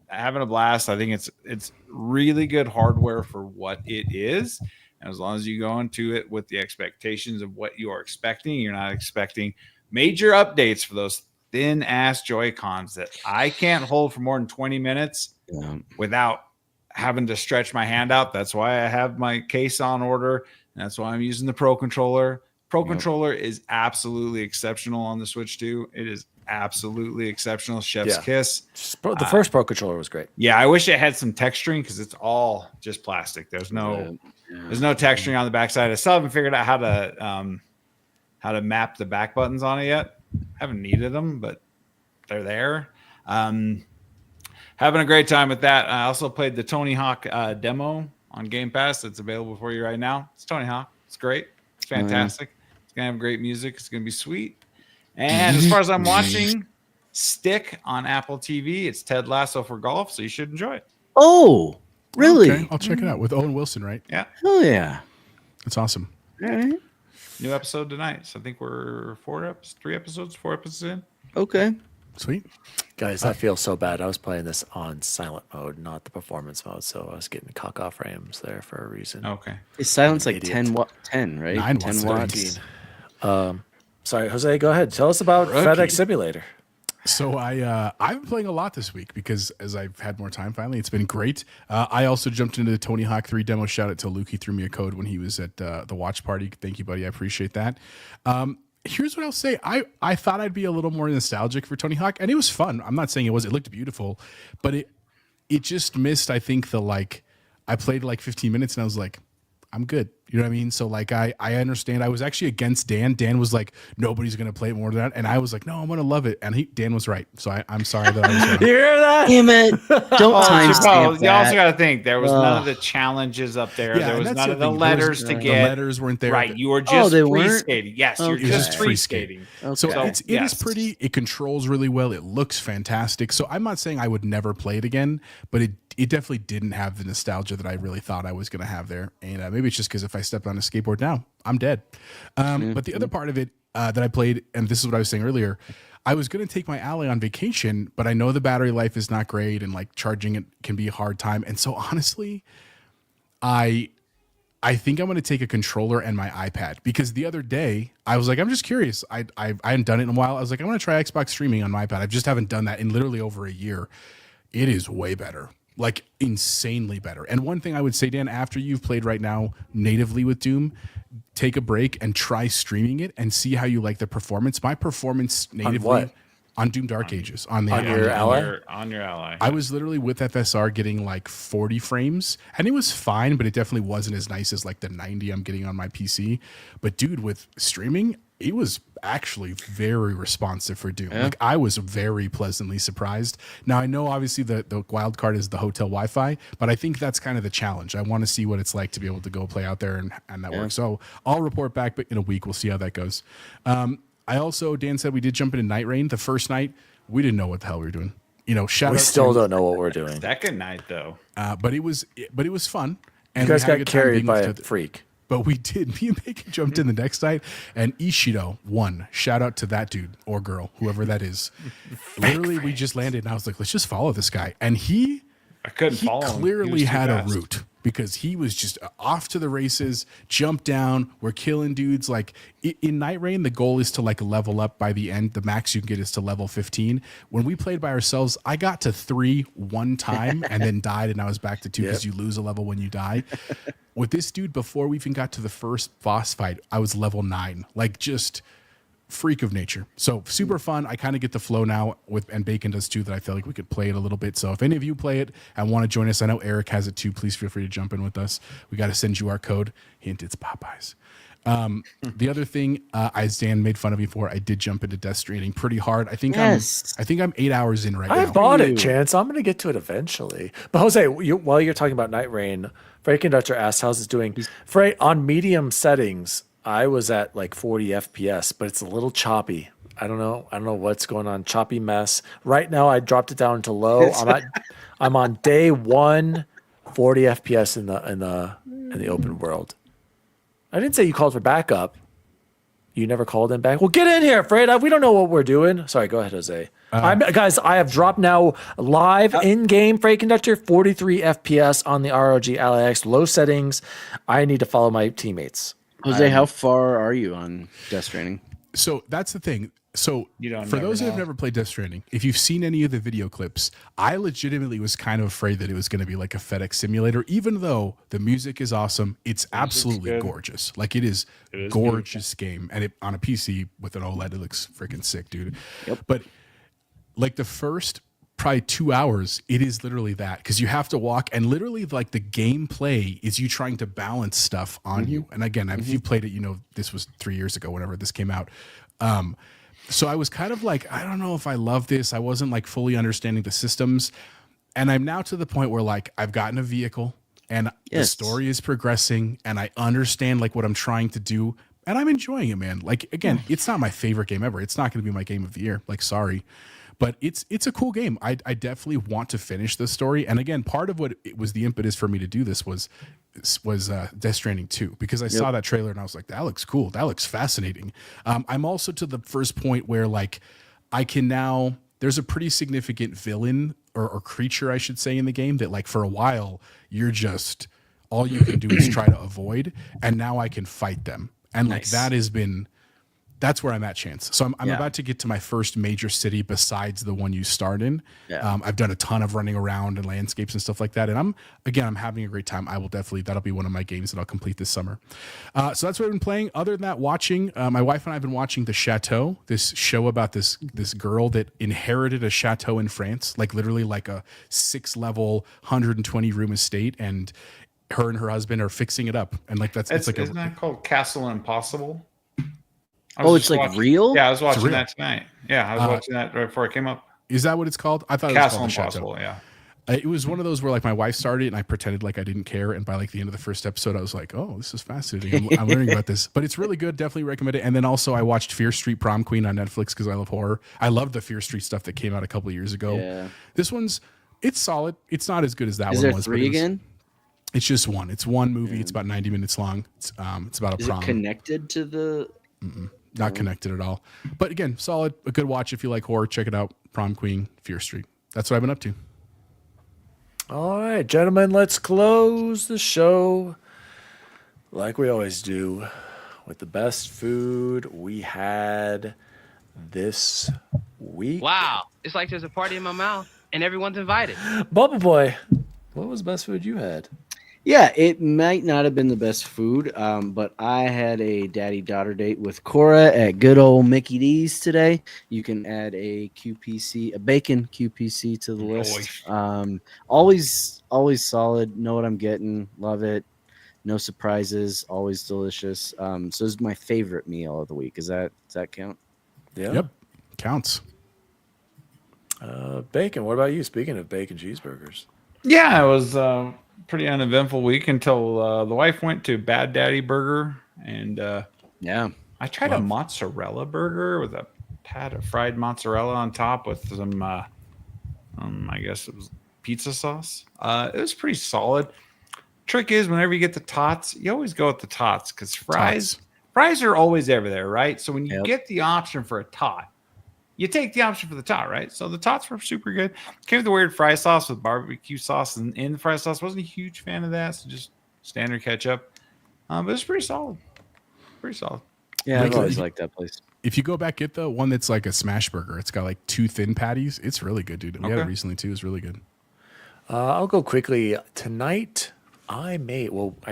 S5: Having a blast. I think it's really good hardware for what it is. And as long as you go into it with the expectations of what you are expecting, you're not expecting major updates for those thin ass Joy-Cons that I can't hold for more than 20 minutes without having to stretch my hand out. That's why I have my case on order. And that's why I'm using the Pro Controller. Pro Controller is absolutely exceptional on the Switch too. It is absolutely exceptional. Chef's kiss.
S1: The first Pro Controller was great.
S5: Yeah, I wish it had some texturing because it's all just plastic. There's no texturing on the backside. I still haven't figured out how to map the back buttons on it yet. Haven't needed them, but they're there. Having a great time with that. I also played the Tony Hawk demo on Game Pass. That's available for you right now. It's Tony Hawk. It's great. It's fantastic. It's gonna have great music. It's gonna be sweet. And as far as I'm watching, Stick on Apple TV. It's Ted Lasso for golf, so you should enjoy it.
S3: Oh, really?
S2: Okay, I'll check it out with Owen Wilson, right?
S5: Yeah.
S3: Hell yeah.
S2: That's awesome.
S3: All right.
S5: New episode tonight. So I think we're 4 episodes in.
S3: Okay.
S2: Sweet.
S1: Guys, I feel so bad. I was playing this on silent mode, not the performance mode, so I was getting cock off frames there for a reason.
S5: Okay.
S3: Is silence like
S1: Idiot.
S3: 10, right?
S2: 9
S3: 10
S2: watts.
S3: watts.
S1: Sorry, Jose, go ahead. Tell us about FedEx Simulator.
S2: So I've been playing a lot this week because as I've had more time finally, it's been great. I also jumped into the Tony Hawk 3 demo. Shout out to Luke. He threw me a code when he was at the watch party. Thank you, buddy. I appreciate that. Here's what I'll say. I thought I'd be a little more nostalgic for Tony Hawk, and it was fun. I'm not saying it was. It looked beautiful, but it just missed, I think, I played like 15 minutes and I was like, I'm good. You know what I mean? So like I understand. I was actually against Dan. Dan was like, nobody's gonna play it more than that. And I was like, no, I'm gonna love it. And Dan was right. So I'm sorry that I was wrong.
S1: You hear that?
S3: Damn it. Don't timestamp
S5: You also
S3: that.
S5: got to think there was none of the challenges up there.
S2: Yeah,
S5: there
S2: and
S5: was
S2: that's
S5: none
S2: the
S5: of the
S2: thing.
S5: letters to
S2: The
S5: get.
S2: letters weren't there.
S5: Right. You were just
S3: they
S5: free
S3: weren't?
S5: skating. Yes,
S3: Okay.
S5: you're
S3: It was
S5: just
S2: just
S5: free
S2: free
S5: skating.
S3: Okay.
S2: So
S5: So,
S2: it is
S5: yes.
S2: pretty. It controls really well. It looks fantastic. So I'm not saying I would never play it again, but it definitely didn't have the nostalgia that I really thought I was going to have there. And maybe it's just because if I stepped on a skateboard now, I'm dead. But the other part of it that I played, and this is what I was saying earlier, I was going to take my Ally on vacation, but I know the battery life is not great and like charging it can be a hard time. And so honestly, I think I'm going to take a controller and my iPad because the other day I was like, I'm just curious. I hadn't done it in a while. I was like, I want to try Xbox streaming on my iPad. I just haven't done that in literally over a year. It is way better, like insanely better. And one thing I would say, Dan, after you've played right now natively with Doom, take a break and try streaming it and see how you like the performance. My performance natively on Doom Dark Ages on
S1: your Ally?
S5: On your Ally.
S2: I was literally with FSR getting like 40 frames and it was fine, but it definitely wasn't as nice as like the 90 I'm getting on my PC. But dude, with streaming, It was actually very responsive for Doom.
S3: Yeah.
S2: Like I was very pleasantly surprised. Now I know obviously the wild card is the hotel Wi-Fi, but I think that's kind of the challenge. I want to see what it's like to be able to go play out there and that works. So I'll report back, but in a week we'll see how that goes. I also, Dan said we did jump into Night Rain. The first night we didn't know what the hell we were doing. You know,
S1: We still don't know what we're doing.
S5: Second night though.
S2: but it was fun. And
S1: You guys
S2: we had a
S1: got
S2: good time
S1: carried
S2: being
S1: by
S2: with
S1: a freak.
S2: But we did. Me and Bacon jumped in the next night, and Ishido won. Shout out to that dude or girl, whoever that is. Literally, we just landed, and I was like, let's just follow this guy. And
S5: I couldn't
S2: he
S5: follow him.
S2: clearly
S5: He was too
S2: had a
S5: fast.
S2: route because he was just off to the races, jumped down. We're killing dudes. Like in Night Rain, the goal is to like level up by the end. The max you can get is to level 15. When we played by ourselves, I got to 3 one time and then died, and I was back to 2 because you lose a level when you die. With this dude, before we even got to the first boss fight, I was level 9. Like just freak of nature. So super fun. I kind of get the flow now and Bacon does too, that I feel like we could play it a little bit. So if any of you play it and want to join us, I know Eric has it too. Please feel free to jump in with us. We got to send you our code. Hint, it's Popeyes. The other thing, as Dan made fun of me for, I did jump into Death Stranding pretty hard. I think I'm 8 hours in right
S1: I
S2: now.
S1: bought it, Chance. I'm going to get to it eventually. But Jose, while you're talking about Night Rain, Frey Conductor asked, how's it doing? Frey, on medium settings, I was at like 40 FPS, but it's a little choppy. I don't know what's going on. Choppy mess. Right now, I dropped it down to low. I'm on day 1, 40 FPS in the open world. I didn't say you called for backup. You never called in back. Well, get in here, Fred. We don't know what we're doing. Sorry, go ahead, Jose. Guys, I have dropped now live in-game Freight Conductor, 43 FPS on the ROG Ally X, low settings. I need to follow my teammates.
S3: Jose, how far are you on Death Stranding?
S2: So that's the thing. So
S5: don't
S2: for
S5: never
S2: those who have
S5: know.
S2: never played Death Stranding, if you've seen any of the video clips, I legitimately was kind of afraid that it was going to be like a FedEx simulator, even though the music is awesome. It's absolutely
S5: good.
S2: gorgeous. Like it is gorgeous game. And on a PC with an OLED, it looks freaking sick, dude.
S3: Yep.
S2: But like the first probably 2 hours, it is literally that because you have to walk and literally like the gameplay is you trying to balance stuff on you. And again, if you've played it, you know, this was 3 years ago, whenever this came out. So I was kind of like, I don't know if I love this. I wasn't like fully understanding the systems. And I'm now to the point where like I've gotten a vehicle and the story is progressing and I understand like what I'm trying to do and I'm enjoying it, man. Like, again, it's not my favorite game ever. It's not going to be my game of the year. Like, sorry. But it's a cool game. I definitely want to finish the story. And again, part of what it was the impetus for me to do this was Death Stranding 2 because I saw that trailer and I was like, that looks cool. That looks fascinating. I'm also to the first point where like I can now, there's a pretty significant villain or creature, I should say, in the game that like for a while you're just, all you can do is try to avoid. And now I can fight them. And like that has been, that's where I'm at, Chance. So I'm about to get to my first major city besides the one you start in.
S3: Yeah.
S2: I've done a ton of running around and landscapes and stuff like that. And I'm having a great time. I will definitely, that'll be one of my games that I'll complete this summer. So that's what I've been playing. Other than that, watching, my wife and I have been watching The Chateau, this show about this girl that inherited a chateau in France, like literally like a 6-level, 120-room estate. And her and her husband are fixing it up. And like, it's like
S5: isn't that called Castle Impossible?
S3: Oh, it's like real?
S5: Yeah, I was watching
S2: real.
S5: that tonight. Yeah, I was watching that right before I came up.
S2: Is that what it's called? I thought it
S5: Castle
S2: was called The
S5: Impossible,
S2: Chateau.
S5: yeah.
S2: It was one of those where like my wife started and I pretended like I didn't care. And by like the end of the first episode, I was like, oh, this is fascinating. I'm learning about this, but it's really good. Definitely recommend it. And then also I watched Fear Street Prom Queen on Netflix because I love horror. I love the Fear Street stuff that came out a couple of years ago.
S3: Yeah.
S2: This it's solid. It's not as good as that
S3: Is
S2: one
S3: there
S2: was.
S3: 3 again?
S2: It's just one. It's one movie. It's about 90 minutes long. It's about a
S3: Is
S2: prom.
S3: it connected to the...
S2: Not connected at all. But again, solid. A good watch if you like horror. Check it out. Prom Queen, Fear Street. That's what I've been up to.
S1: All right, gentlemen, let's close the show like we always do with the best food we had this week.
S6: Wow. It's like there's a party in my mouth and everyone's invited.
S1: Bubble Boy, what was the best food you had?
S3: Yeah, it might not have been the best food, but I had a daddy-daughter date with Cora at good old Mickey D's today. You can add a bacon QPC to the list. Always solid. Know what I'm getting. Love it. No surprises, always delicious. So this is my favorite meal of the week. Does that count?
S1: Yeah.
S2: Yep, counts.
S1: Bacon. What about you? Speaking of bacon cheeseburgers.
S5: Yeah, it was a pretty uneventful week until the wife went to Bad Daddy Burger, and
S3: Yeah.
S5: I tried a mozzarella burger with a pat of fried mozzarella on top with some, I guess it was pizza sauce. It was pretty solid. Trick is, whenever you get the tots, you always go with the tots because fries are always ever there, right? So when you get the option for a tot, you take the option for the tot, right? So the tots were super good. Came with the weird fry sauce with barbecue sauce in the fry sauce. Wasn't a huge fan of that, so just standard ketchup. But it's pretty solid. Pretty solid.
S3: Yeah, I've always liked that place.
S2: If you go back, get the one that's like a smash burger. It's got like 2 thin patties. It's really good, dude. We had it recently too. It's really good.
S1: I'll go quickly. Tonight, I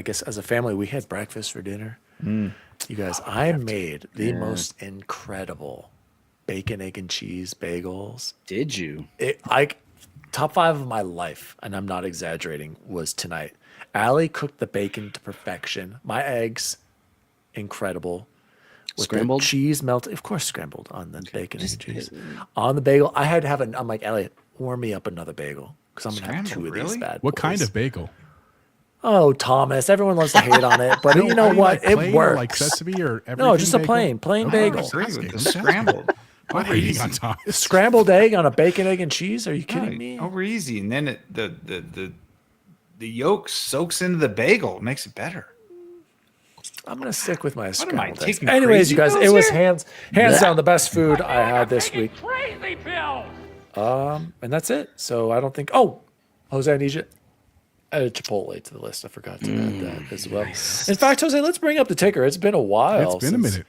S1: guess as a family, we had breakfast for dinner. You guys, I made the most incredible bacon, egg, and cheese bagels.
S3: Did you?
S1: Top 5 of my life, and I'm not exaggerating, was tonight. Allie cooked the bacon to perfection. My eggs, incredible. With
S3: Scrambled?
S1: the cheese melted, of course, scrambled on the bacon and cheese. On the bagel, I had to have I'm like, Elliot, warm me up another bagel because I'm gonna have 2 of these bad
S2: What
S1: boys.
S2: kind of bagel?
S1: Oh, Thomas, everyone loves to hate on it, but you know
S2: Are
S1: what?
S2: like plain
S1: It
S2: or
S1: works.
S2: like sesame or everything?
S1: No, just a
S2: bagel?
S1: plain bagel.
S5: Agree with the scrambled.
S2: I'm hating on Thomas.
S1: Scrambled egg on a bacon, egg, and cheese? Are you kidding me?
S5: Over easy, and then the yolk soaks into the bagel. It makes it better.
S1: I'm gonna stick with my
S5: am I,
S1: scrambled eggs.
S5: taking
S1: Anyways, you guys,
S5: crazy
S1: it was
S5: pills
S1: hands down the best food I had this week. And that's it. So I don't think. Oh, Jose, I need you. Add Chipotle to the list. I forgot to add that as well. In fact, Jose, let's bring up the ticker. It's been a while.
S2: It's been a minute.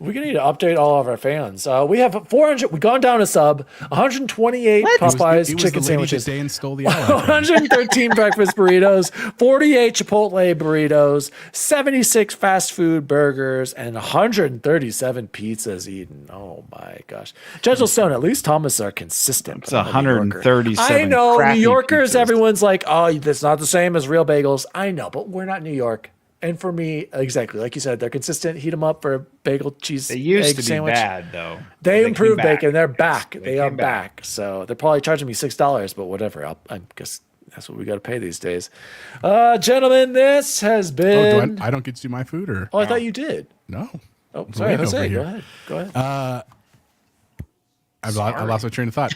S1: We're gonna need to update all of our fans. We have 400. We've gone down a sub. 128 Popeyes chicken sandwiches.
S2: Dan stole the hour.
S1: 113 breakfast burritos, 48 Chipotle burritos, 76 fast food burgers, and 137 pizzas eaten. Oh my gosh. Judge Stone, at least Thomas are consistent.
S5: It's 137.
S1: I know, New
S5: crappy
S1: Yorkers,
S5: pizzas.
S1: everyone's like, oh, that's not the same as real bagels. I know, but we're not New York. And for me, exactly, like you said, they're consistent. Heat them up for a bagel, cheese,
S5: They used
S1: egg
S5: to be
S1: sandwich.
S5: bad though.
S1: They
S5: came
S1: improved
S5: back.
S1: bacon. They're back. They are
S5: came back.
S1: back. So they're probably charging me $6, but whatever. I guess that's what we got to pay these days. Gentlemen, this has
S2: Oh,
S1: been.
S2: I don't get to do my food or?
S1: I thought you did.
S2: No.
S1: Oh,
S2: It's
S1: sorry,
S2: late
S1: Jose.
S2: over
S1: Go
S2: here.
S1: ahead. Go ahead.
S2: I lost my train of thought.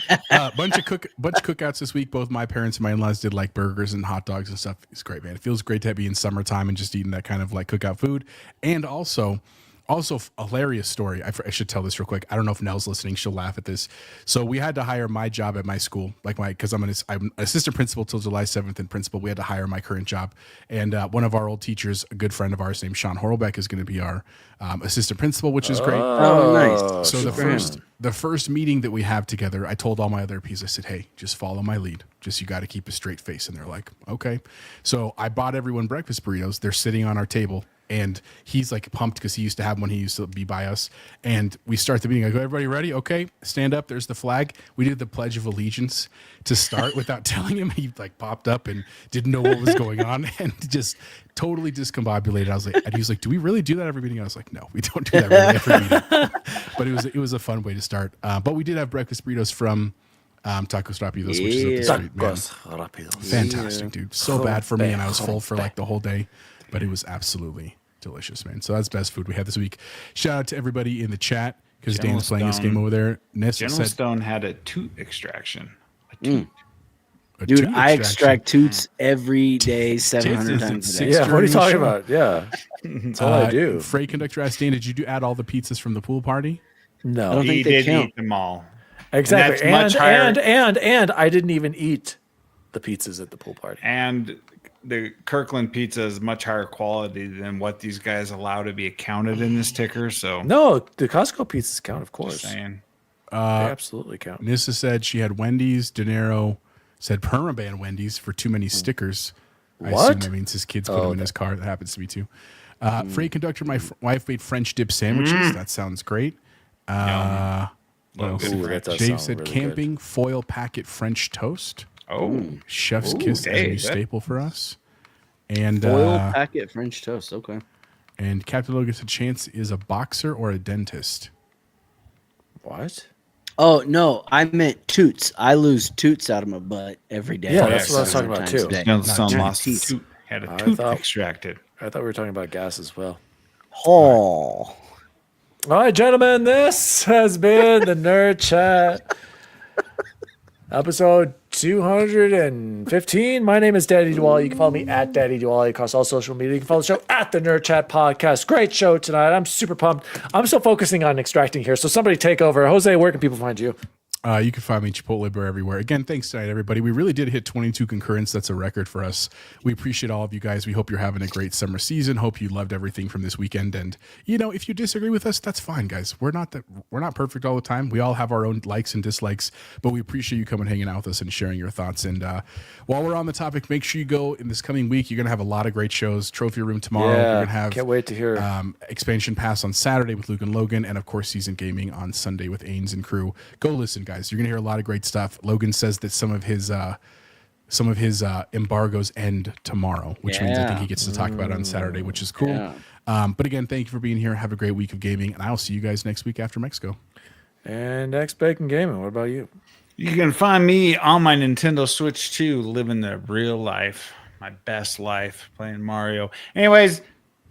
S2: Bunch of cookouts this week. Both my parents and my in-laws did like burgers and hot dogs and stuff. It's great, man. It feels great to be in summertime and just eating that kind of like cookout food. And also a hilarious story. I should tell this real quick. I don't know if Nell's listening. She'll laugh at this. So we had to hire my job at my school, because I'm assistant principal till July 7th and principal. We had to hire my current job. And one of our old teachers, a good friend of ours named Sean Horlbeck, is going to be our assistant principal, which is great.
S3: Oh, nice.
S2: So the first meeting that we have together, I told all my other Ps, I said, hey, just follow my lead. Just you got to keep a straight face. And they're like, okay. So I bought everyone breakfast burritos. They're sitting on our table. And he's like pumped because he used to have one. He used to be by us. And we start the meeting. I go, everybody ready? Okay, stand up. There's the flag. We did the Pledge of Allegiance to start without telling him. He like popped up and didn't know what was going on and just totally discombobulated. I was like, and he was like, do we really do that every meeting? I was like, no, we don't do that really every meeting. But it was a fun way to start. But we did have breakfast burritos from Tacos Rapidos, which is up the street, man. Fantastic, dude. So bad for me, and I was full for like the whole day, but it was absolutely delicious, man. So that's best food we had this week. Shout out to everybody in the chat because Dan's playing this game over there. Nessa
S5: General
S2: said,
S5: Stone had a toot extraction.
S3: Dude,
S2: tooth
S3: I
S2: extraction.
S3: extract toots every day, 700 times a day.
S1: Yeah, what are you
S2: during the
S1: talking
S2: show.
S1: about? Yeah, that's all I do.
S2: Freight conductor asked Dan, did you add all the pizzas from the pool party?
S1: No,
S3: I don't think
S5: He
S3: they
S5: did
S3: count.
S5: eat them all.
S1: exactly.
S5: And that's much higher.
S1: And I didn't even eat the pizzas at the pool party.
S5: And the Kirkland pizza is much higher quality than what these guys allow to be accounted in this ticker. So
S1: No, the Costco pizzas count, of course.
S5: just saying.
S1: They absolutely count.
S2: Nissa said she had Wendy's. De Niro said permaban Wendy's for too many stickers. I assume
S1: What?
S2: that means his kids put them in his car. That happens to me too. Freight conductor, my wife made French dip sandwiches. That sounds great. What else?
S1: Ooh, that does
S2: Dave
S1: sound
S2: said
S1: really
S2: camping foil packet French toast.
S5: Oh,
S2: Chef's
S5: Ooh,
S2: kiss as a new
S5: Dave, that-
S2: staple for us. And
S3: Foil packet French toast. Okay.
S2: and Captain Logan said Chance is a boxer or a dentist.
S1: What?
S3: Oh no, I meant toots. I lose toots out of my butt every day.
S1: Yeah, that's what I was talking about,
S3: Sometimes
S1: too.
S3: a day.
S5: You know, son
S3: Not
S5: lost
S3: teeth.
S5: tooth, had a
S1: I
S5: tooth
S1: thought-
S5: extracted.
S1: I thought we were talking about gas as well.
S3: Oh.
S1: All right, gentlemen, this has been the Nerd Chat, episode 215. My name is Daddy Diwali. You can follow me at Daddy Diwali across all social media. You can follow the show at the Nerd Chat Podcast. Great show tonight. I'm super pumped. I'm still focusing on extracting here, so somebody take over. Jose, where can people find you?
S2: You can find me Chipotle Bear everywhere. Again, thanks tonight, everybody. We really did hit 22 concurrents. That's a record for us. We appreciate all of you guys. We hope you're having a great summer season. Hope you loved everything from this weekend. And if you disagree with us, that's fine, guys. We're not perfect all the time. We all have our own likes and dislikes, but we appreciate you coming hanging out with us and sharing your thoughts. And while we're on the topic, make sure you go in this coming week. You're gonna have a lot of great shows. Trophy Room tomorrow. You're gonna have
S1: can't wait to hear.
S2: Expansion Pass on Saturday with Luke and Logan, and of course Season Gaming on Sunday with Ains and crew. Go listen, guys. You're gonna hear a lot of great stuff. Logan says that some of his embargoes end tomorrow, which means I think he gets to talk about it on Saturday, which is cool.
S3: Yeah.
S2: But again, thank you for being here. Have a great week of gaming, and I'll see you guys next week after Mexico.
S1: And X Bacon Gaming, what about you?
S5: You can find me on my Nintendo Switch 2, living the real life, my best life, playing Mario. Anyways,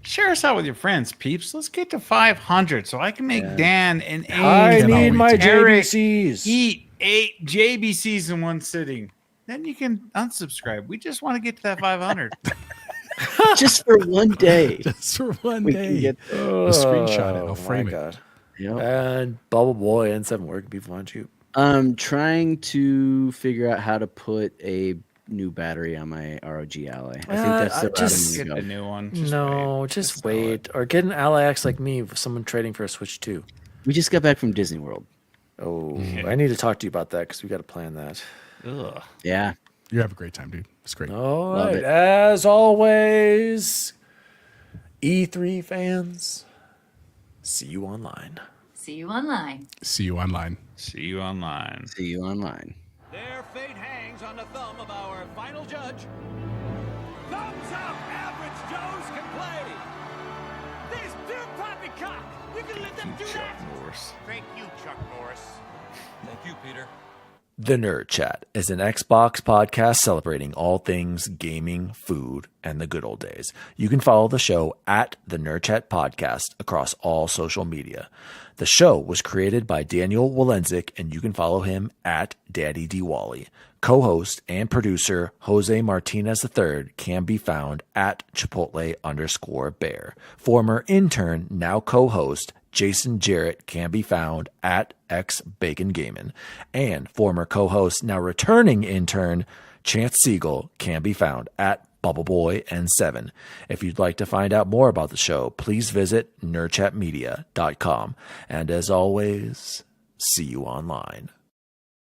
S5: share us out with your friends, peeps. Let's get to 500 so I can make Dan and
S1: I
S5: Ames
S1: need
S2: wait
S1: my
S2: to-
S5: Eric
S1: JBCs.
S5: eat 8 JBCs in one sitting. Then you can unsubscribe. We just want to get to that 500.
S3: Just for one day.
S2: Just for one
S3: We
S2: day.
S3: can get
S2: We'll screenshot it. I'll frame it.
S1: God.
S3: Yep.
S1: And Bubble Boy N7, where can people find you?
S3: I'm trying to figure out how to put a new battery on my ROG Ally. I think that's the route
S1: just
S3: I'm
S5: Get
S3: gonna
S5: the
S3: go.
S5: new one.
S1: Just wait. Or get an Ally X like me, someone trading for a Switch 2.
S3: We just got back from Disney World.
S1: Oh, I need to talk to you about that because we got to plan that.
S5: Ugh.
S3: Yeah.
S2: You have a great time, dude. It's great.
S1: All
S3: Love
S1: right.
S3: it.
S1: As always, E3 fans, see you online.
S4: See you online.
S2: See you online.
S5: See you online.
S3: See you online.
S7: Their fate hangs on the thumb of our final judge. Thumbs up, average Joes can play. This pure poppycock. You can let them do that.
S8: Thank you, Chuck Norris.
S7: Thank you, Peter.
S1: The Nerd Chat is an Xbox podcast celebrating all things gaming, food, and the good old days. You can follow the show at the Nerd Chat Podcast across all social media. The show was created by Daniel Walenzik, and you can follow him at Daddy Diwali. Co-host and producer Jose Martinez III can be found at Chipotle_Bear. Former intern, now co-host Jason Jarrett can be found at X Bacon Gaming, and former co-host, now returning intern Chance Siegel can be found at Bubbleboy N7. If you'd like to find out more about the show, please visit nerdchatmedia.com. And as always, see you online.